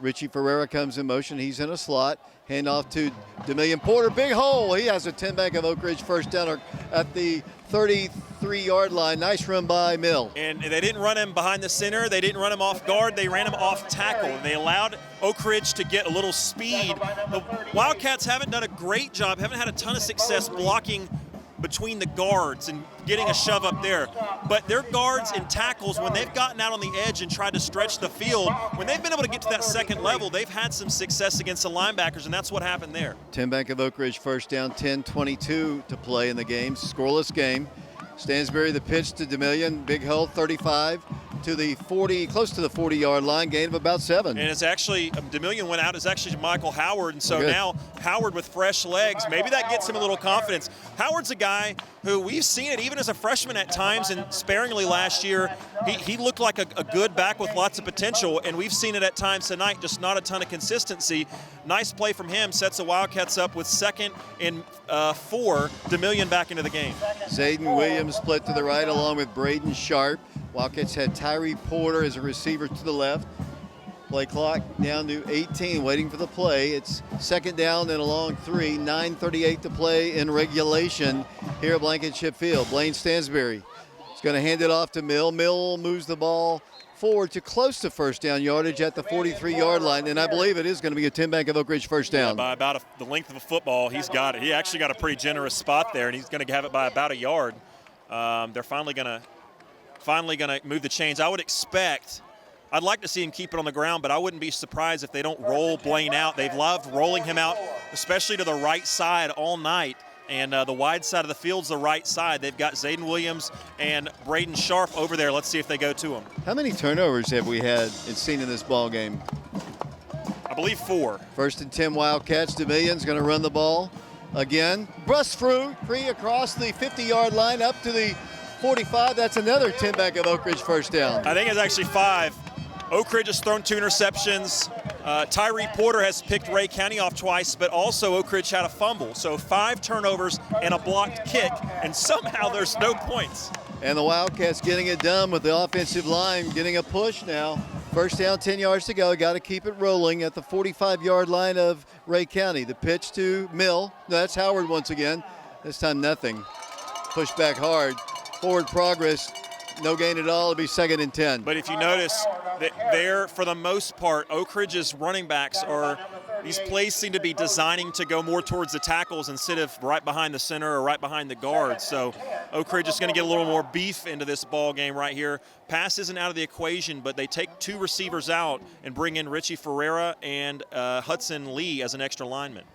Richie Ferreira comes in motion. He's in a slot. Handoff to Demillion Porter. Big hole. He has a 10-back of Oak Ridge 1st down at the 33-yard line. Nice run by Mill. And they didn't run him behind the center. They didn't run him off guard. They ran him off tackle. They allowed Oak Ridge to get a little speed. The Wildcats haven't done a great job, haven't had a ton of success blocking between the guards and getting a shove up there. But their guards and tackles, when they've gotten out on the edge and tried to stretch the field, when they've been able to get to that second level, they've had some success against the linebackers, and that's what happened there. Tim Bank of Oak Ridge first down, 10:22 to play in the game. Scoreless game. Stansbury the pitch to DeMillion. Big hole, 35 to the 40, close to the 40-yard line, gain of about 7. And it's actually, DeMillion went out, it's actually Michael Howard, and so Okay. now Howard with fresh legs, maybe that gets him a little confidence. Howard's a guy who we've seen it even as a freshman at times, and sparingly last year, he looked like a good back with lots of potential, and we've seen it at times tonight, just not a ton of consistency. Nice play from him, sets the Wildcats up with 2nd and 4, DeMillion back into the game. Zayden Williams split to the right along with Braden Sharp. Wildcats had Tyree Porter as a receiver to the left. Play clock down to 18, waiting for the play. It's 2nd down and a long 3, 9:38 to play in regulation here at Blankenship Field. Blaine Stansbury is going to hand it off to Mill. Mill moves the ball forward to close to first down yardage at the 43-yard line, and I believe it is going to be a Tim Bank of Oak Ridge first down. By about the length of a football, he's got it. He actually got a pretty generous spot there, and he's going to have it by about a yard. They're finally going to move the chains. I would expect, I'd like to see him keep it on the ground, but I wouldn't be surprised if they don't roll Blaine out. They've loved rolling him out, especially to the right side all night. And the wide side of the field's the right side. They've got Zayden Williams and Braden Sharp over there. Let's see if they go to him. How many turnovers have we had and seen in this ball game? I believe 4. 1st and 10 Wildcats. DeMillion's going to run the ball again. Brust free across the 50-yard line up to the 45. That's another Tim Bank of Oak Ridge first down. I think it's actually 5. Oak Ridge has thrown 2 interceptions. Tyree Porter has picked Ray County off twice, but also Oak Ridge had a fumble. So 5 turnovers and a blocked kick, and somehow there's no points. And the Wildcats getting it done with the offensive line, getting a push now. First down, 10 yards to go. Got to keep it rolling at the 45-yard line of Ray County. The pitch to Mill. No, that's Howard once again. This time nothing. Push back hard. Forward progress. No gain at all. It'll be 2nd and 10. But if you notice, that there, for the most part, Oak Ridge's running backs these plays seem to be designing to go more towards the tackles instead of right behind the center or right behind the guards. So Oak Ridge is going to get a little more beef into this ball game right here. Pass isn't out of the equation, but they take 2 receivers out and bring in Richie Ferreira and Hudson Lee as an extra lineman.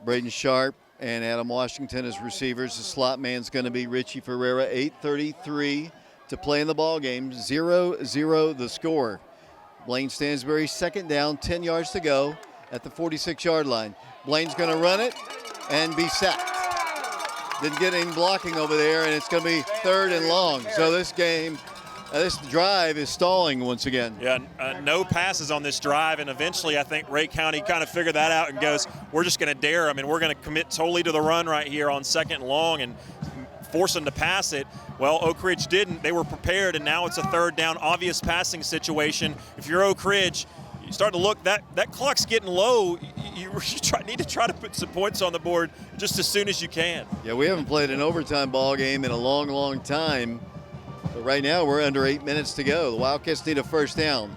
Braden Sharp and Adam Washington as receivers. The slot man's going to be Richie Ferreira. 8:33 to play in the ball game. 0-0 the score. Blaine Stansbury, 2nd down, 10 yards to go at the 46-yard line. Blaine's going to run it and be sacked. Didn't get any blocking over there, and it's going to be 3rd and long. So this drive is stalling once again. Yeah, no passes on this drive, and eventually I think Ray County kind of figured that out and goes, we're just going to dare them, and we're going to commit totally to the run right here on 2nd and long and force them to pass it. Well, Oak Ridge didn't. They were prepared, and now it's a 3rd down, obvious passing situation. If you're Oak Ridge, you start to look, that clock's getting low. You need to try to put some points on the board just as soon as you can. Yeah, we haven't played an overtime ball game in a long, long time. But right now we're under 8 minutes to go. The Wildcats need a first down.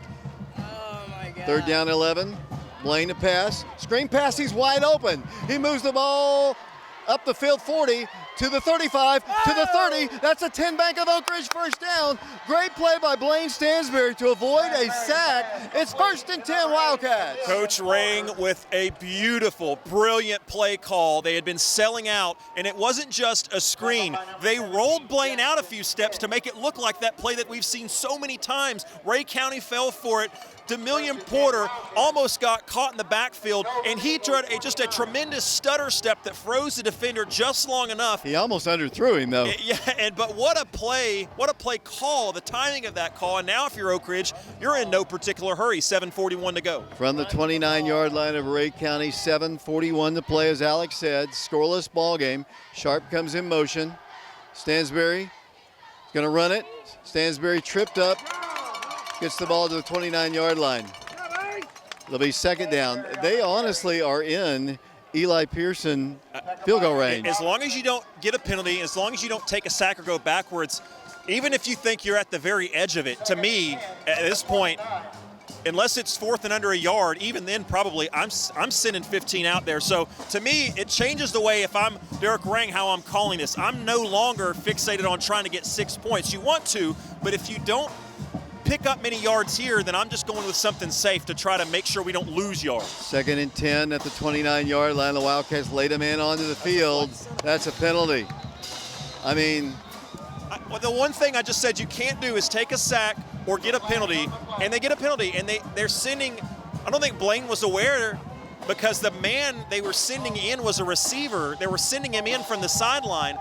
Oh, my God. 3rd down, 11. Blaine to pass. Screen pass, he's wide open. He moves the ball up the field 40 to the 35 to the 30. That's a Tim Bank of Oak Ridge first down. Great play by Blaine Stansbury to avoid a sack. It's 1st and 10 Wildcats. Coach Ring with a beautiful, brilliant play call. They had been selling out, and it wasn't just a screen. They rolled Blaine out a few steps to make it look like that play that we've seen so many times. Ray County fell for it. DeMillion Porter almost got caught in the backfield, and he tried just a tremendous stutter step that froze the defender just long enough. He almost underthrew him, though. Yeah, but what a play call, the timing of that call. And now if you're Oak Ridge, you're in no particular hurry, 7:41 to go. From the 29-yard line of Ray County, 7:41 to play, as Alex said. Scoreless ball game. Sharp comes in motion. Stansbury is going to run it. Stansbury tripped up. Gets the ball to the 29-yard line. It'll be 2nd down. They honestly are in Eli Pearson field goal range. As long as you don't get a penalty, as long as you don't take a sack or go backwards, even if you think you're at the very edge of it, to me, at this point, unless it's 4th and under a yard, even then probably I'm sending 15 out there. So to me, it changes the way, if I'm Derek Rang, how I'm calling this. I'm no longer fixated on trying to get 6 points. You want to, but if you don't pick up many yards here, then I'm just going with something safe to try to make sure we don't lose yards. 2nd and 10 at the 29-yard line. The Wildcats laid them in onto the field. That's a penalty. I mean, well, the one thing I just said you can't do is take a sack or get a penalty, and they get a penalty, and they're sending. I don't think Blaine was aware, because the man they were sending in was a receiver. They were sending him in from the sideline.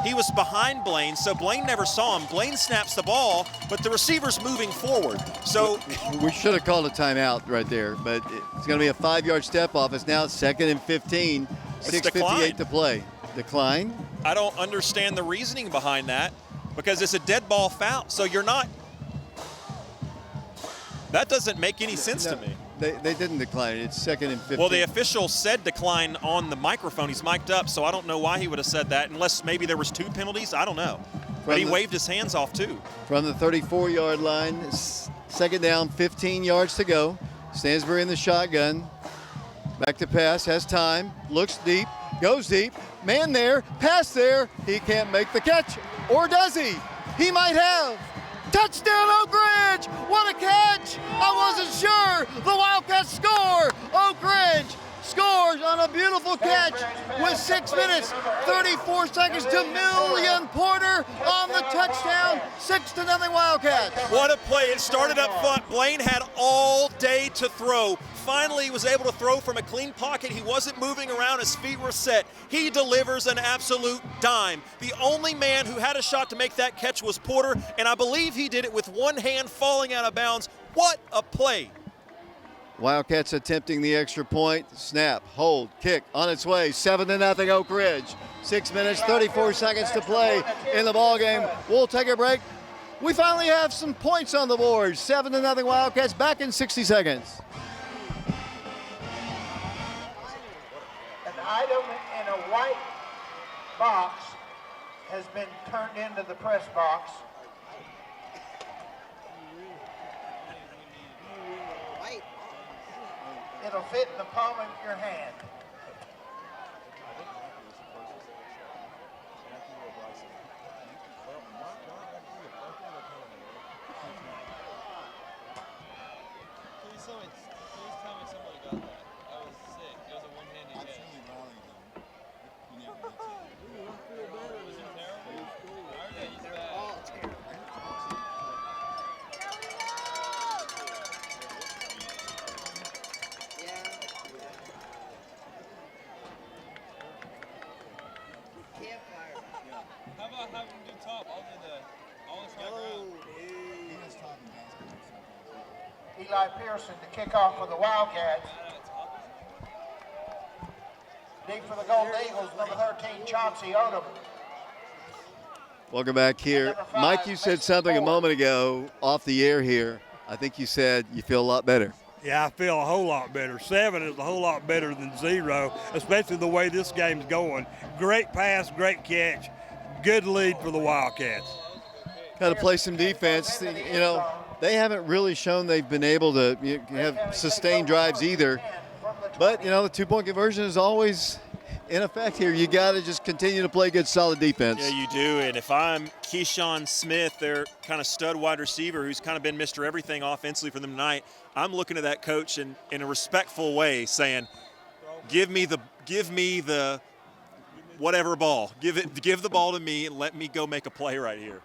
He was behind Blaine, so Blaine never saw him. Blaine snaps the ball, but the receiver's moving forward. So we should have called a timeout right there, but it's going to be a 5-yard step off. It's now 2nd and 15, 6:58 to play. Decline? I don't understand the reasoning behind that, because it's a dead ball foul. So you're not. That doesn't make any sense to me. They didn't decline it. It's 2nd and 15. Well, the official said decline on the microphone. He's mic'd up, so I don't know why he would have said that, unless maybe there was 2 penalties. I don't know. But he waved his hands off too. From the 34-yard line, 2nd down, 15 yards to go. Stansbury in the shotgun. Back to pass, has time, looks deep, goes deep. Man there, pass there. He can't make the catch. Or does he? He might have. Touchdown, Oak Ridge! What a catch! I wasn't sure. The Wildcats score. Oak Ridge scores on a beautiful catch with 6 minutes, 34 seconds to Million Porter on the touchdown. 6-0 Wildcats. What a play. It started up front. Blaine had all day to throw. Finally, he was able to throw from a clean pocket. He wasn't moving around. His feet were set. He delivers an absolute dime. The only man who had a shot to make that catch was Porter, and I believe he did it with one hand falling out of bounds. What a play. Wildcats attempting the extra point. Snap, hold, kick, on its way. 7-0 Oak Ridge. 6 minutes, 34 seconds to play in the ball game. We'll take a break. We finally have some points on the board. 7-0 Wildcats, back in 60 seconds. An item in a white box has been turned into the press box. It'll fit in the palm of your hand. Please tell me somebody got that. That was sick. It was a one-handed catch. Was it terrible? I heard that he's bad. How about having him do top? I'll just got ground. Eli Pearson to kick off for the Wildcats. Deep for the Golden Eagles, number 13, Chauncey Odom. Welcome back here. Mike, you said something a moment ago off the air here. I think you said you feel a lot better. Yeah, I feel a whole lot better. 7 is a whole lot better than 0, especially the way this game's going. Great pass, great catch, good lead for the Wildcats. Got to play some defense. You know, they haven't really shown they've been able to have sustained drives either. But, you know, the 2-point conversion is always in effect here. You got to just continue to play good, solid defense. Yeah, you do. And if I'm Keyshawn Smith, their kind of stud wide receiver who's kind of been Mr. Everything offensively for them tonight, I'm looking at that coach in a respectful way saying, give me the whatever ball. Give the ball to me and let me go make a play right here.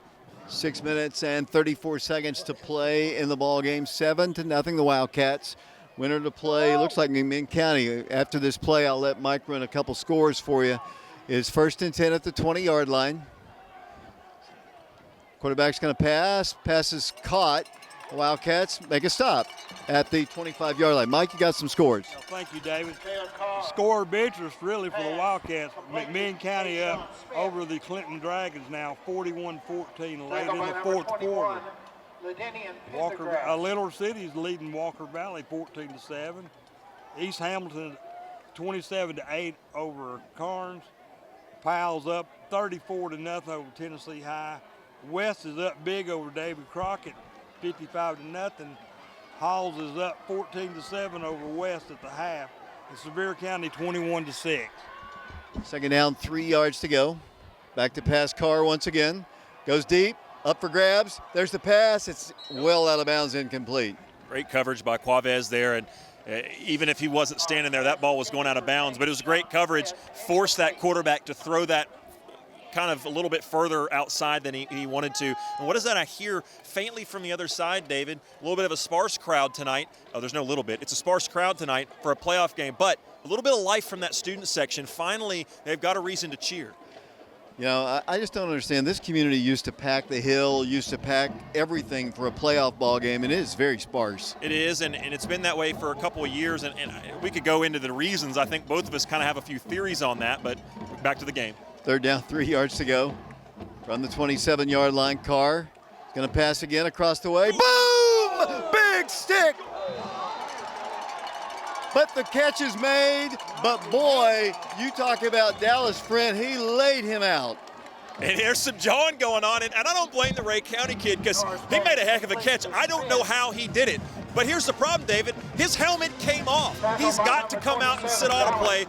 6 minutes and 34 seconds to play in the ball game. 7-0 the Wildcats. Winner to play, looks like in County. After this play, I'll let Mike run a couple scores for you. Is 1st and 10 at the 20-yard line. Quarterback's going to pass. Pass is caught. The Wildcats make a stop at the 25-yard line. Mike, you got some scores. Well, thank you, David. Score of interest really for the Wildcats. McMinn County up over the Clinton Dragons now, 41-14 late in the 4th quarter. Little City's leading Walker Valley 14-7. East Hamilton 27-8 over Carnes. Powell's up 34-0 over Tennessee High. West is up big over David Crockett, 55-0. Halls is up 14-7 over West at the half. And Sevier County 21-6. Second down, 3 yards to go. Back to pass Carr once again. Goes deep, up for grabs. There's the pass. It's well out of bounds, incomplete. Great coverage by Quavez there, and even if he wasn't standing there, that ball was going out of bounds. But it was great coverage, forced that quarterback to throw that kind of a little bit further outside than he wanted to. And what is that I hear faintly from the other side, David? A little bit of a sparse crowd tonight. Oh, there's no little bit. It's a sparse crowd tonight for a playoff game, but a little bit of life from that student section. Finally, they've got a reason to cheer. You know, I just don't understand. This community used to pack the hill, used to pack everything for a playoff ball game, and it is very sparse. It is, and it's been that way for a couple of years, and we could go into the reasons. I think both of us kind of have a few theories on that, but back to the game. Third down, 3 yards to go. From the 27-yard line, Carr is going to pass again across the way. Boom! Big stick! But the catch is made. But boy, you talk about Dallas Friend, he laid him out. And there's some jawing going on, and I don't blame the Rhea County kid because he made a heck of a catch. I don't know how he did it. But here's the problem, David. His helmet came off. He's got to come out and sit on a play.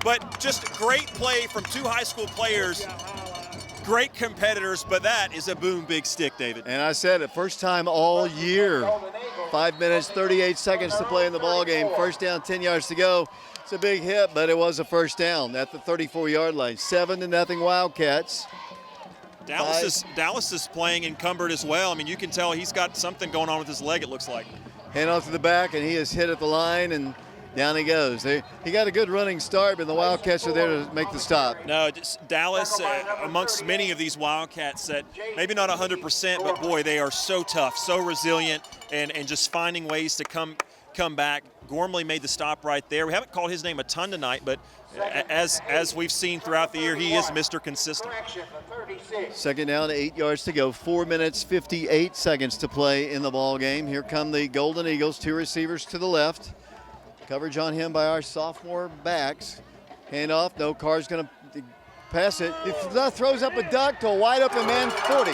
But just great play from two high school players. Great competitors, but that is a boom big stick, David. And I said it, first time all year. 5 minutes, 38 seconds to play in the ball game. First down, 10 yards to go. It's a big hit, but it was a first down at the 34-yard line. 7-0 Wildcats. Dallas is playing encumbered as well. I mean, you can tell he's got something going on with his leg, it looks like. Hand off to the back, and he is hit at the line, and down he goes. He got a good running start, but the Wildcats are there to make the stop. No, Dallas, amongst many of these Wildcats that maybe not 100%, but boy, they are so tough, so resilient, and just finding ways to come back. Gormley made the stop right there. We haven't called his name a ton tonight, but as we've seen throughout the year, he is Mr. Consistent. Second down, 8 yards to go. 4 minutes, 58 seconds to play in the ball game. Here come the Golden Eagles, two receivers to the left. Coverage on him by our sophomore backs. Hand off, no, Carr's going to pass it. He throws up a duck to a wide open man, 40,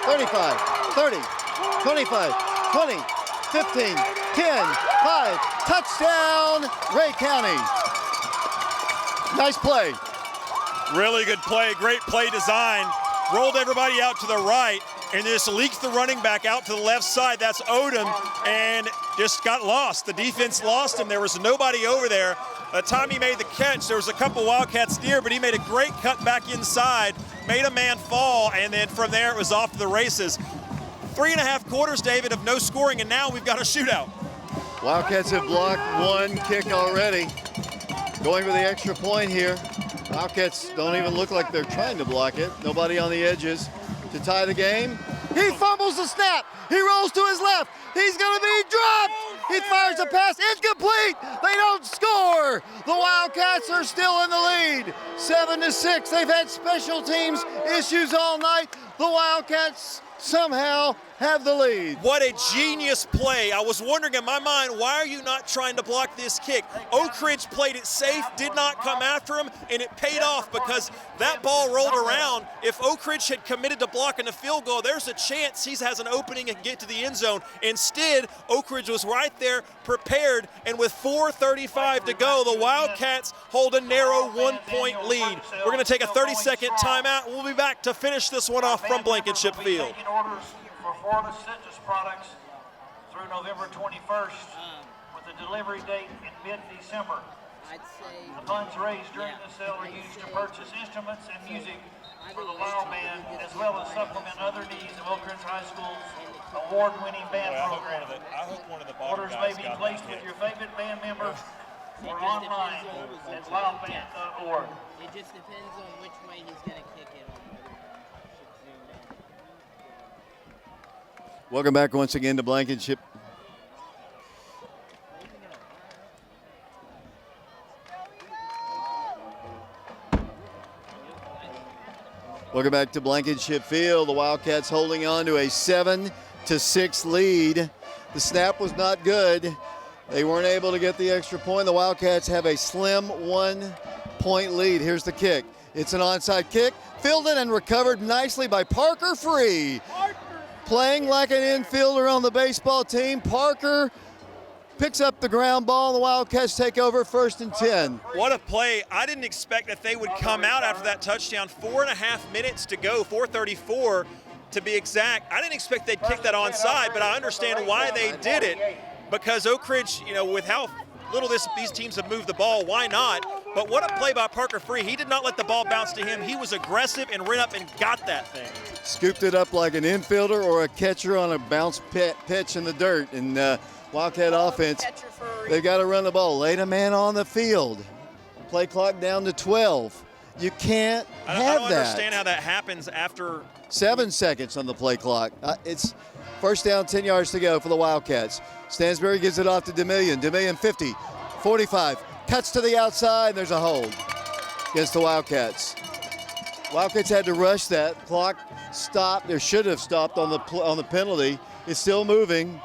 35, 30, 25, 20, 15, 10, 5, touchdown, Rhea County. Nice play. Really good play, great play design. Rolled everybody out to the right and just leaked the running back out to the left side. That's Odom, and just got lost. The defense lost him. There was nobody over there. By the time he made the catch, there was a couple Wildcats near, but he made a great cut back inside, made a man fall, and then from there it was off to the races. 3.5 quarters, David, of no scoring, and now we've got a shootout. Wildcats have blocked one kick already. Going for the extra point here. Wildcats don't even look like they're trying to block it. Nobody on the edges to tie the game. He fumbles the snap. He rolls to his left. He's going to be dropped. He fires a pass. Incomplete. They don't score. The Wildcats are still in the lead. 7-6. They've had special teams issues all night. The Wildcats somehow have the lead. What a genius play. I was wondering in my mind, why are you not trying to block this kick? Oak Ridge played it safe, did not come after him, and it paid off because that ball rolled around. If Oak Ridge had committed to blocking a field goal, there's a chance he has an opening and get to the end zone. Instead, Oak Ridge was right there, prepared, and with 4:35 to go, the Wildcats hold a narrow 1-point lead. We're going to take a 30-second timeout, and we'll be back to finish this one off from Blankenship Field. For Florida Citrus products through November 21st with a delivery date in mid-December. I'd say The funds raised during the sale are used to purchase instruments and music for the Wild Band, as well as supplement other needs of Oak Ridge High School's award-winning band program. I hope one of the Orders may be placed with your favorite band member or online at wildband.org. it just depends on which way he's going to kick it on. Welcome back once again to Blankenship. Welcome back to Blankenship Field. The Wildcats holding on to a 7-6 lead. The snap was not good. They weren't able to get the extra point. The Wildcats have a slim 1-point lead. Here's the kick. It's an onside kick, fielded and recovered nicely by Parker Free. playing like an infielder on the baseball team. Parker picks up the ground ball, and the Wildcats take over 1st and 10. What a play. I didn't expect that they would come out after that touchdown. 4.5 minutes to go, 4:34 to be exact. I didn't expect they'd kick that onside, but I understand why they did it, because Oak Ridge, with how little these teams have moved the ball, why not? But what a play by Parker Free. He did not let the ball bounce to him. He was aggressive and ran up and got that thing. Scooped it up like an infielder or a catcher on a bounce pitch in the dirt. And Wildcat offense, they've got to run the ball. Laid a man on the field. Play clock down to 12. You can't have that. I don't understand how that happens after 7 seconds on the play clock. It's 1st down, 10 yards to go for the Wildcats. Stansbury gives it off to DeMillion. DeMillion 50, 45, cuts to the outside. There's a hold against the Wildcats. Wildcats had to rush that. Clock stopped. There should have stopped on the penalty. It's still moving.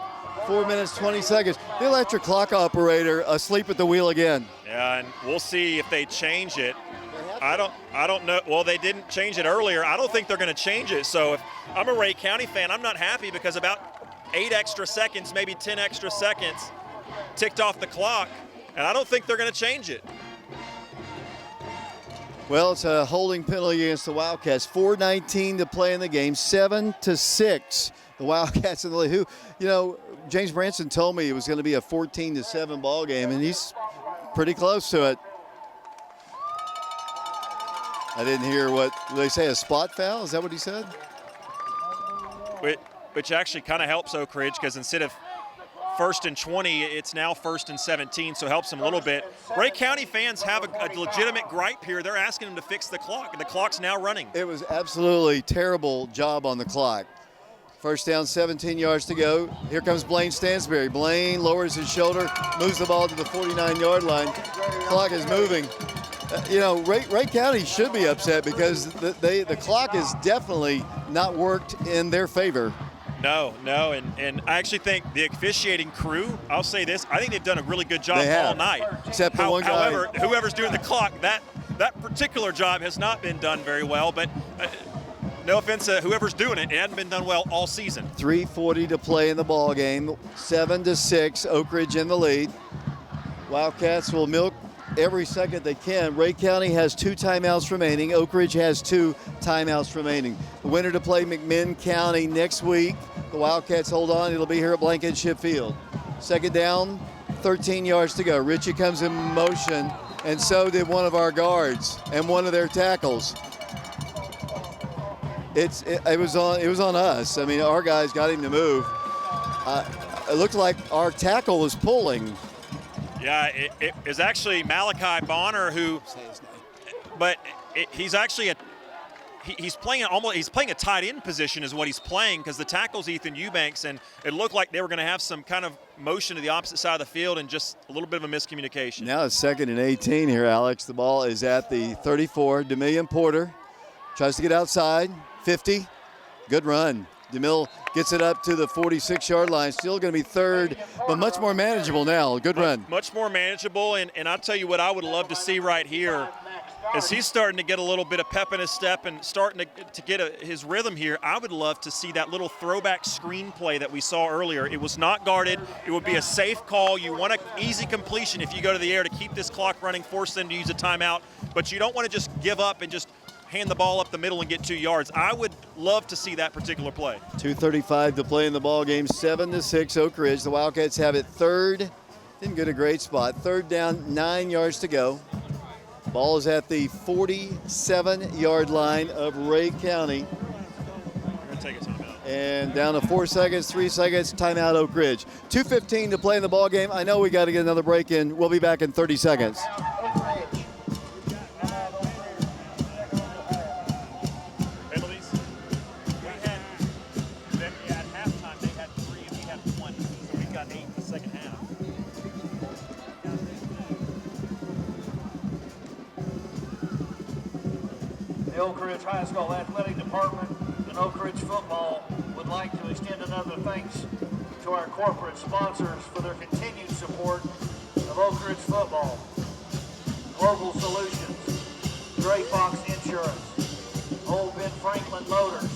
4 minutes, 20 seconds. The electric clock operator asleep at the wheel again. Yeah, and we'll see if they change it. I don't know. Well, they didn't change it earlier. I don't think they're going to change it. So if I'm a Rhea County fan, I'm not happy because about 8 extra seconds, maybe 10 extra seconds ticked off the clock, and I don't think they're going to change it. Well, it's a holding penalty against the Wildcats. 4:19 to play in the game, 7-6. The Wildcats in the lead. James Branson told me it was going to be a 14-7 ball game, and he's pretty close to it. I didn't hear what they say, a spot foul? Is that what he said? Which actually kind of helps Oak Ridge, because instead of 1st and 20, it's now 1st and 17, so it helps them a little bit. Rhea County fans have a legitimate gripe here. They're asking them to fix the clock, and the clock's now running. It was absolutely terrible job on the clock. 1st down, 17 yards to go. Here comes Blaine Stansbury. Blaine lowers his shoulder, moves the ball to the 49-yard line. Clock is moving. Rhea County should be upset because the clock is definitely not worked in their favor. No, and I actually think the officiating crew, I'll say this, I think they've done a really good job all night. Except for one guy. However, whoever's doing the clock, that particular job has not been done very well, but no offense to whoever's doing it, it hadn't been done well all season. 3:40 to play in the ball game, 7-6, Oak Ridge in the lead. Wildcats will milk every second they can. Rhea County has 2 timeouts remaining. Oak Ridge has 2 timeouts remaining. The winner to play McMinn County next week. The Wildcats hold on. It'll be here at Blankenship Field. 2nd down, 13 yards to go. Richie comes in motion, and so did one of our guards and one of their tackles. It was on us. I mean, our guys got him to move. It looked like our tackle was pulling. Yeah, it is actually Malachi Bonner who, but he's actually he's playing a tight end position is what he's playing, because the tackle's Ethan Eubanks, and it looked like they were going to have some kind of motion to the opposite side of the field and just a little bit of a miscommunication. Now it's 2nd and 18 here, Alex. The ball is at the 34. DeMillion Porter tries to get outside. 50. Good run. DeMille gets it up to the 46-yard line. Still going to be 3rd, but much more manageable now. Good run. Much more manageable, and I'll tell you what I would love to see right here is he's starting to get a little bit of pep in his step and starting to get his rhythm here. I would love to see that little throwback screen play that we saw earlier. It was not guarded. It would be a safe call. You want an easy completion if you go to the air to keep this clock running, force them to use a timeout, but you don't want to just give up and just hand the ball up the middle and get 2 yards. I would love to see that particular play. 2:35 to play in the ball game, 7-6 Oak Ridge. The Wildcats have it 3rd. Didn't get a great spot. 3rd down, 9 yards to go. Ball is at the 47-yard line of Rhea County. We're going to take a timeout. And down to 4 seconds, 3 seconds, timeout Oak Ridge. 2:15 to play in the ball game. I know we got to get another break in. We'll be back in 30 seconds. The Oak Ridge High School Athletic Department and Oak Ridge Football would like to extend another thanks to our corporate sponsors for their continued support of Oak Ridge Football. Global Solutions, Gray Fox Insurance, Old Ben Franklin Motors,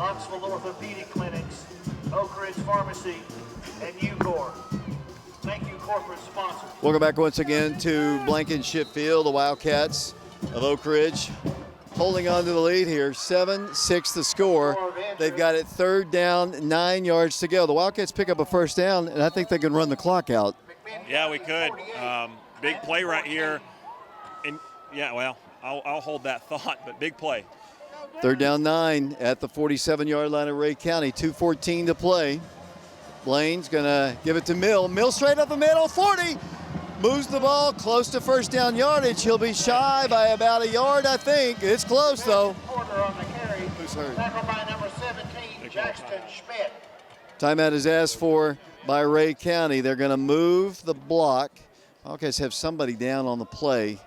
Huntsville Orthopedic Clinics, Oak Ridge Pharmacy, and UCOR. Thank you, corporate sponsors. Welcome back once again to Blankenship Field. The Wildcats of Oak Ridge holding on to the lead here, 7-6 the score. They've got it 3rd down, 9 yards to go. The Wildcats pick up a 1st down, and I think they can run the clock out. Yeah, we could. Big play right here. And yeah, well, I'll hold that thought, but big play. 3rd down, 9 at the 47-yard line of Ray County, 2:14 to play. Blaine's going to give it to Mill. Mill straight up the middle, 40. Moves the ball close to 1st down yardage. He'll be shy by about a yard, I think. It's close, though. Who's hurt? Tackle by number 17, Jackson Schmidt. Timeout is asked for by Ray County. They're going to move the block. Wildcats have somebody down on the play.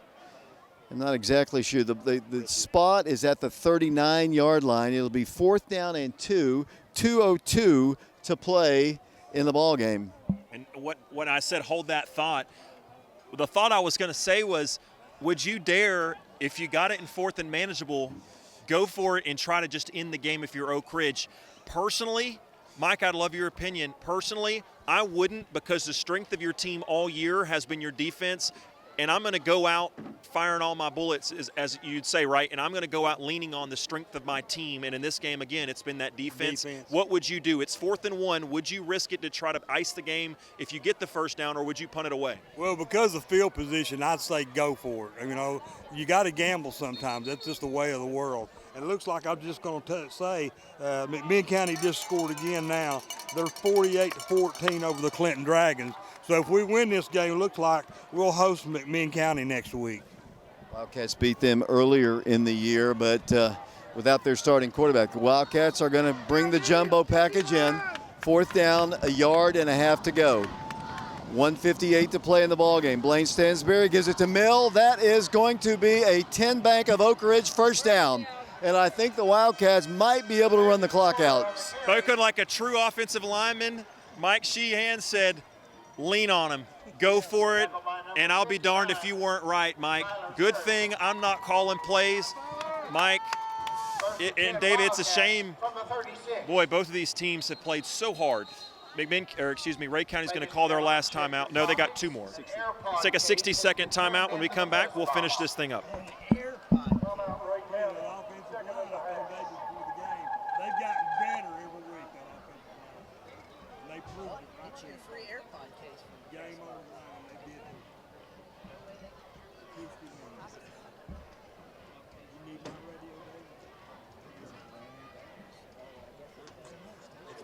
I'm not exactly sure. The spot is at the 39-yard line. It'll be 4th down and 2, 2:02 to play in the ball game. And what I said, hold that thought. The thought I was going to say was, would you dare, if you got it in 4th and manageable, go for it and try to just end the game if you're Oak Ridge? Personally, Mike, I'd love your opinion. Personally, I wouldn't, because the strength of your team all year has been your defense. And I'm going to go out firing all my bullets, as you'd say, right? And I'm going to go out leaning on the strength of my team. And in this game, again, it's been that defense. What would you do? It's 4th and 1. Would you risk it to try to ice the game if you get the 1st down, or would you punt it away? Well, because of field position, I'd say go for it. You know, you got to gamble sometimes. That's just the way of the world. And it looks like I'm just going to say McMinn County just scored again now. They're 48-14 over the Clinton Dragons. So if we win this game, it looks like we'll host McMinn County next week. Wildcats beat them earlier in the year, but without their starting quarterback. The Wildcats are going to bring the jumbo package in. 4th down, a yard and a half to go. 1:58 to play in the ballgame. Blaine Stansberry gives it to Mill. That is going to be a 10 bank of Oak Ridge 1st down. And I think the Wildcats might be able to run the clock out. Spoken like a true offensive lineman, Mike Sheehan said, lean on him, go for it, and I'll be darned if you weren't right, Mike. Good thing I'm not calling plays, Mike. And David, it's a shame. Boy, both of these teams have played so hard. Ray County's going to call their last timeout. No, they got 2 more. Let's take a 60-second timeout. When we come back, we'll finish this thing up.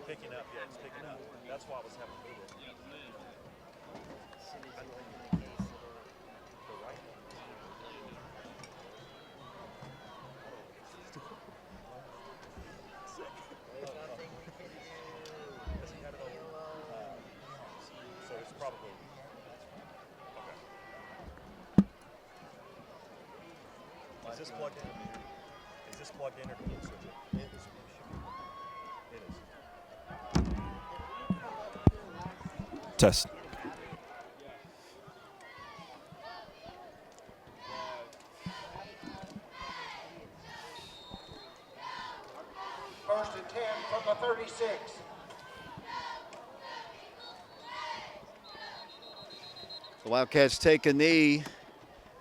Picking up, yeah, it's picking up. That's why I was having to move it. So it's probably okay. Is this plugged in? Is this plugged in or do you switch it? It is. It is. Test. First and 10 from the 36. The Wildcats take a knee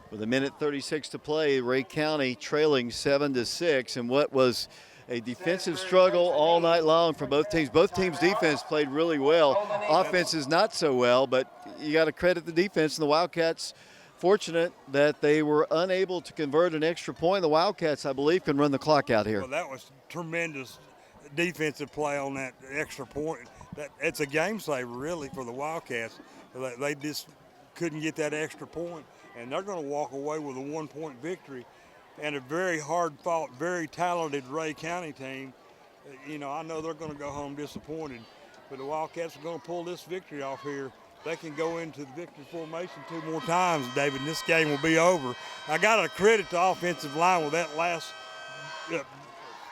with 1:36 to play. Ray County trailing 7-6, and what was a defensive struggle all night long for both teams. Both teams' defense played really well. Offense is not so well, but you got to credit the defense. And the Wildcats, fortunate that they were unable to convert an extra point. The Wildcats, I believe, can run the clock out here. Well, that was tremendous defensive play on that extra point. It's a game saver, really, for the Wildcats. They just couldn't get that extra point, and they're going to walk away with a 1-point victory. And a very hard-fought, very talented Ray County team. You know, I know they're going to go home disappointed, but the Wildcats are going to pull this victory off here. They can go into the victory formation 2 more times, David, and this game will be over. I got to credit the offensive line with that last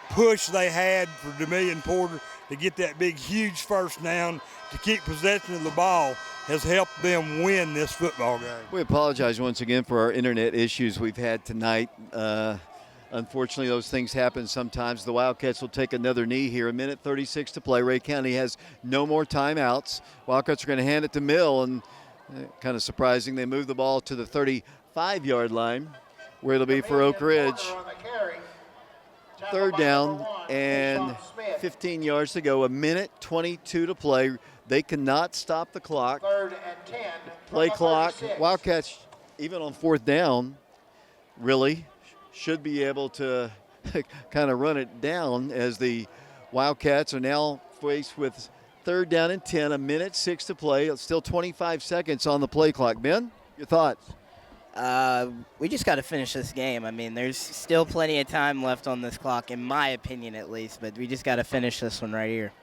push they had for DeMillion Porter to get that big, huge 1st down to keep possession of the ball has helped them win this football game. We apologize once again for our internet issues we've had tonight. Unfortunately, those things happen sometimes. The Wildcats will take another knee here. 1:36 to play. Ray County has no more timeouts. Wildcats are going to hand it to Mill, and kind of surprising, they move the ball to the 35-yard line, where it'll be for Oak Ridge. Third down and 15 yards to go. 1:22 to play. They cannot stop the clock. Third and 10. Play clock. 36. Wildcats, even on fourth down, really should be able to kind of run it down, as the Wildcats are now faced with third down and 10, 1:06 to play. It's still 25 seconds on the play clock. Ben, your thoughts? We just got to finish this game. I mean, there's still plenty of time left on this clock, in my opinion at least, but we just got to finish this one right here.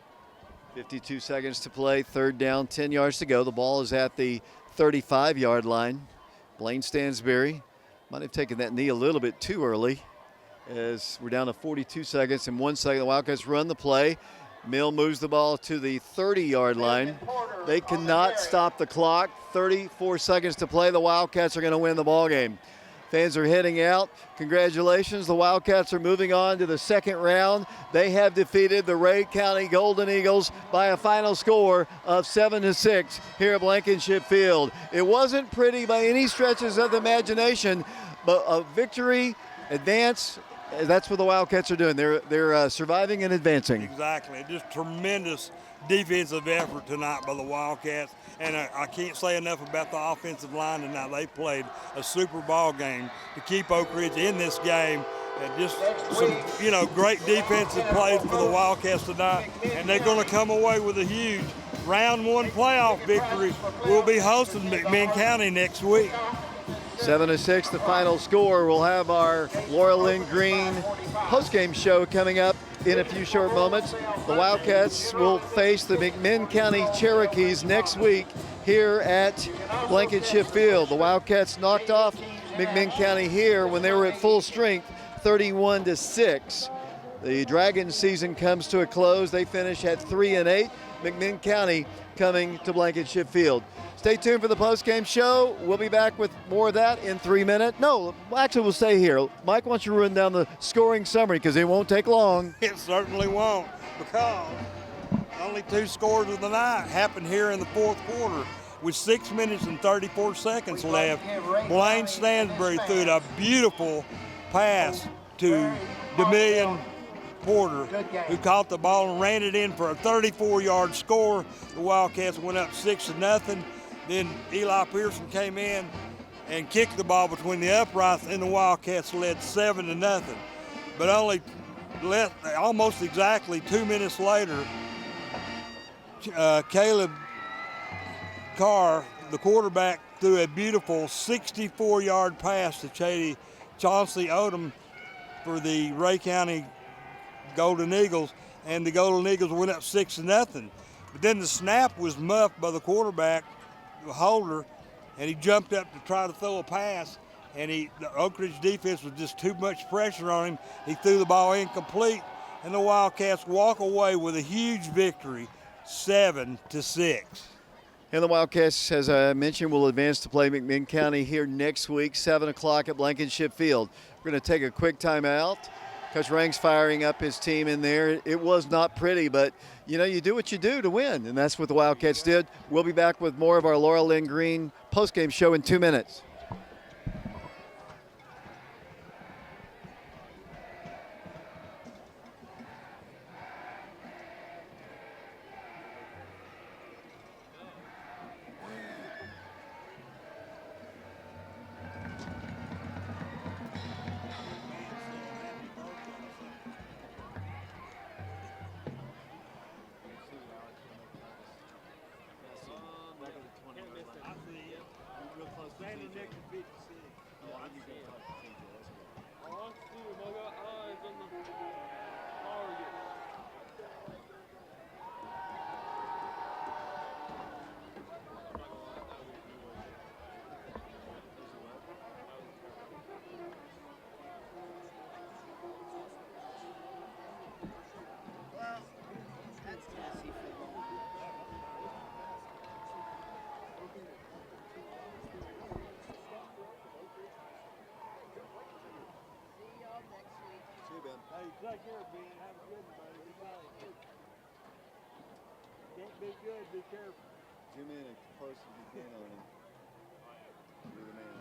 52 seconds to play, third down, 10 yards to go. The ball is at the 35-yard line. Blaine Stansberry might have taken that knee a little bit too early, as we're down to 42 seconds and 1 second. The Wildcats run the play. Mill moves the ball to the 30-yard line. They cannot stop the clock. 34 seconds to play. The Wildcats are going to win the ball game. Fans are heading out. Congratulations. The Wildcats are moving on to the second round. They have defeated the Ray County Golden Eagles by a final score of 7-6 here at Blankenship Field. It wasn't pretty by any stretches of the imagination, but a victory, advance. That's what the Wildcats are doing. They're surviving and advancing. Exactly. Just tremendous defensive effort tonight by the Wildcats. And I can't say enough about the offensive line tonight. They played a super ball game to keep Oak Ridge in this game. And just some, great defensive plays for the Wildcats tonight. And they're going to come away with a huge round one playoff victory. We'll be hosting McMinn County next week. 7-6, the final score. We'll have our Laura Lynn Green postgame show coming up in a few short moments. The Wildcats will face the McMinn County Cherokees next week here at Blankenship Field. The Wildcats knocked off McMinn County here when they were at full strength, 31-6. The Dragons season comes to a close. They finish at 3-8. McMinn County coming to Blankenship Field. Stay tuned for the post-game show. We'll be back with more of that in 3 minutes. No, actually, we'll stay here. Mike wants you to run down the scoring summary because it won't take long. It certainly won't, because only 2 scores of the night happened here in the fourth quarter with 6 minutes and 34 seconds left. Blaine Stansberry threw a beautiful pass to DeMillion Porter, who caught the ball and ran it in for a 34-yard score. The Wildcats went up 6-0. Then Eli Pearson came in and kicked the ball between the uprights, and the Wildcats led 7-0. But almost exactly 2 minutes later, Caleb Carr, the quarterback, threw a beautiful 64-yard pass to Chauncey Odom for the Ray County Golden Eagles, and the Golden Eagles went up 6-0. But then the snap was muffed by the quarterback, Holder, and he jumped up to try to throw a pass, and the Oak Ridge defense was just too much pressure on him. He threw the ball incomplete, and the Wildcats walk away with a huge victory, 7-6. And the Wildcats, as I mentioned, will advance to play McMinn County here next week, 7 o'clock at Blankenship Field. We're going to take a quick timeout. Coach Rang's firing up his team in there. It was not pretty, but you do what you do to win, and that's what the Wildcats did. We'll be back with more of our Laura Lynn Green postgame show in 2 minutes. See y'all next Take care, Ben. Have a good one, buddy. Can't be good. Be careful. Zoom in as close as you can on him. You're the man.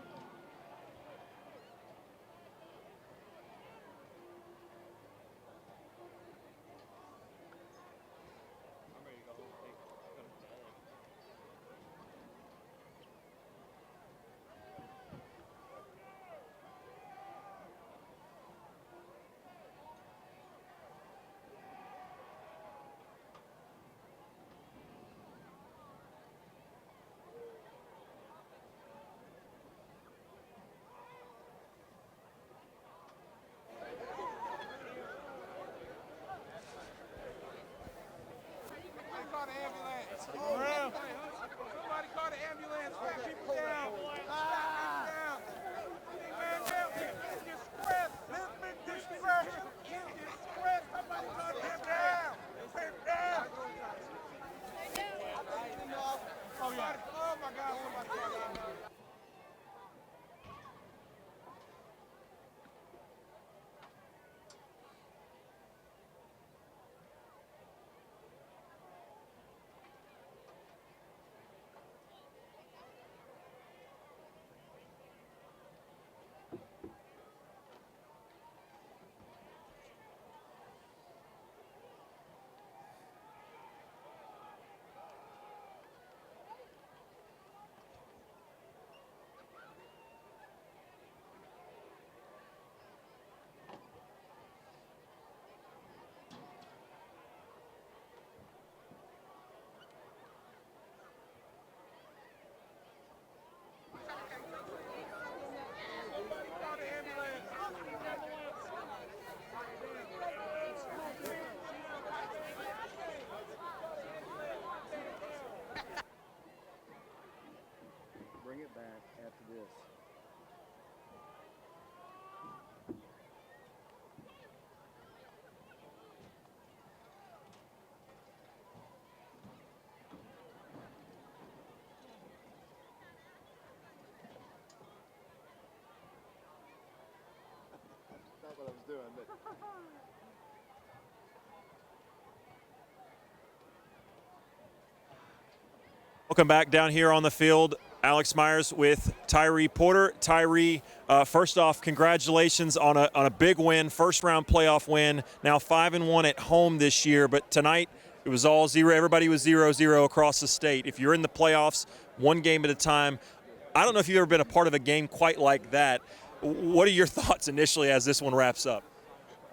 Somebody call the ambulance. Strap people down. Distress. Distress. Distress. Somebody call him down. Him down. Oh, yeah. Oh, my God. Somebody call the ambulance. Bring it back after this. Not what I was doing, but. Welcome back down here on the field. Alex Myers with Tyree Porter. Tyree, first off, congratulations on a big win, first-round playoff win. Now 5-1 at home this year, but tonight it was all 0. Everybody was 0-0 across the state. If you're in the playoffs, one game at a time, I don't know if you've ever been a part of a game quite like that. What are your thoughts initially as this one wraps up?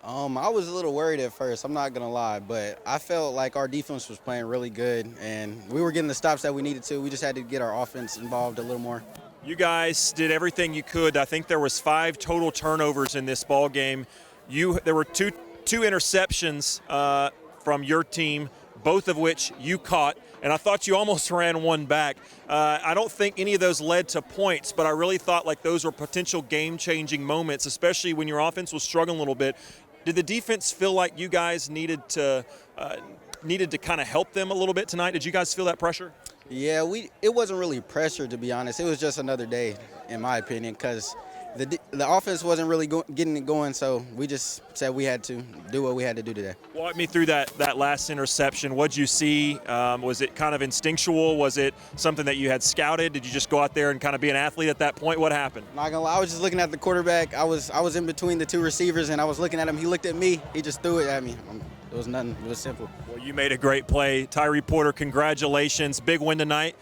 I was a little worried at first, I'm not going to lie, but I felt like our defense was playing really good, and we were getting the stops that we needed to. We just had to get our offense involved a little more. You guys did everything you could. I think there was 5 total turnovers in this ball game. There were two interceptions from your team, both of which you caught, and I thought you almost ran one back. I don't think any of those led to points, but I really thought like those were potential game-changing moments, especially when your offense was struggling a little bit. Did the defense feel like you guys needed to kind of help them a little bit tonight? Did you guys feel that pressure? Yeah, it wasn't really pressure, to be honest. It was just another day, in my opinion, because the offense wasn't really getting it going, so we just said we had to do what we had to do today. Walk me through that last interception. What'd you see? Was it kind of instinctual? Was it something that you had scouted? Did you just go out there and kind of be an athlete at that point? What happened? Not gonna lie, I was just looking at the quarterback. I was in between the 2 receivers, and I was looking at him. He looked at me. He just threw it at me. It was nothing. It was simple. Well, you made a great play. Tyree Porter, congratulations. Big win tonight.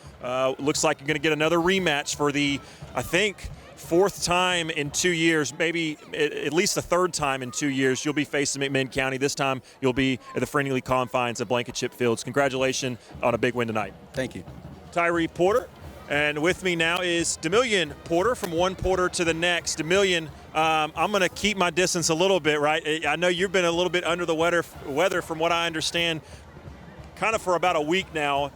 Looks like you're going to get another rematch for the, I think, 4th time in 2 years, maybe at least the 3rd time in 2 years. You'll be facing McMinn County. This time you'll be at the friendly confines of Blankenship Fields. Congratulations on a big win tonight. Thank you. Tyree Porter. And with me now is Demillion Porter, from one Porter to the next. Demillion, I'm going to keep my distance a little bit, right? I know you've been a little bit under the weather from what I understand, kind of for about a week now.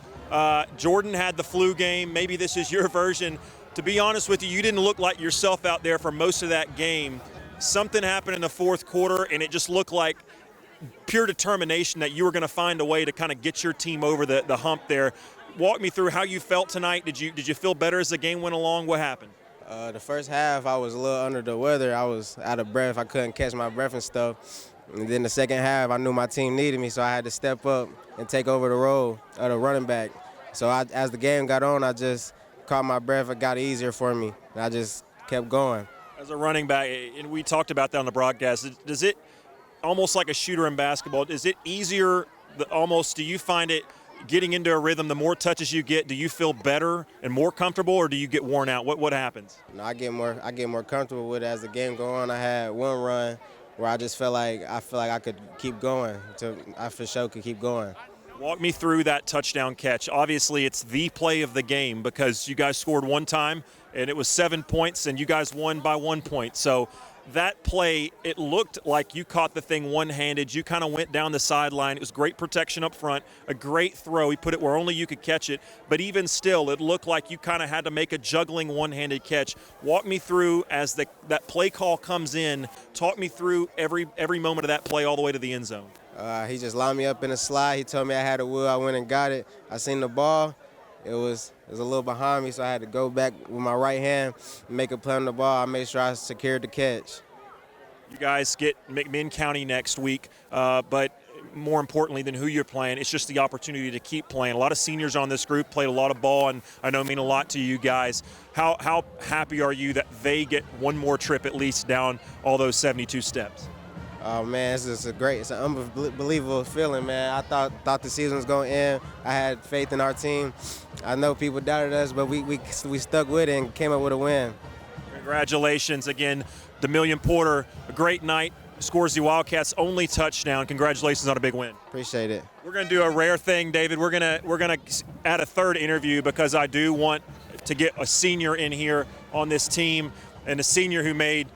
Jordan had the flu game. Maybe this is your version. To be honest with you, you didn't look like yourself out there for most of that game. Something happened in the 4th quarter, and it just looked like pure determination that you were going to find a way to kind of get your team over the hump there. Walk me through how you felt tonight. Did you feel better as the game went along? What happened? The first half, I was a little under the weather. I was out of breath. I couldn't catch my breath and stuff. And then the second half, I knew my team needed me, so I had to step up and take over the role of the running back. So as the game got on, I just caught my breath. It got easier for me, and I just kept going. As a running back, and we talked about that on the broadcast, does it, almost like a shooter in basketball, is it easier, almost, do you find it getting into a rhythm, the more touches you get, do you feel better and more comfortable, or do you get worn out? What happens? No, I get more comfortable with it as the game go on. I had one run where I just felt like I could keep going. I for sure could keep going. Walk me through that touchdown catch. Obviously, it's the play of the game because you guys scored one time, and it was 7 points, and you guys won by 1 point. So that play, it looked like you caught the thing one-handed. You kind of went down the sideline. It was great protection up front, a great throw. He put it where only you could catch it. But even still, it looked like you kind of had to make a juggling one-handed catch. Walk me through as that play call comes in. Talk me through every moment of that play all the way to the end zone. He just lined me up in a slide. He told me I had a wheel. I went and got it. I seen the ball. It was a little behind me, so I had to go back with my right hand and make a play on the ball. I made sure I secured the catch. You guys get McMinn County next week, but more importantly than who you're playing, it's just the opportunity to keep playing. A lot of seniors on this group played a lot of ball, and I know mean a lot to you guys. How happy are you that they get one more trip at least down all those 72 steps? Oh man, it's an unbelievable feeling, man. I thought the season was going to end. I had faith in our team. I know people doubted us, but we stuck with it and came up with a win. Congratulations again, DeMillion Porter. A great night. Scores the Wildcats' only touchdown. Congratulations on a big win. Appreciate it. We're going to do a rare thing, David. We're gonna add a third interview because I do want to get a senior in here on this team, and a senior who made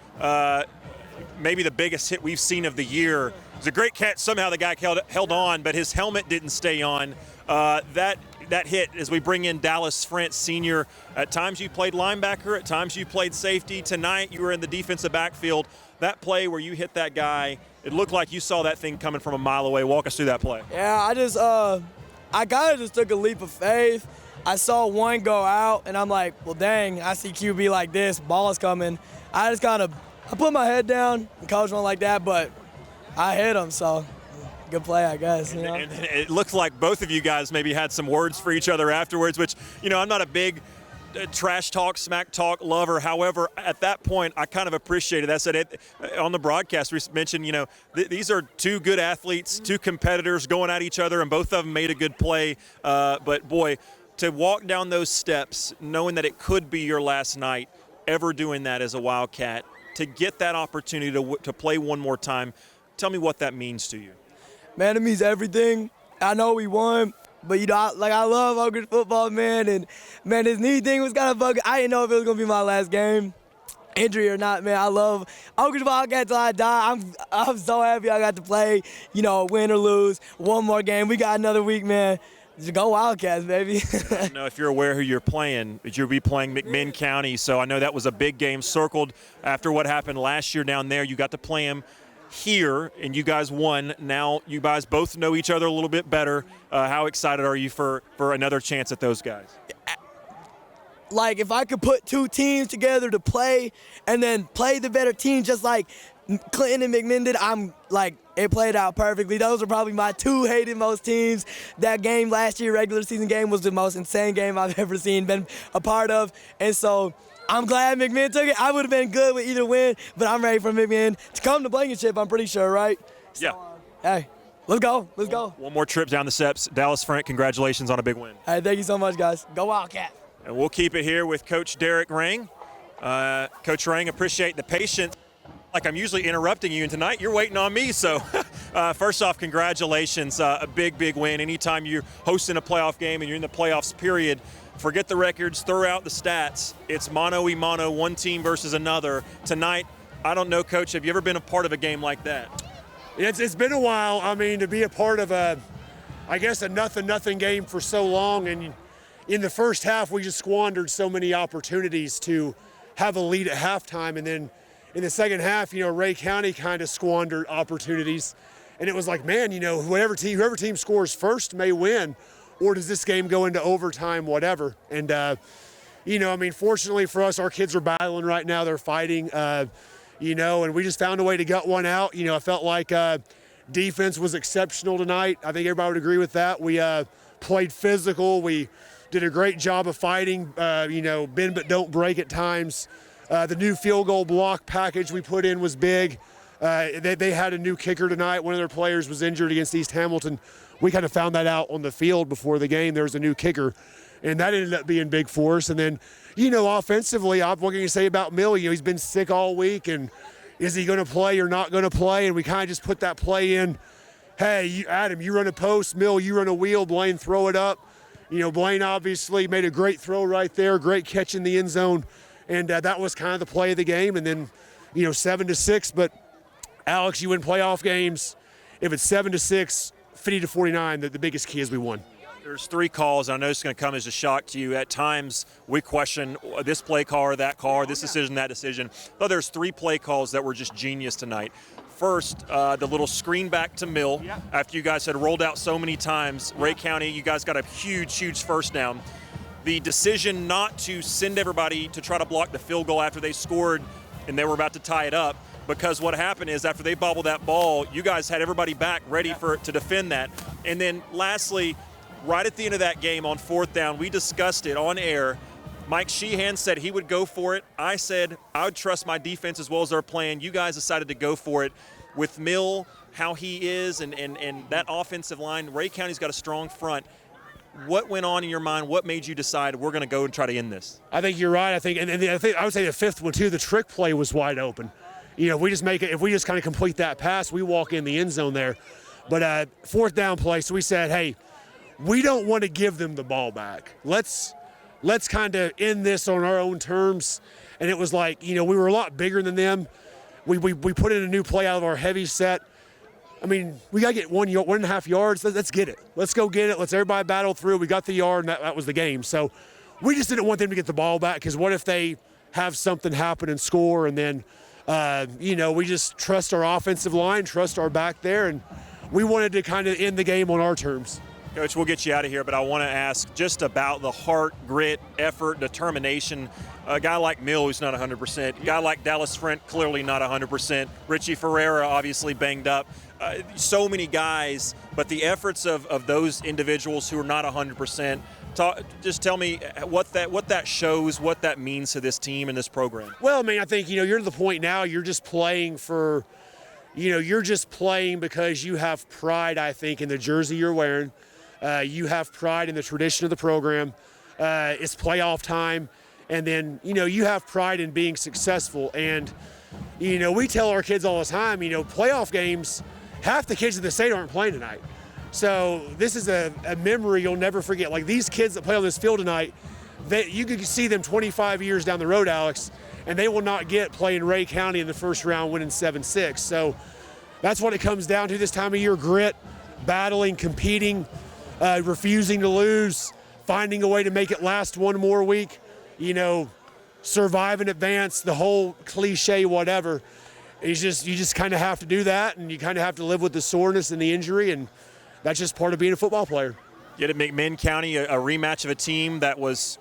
maybe the biggest hit we've seen of the year. It was a great catch. Somehow the guy held on, but his helmet didn't stay on. That hit as we bring in Dallas Frent, senior. At times you played linebacker, at times you played safety. Tonight you were in the defensive backfield. That play where you hit that guy, it looked like you saw that thing coming from a mile away. Walk us through that play. Yeah, I kind of just took a leap of faith. I saw one go out, and I'm like, well, dang, I see QB like this, ball is coming. I put my head down, and coach went like that, but I hit him, so good play, I guess. You know? And it looked like both of you guys maybe had some words for each other afterwards, which, I'm not a big trash talk, smack talk lover. However, at that point, I kind of appreciated that. I said on the broadcast, we mentioned, these are two good athletes, two competitors going at each other, and both of them made a good play. But, boy, to walk down those steps, knowing that it could be your last night ever doing that as a Wildcat, to get that opportunity to play one more time, tell me what that means to you. Man, it means everything. I know we won, but I love Oak Ridge football, man. And man, this knee thing was kind of bugging. I didn't know if it was gonna be my last game, injury or not, man. I love Oak Ridge Wildcats till I die. I'm so happy I got to play. Win or lose, one more game. We got another week, man. Just go Wildcats, baby. I don't know if you're aware who you're playing, but you'll be playing McMinn County, so I know that was a big game circled after what happened last year down there. You got to play them here, and you guys won. Now you guys both know each other a little bit better. How excited are you for another chance at those guys? Like, if I could put two teams together to play and then play the better team just like Clinton and McMinn did, I'm like, it played out perfectly. Those are probably my two hated most teams. That game last year, regular season game, was the most insane game I've ever been a part of. And so I'm glad McMinn took it. I would have been good with either win, but I'm ready for McMinn to come to Blankenship, I'm pretty sure, right? Yeah. Hey, let's go. Let's go. One more trip down the steps. Dallas Frent, congratulations on a big win. Hey, thank you so much, guys. Go Wildcat. And we'll keep it here with Coach Derek Rang. Coach Rang, appreciate the patience. Like I'm usually interrupting you, and tonight you're waiting on me. So first off, congratulations. A big win. Anytime you're hosting a playoff game and you're in the playoffs, period, forget the records, throw out the stats. It's mano-a-mano, one team versus another. Tonight, I don't know, Coach, have you ever been a part of a game like that? It's been a while. I mean, to be a part of a nothing game for so long. And in the first half, we just squandered so many opportunities to have a lead at halftime. And then in the second half, Rhea County kind of squandered opportunities. And it was like, man, whoever team scores first may win. Or does this game go into overtime, whatever? And, fortunately for us, our kids are battling right now. They're fighting. and we just found a way to gut one out. I felt like defense was exceptional tonight. I think everybody would agree with that. We played physical. We did a great job of fighting, bend but don't break at times. The new field goal block package we put in was big. They had a new kicker tonight. One of their players was injured against East Hamilton. We kind of found that out on the field before the game. There was a new kicker, and that ended up being big for us. And then, offensively, what can you say about Mill? He's been sick all week, and is he going to play or not going to play? And we kind of just put that play in. Hey, Adam, you run a post. Mill, you run a wheel. Blaine, throw it up. Blaine obviously made a great throw right there, great catch in the end zone, and that was kind of the play of the game. And then, 7-6. But Alex, you win playoff games. If it's 7-6, 50-49, the biggest key is we won. There's 3 calls. I know it's going to come as a shock to you. At times, we question this play call or that call, or this decision, that decision. But there's 3 play calls that were just genius tonight. First, the little screen back to Mill after you guys had rolled out so many times. Ray County, you guys got a huge first down. The decision not to send everybody to try to block the field goal after they scored and they were about to tie it up, because what happened is after they bobbled that ball, you guys had everybody back ready to defend that. And then lastly, right at the end of that game on 4th down, we discussed it on air. Mike Sheehan said he would go for it. I said I would trust my defense as well as our plan. You guys decided to go for it. With Mill, how he is, and that offensive line, Ray County's got a strong front. What went on in your mind? What made you decide we're going to go and try to end this? I think you're right. I think I would say the 5th one too. The trick play was wide open. If we just kind of complete that pass, we walk in the end zone there. But 4th down play, so we said, hey, we don't want to give them the ball back. Let's kind of end this on our own terms. And it was like, we were a lot bigger than them. We put in a new play out of our heavy set. I mean, we got to get 1.5 yards. Let's get it. Let's go get it. Let's everybody battle through. We got the yard, and that was the game. So we just didn't want them to get the ball back, because what if they have something happen and score, and then, we just trust our offensive line, trust our back there, and we wanted to kind of end the game on our terms. Coach, we'll get you out of here, but I want to ask just about the heart, grit, effort, determination. A guy like Mill, who's not 100%. A guy like Dallas Frent, clearly not 100%. Richie Ferreira, obviously banged up. So many guys, but the efforts of those individuals who are not 100%. Just tell me what that shows, what that means to this team and this program. Well, I mean, I think, you're to the point now you're just playing for, you're just playing because you have pride, I think, in the jersey you're wearing. You have pride in the tradition of the program. It's playoff time. And then, you have pride in being successful. And, we tell our kids all the time, playoff games, half the kids in the state aren't playing tonight. So this is a memory you'll never forget. Like, these kids that play on this field tonight, you could see them 25 years down the road, Alex, and they will not get playing Ray County in the first round winning 7-6. So that's what it comes down to this time of year: grit, battling, competing, refusing to lose, finding a way to make it last one more week, survive and advance, the whole cliche whatever. You just kind of have to do that, and you kind of have to live with the soreness and the injury, and that's just part of being a football player. Yet at McMinn County, a rematch of a team that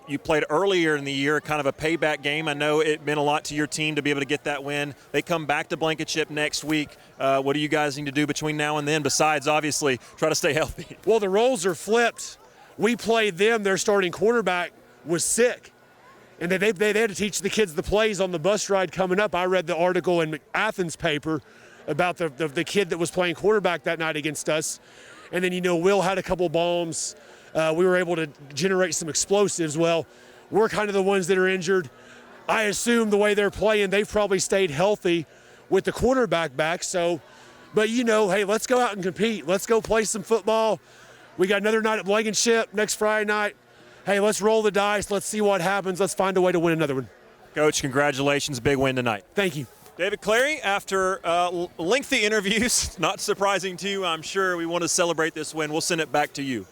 you played earlier in the year, kind of a payback game. I know it meant a lot to your team to be able to get that win. They come back to Blankenship next week. What do you guys need to do between now and then, besides obviously try to stay healthy? Well, the roles are flipped. We played them. Their starting quarterback was sick, and they had to teach the kids the plays on the bus ride coming up. I read the article in Athens paper about the kid that was playing quarterback that night against us. And then, Will had a couple bombs. We were able to generate some explosives. Well, we're kind of the ones that are injured. I assume the way they're playing, they've probably stayed healthy with the quarterback back. So, but hey, let's go out and compete. Let's go play some football. We got another night at Blankenship next Friday night. Hey, let's roll the dice. Let's see what happens. Let's find a way to win another one. Coach, congratulations. Big win tonight. Thank you. David Clary, after lengthy interviews, not surprising to you, I'm sure we want to celebrate this win. We'll send it back to you.